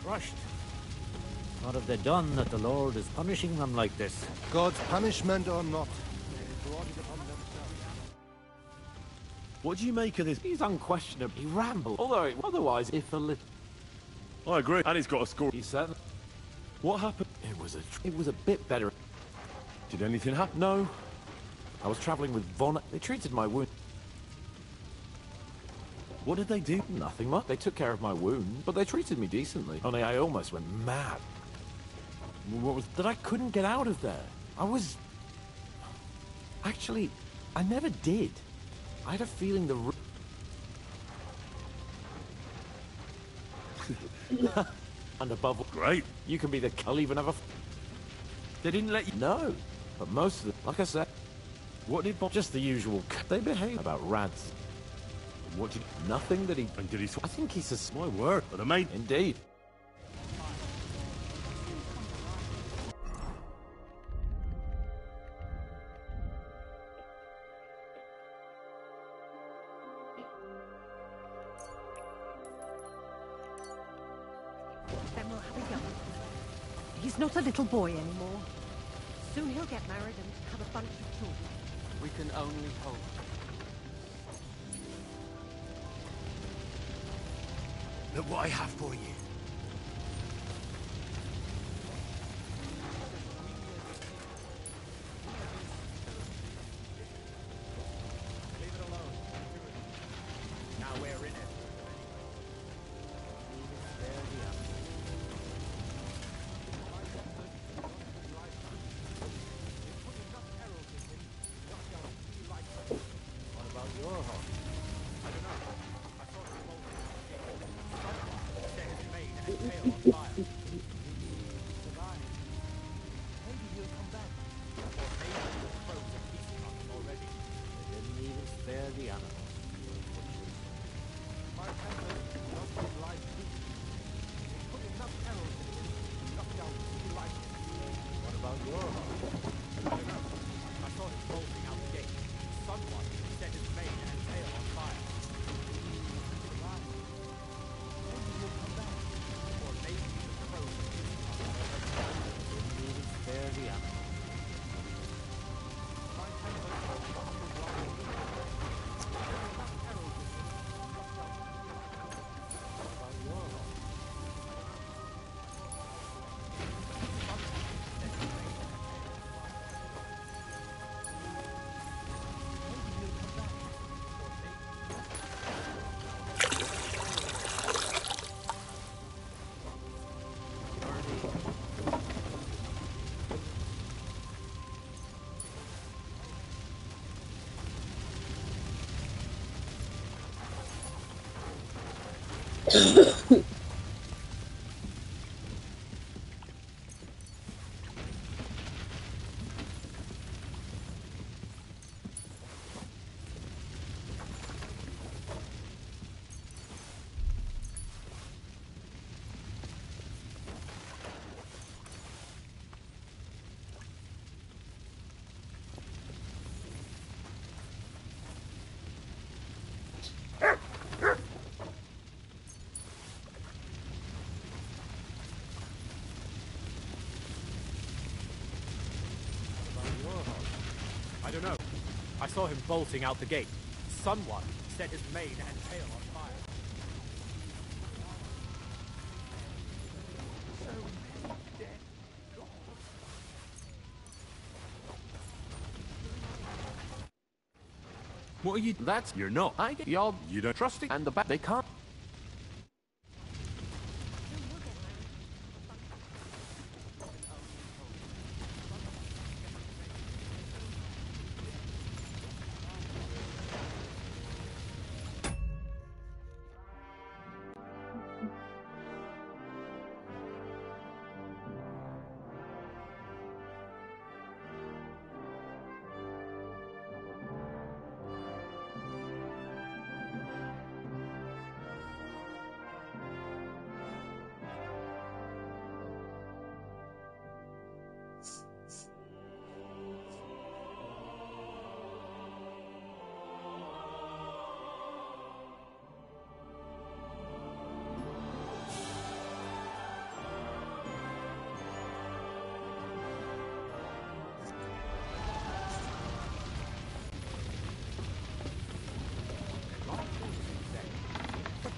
Crushed. What have they done that the Lord is punishing them like this? God's punishment or not? What do you make of this? He's unquestionably rambled. Although, otherwise, if a little... I agree. And he's got a score. He said... What happened? It was a bit better. Did anything happen? No. I was traveling with Von... They treated my wound. What did they do? Nothing much. They took care of my wound, but they treated me decently. Only I almost went mad. What was... That I couldn't get out of there. I was... Actually, I never did. I had a feeling the... And above all... Great. You can be the... I'll even have a... They didn't let you... No. But most of them... Like I said... What did Bob... Just the usual... They behave about rads. What did... Nothing that he... And did he... I think he says... My word. But I made... Indeed. Then we'll have a young. He's not a little boy anymore. Soon he'll get married and have a bunch of children. We can only hope. Look what I have for you. Leave it alone. Now we're in it. What about your horse? I don't know. I thought we both... I don't know. I saw him bolting out the gate. Someone set his mane and tail on fire. What are you? That's you're not. I get y'all. You don't trust it, and the back they can't.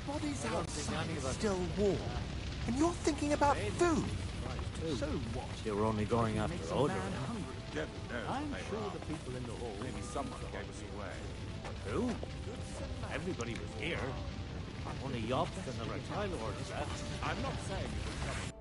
Body's outside is still warm, and you're thinking about food. So what? You're only going after ordering. I'm sure the people in the hall. Maybe someone gave us away. Who? Everybody was here. Only Yob and the reptile lords left. I'm not saying it was coming.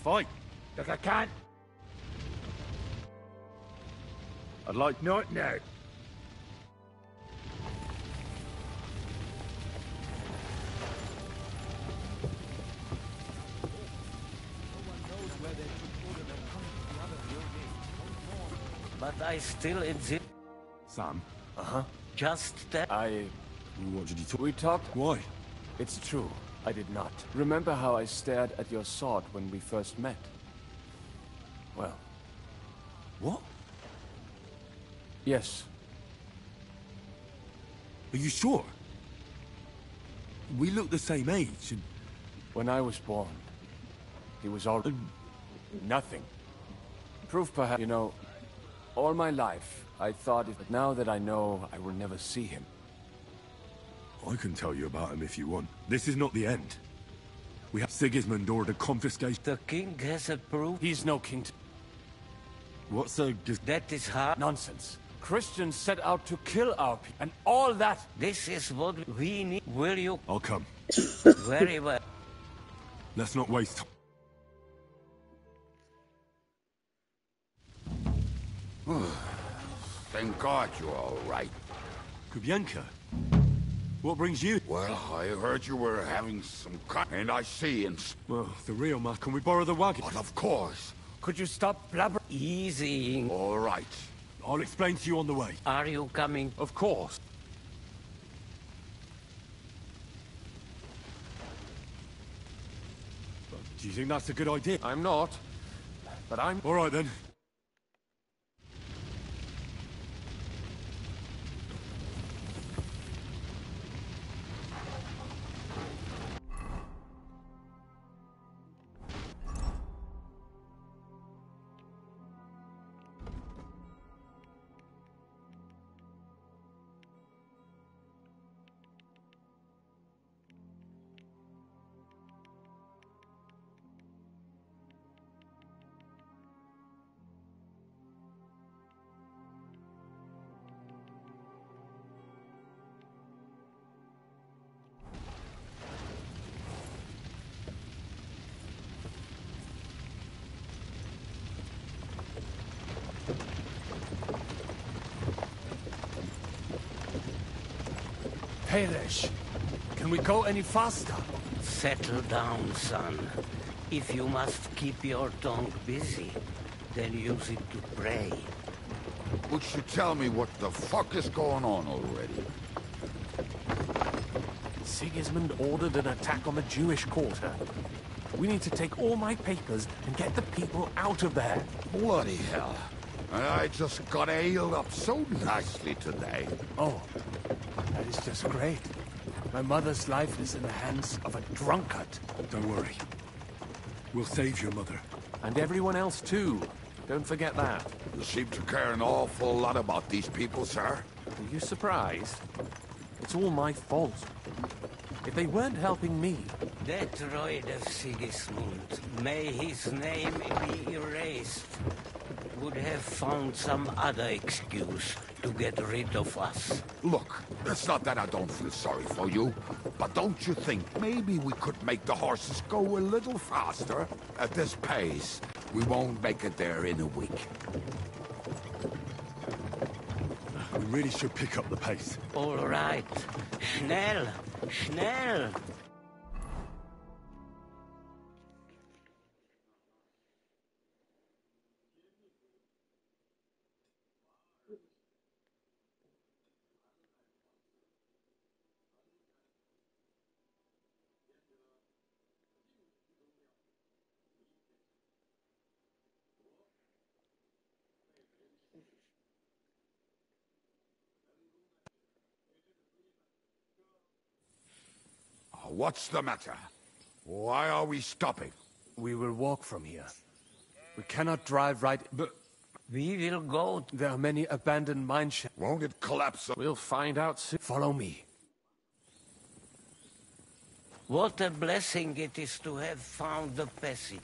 Fight. Look, I can't. I'd like not now. But I still insist. Sam? Uh-huh. Just that. What did you talk? We talked. Why? It's true. I did not. Remember how I stared at your sword when we first met? Well. What? Yes. Are you sure? We look the same age, and... When I was born, he was all... nothing. Proof perhaps, you know, all my life, I thought it, but now that I know, I will never see him. I can tell you about him if you want. This is not the end. We have Sigismund ordered confiscation. The king has approved. He's no king. What's a... That is hard. Nonsense. Christians set out to kill our people, and all that. This is what we need. Will you? I'll come. Very well. Let's not waste... Thank God you're all right. Kubienka? What brings you? Well, I heard you were having some and I see and... Well, the real man. Can we borrow the wagon? But of course. Could you stop blabbering? Easy. All right. I'll explain to you on the way. Are you coming? Of course. Do you think that's a good idea? I'm not. But I'm... All right, then. Peresh, can we go any faster? Settle down, son. If you must keep your tongue busy, then use it to pray. Would you tell me what the fuck is going on already? Sigismund ordered an attack on the Jewish quarter. We need to take all my papers and get the people out of there. Bloody hell. I just got ailed up so nicely today. Oh, that is just great. My mother's life is in the hands of a drunkard. Don't worry. We'll save your mother. And everyone else too. Don't forget that. You seem to care an awful lot about these people, sir. Are you surprised? It's all my fault. If they weren't helping me... That droid of Sigismund, may his name be erased, would have found some other excuse to get rid of us. Look, it's not that I don't feel sorry for you, but don't you think maybe we could make the horses go a little faster? At this pace, we won't make it there in a week. We really should pick up the pace. All right. Schnell! Schnell! What's the matter? Why are we stopping? We will walk from here. We cannot drive right... But we will go... There are many abandoned mine shafts. Won't it collapse? We'll find out soon. Follow me. What a blessing it is to have found the passage.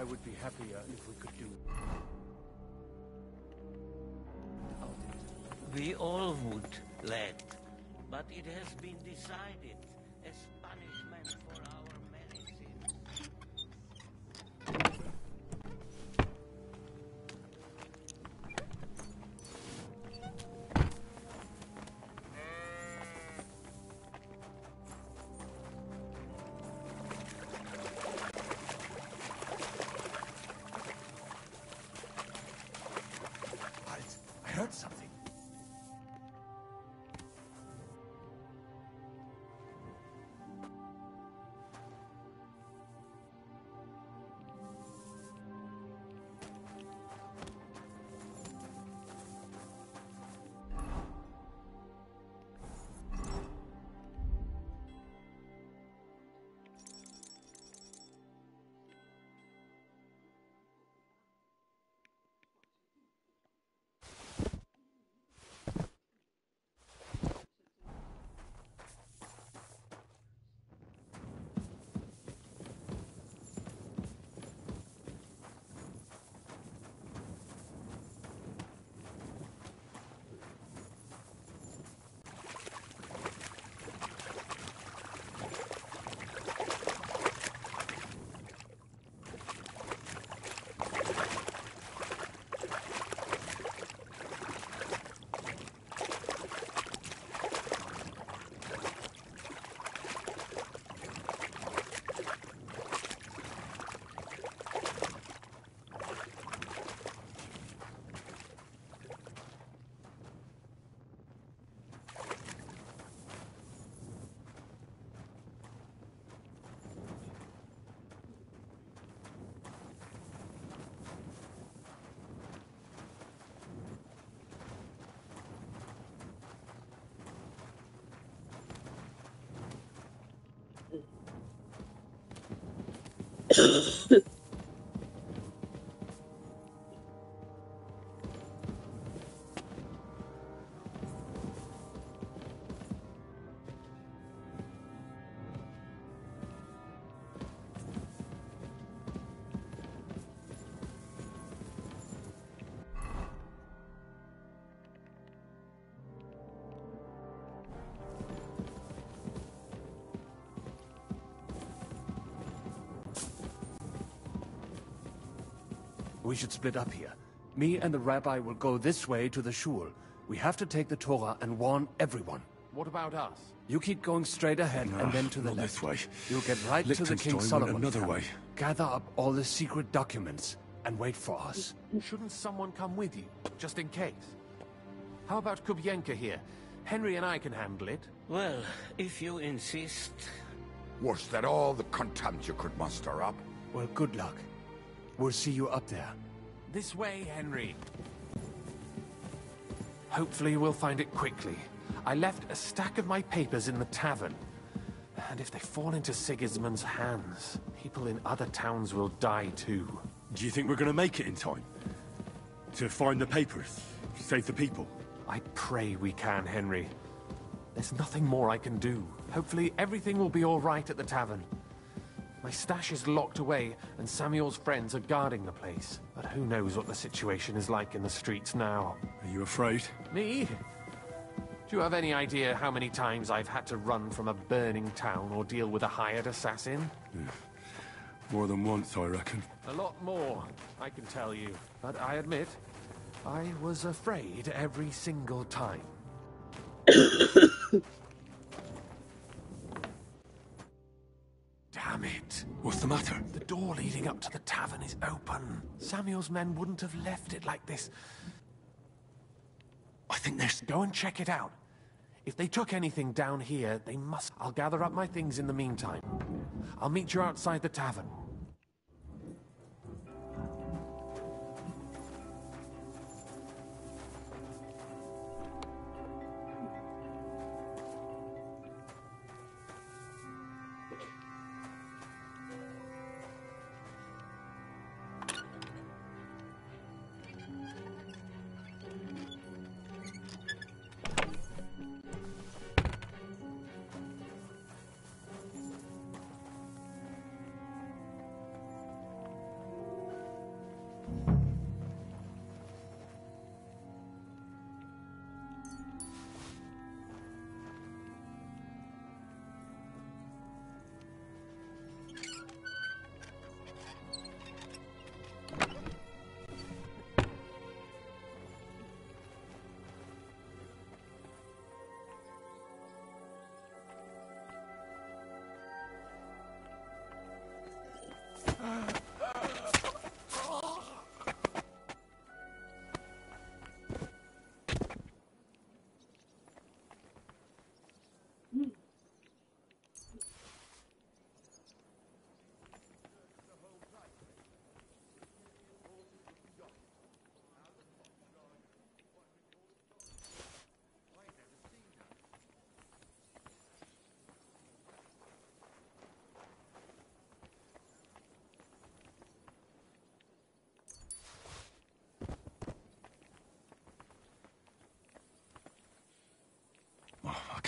I would be happier if we could do. We all would, lad. But it has been decided as punishment for our many sins. I heard something. We should split up here. Me and the rabbi will go this way to the shul. We have to take the Torah and warn everyone. What about us? You keep going straight ahead and then to the not left. this way. You'll get right to the King Liechtenstein Solomon went another camp. way. Gather up all the secret documents and wait for us. Shouldn't someone come with you, just in case? How about Kubienka here? Henry and I can handle it. Well, if you insist. Was that all the contempt you could muster up? Well, good luck. We'll see you up there. This way, Henry. Hopefully we'll find it quickly. I left a stack of my papers in the tavern. And if they fall into Sigismund's hands, people in other towns will die too. Do you think we're going to make it in time? To find the papers? Save the people? I pray we can, Henry. There's nothing more I can do. Hopefully everything will be all right at the tavern. My stash is locked away, and Samuel's friends are guarding the place. But who knows what the situation is like in the streets now. Are you afraid? Me? Do you have any idea how many times I've had to run from a burning town or deal with a hired assassin? Yeah. More than once, I reckon. A lot more, I can tell you. But I admit, I was afraid every single time. Damn it. What's the matter? The door leading up to the tavern is open. Samuel's men wouldn't have left it like this. I think there's... Go and check it out. If they took anything down here, they must... I'll gather up my things in the meantime. I'll meet you outside the tavern.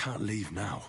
can't leave now.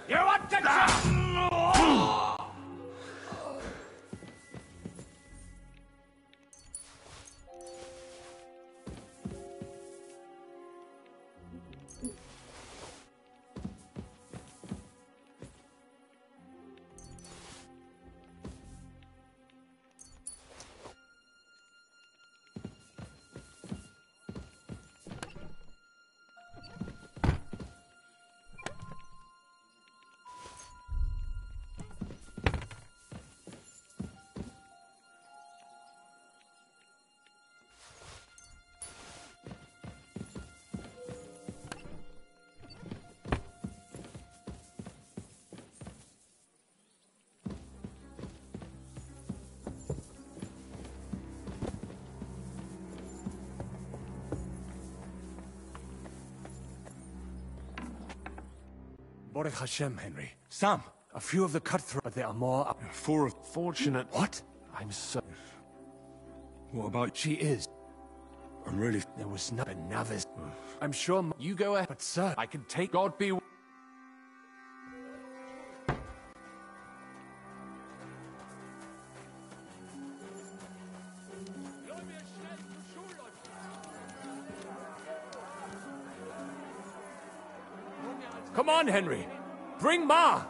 You want to Baruch Hashem, Henry. Sam! A few of the cutthroats, but there are more up. 4 of... Fortunate. What? I'm so... What about... She is. I'm really... There was not another... I'm sure... You go ahead. But sir, I can take... God be... Come on, Henry. Bring Ma.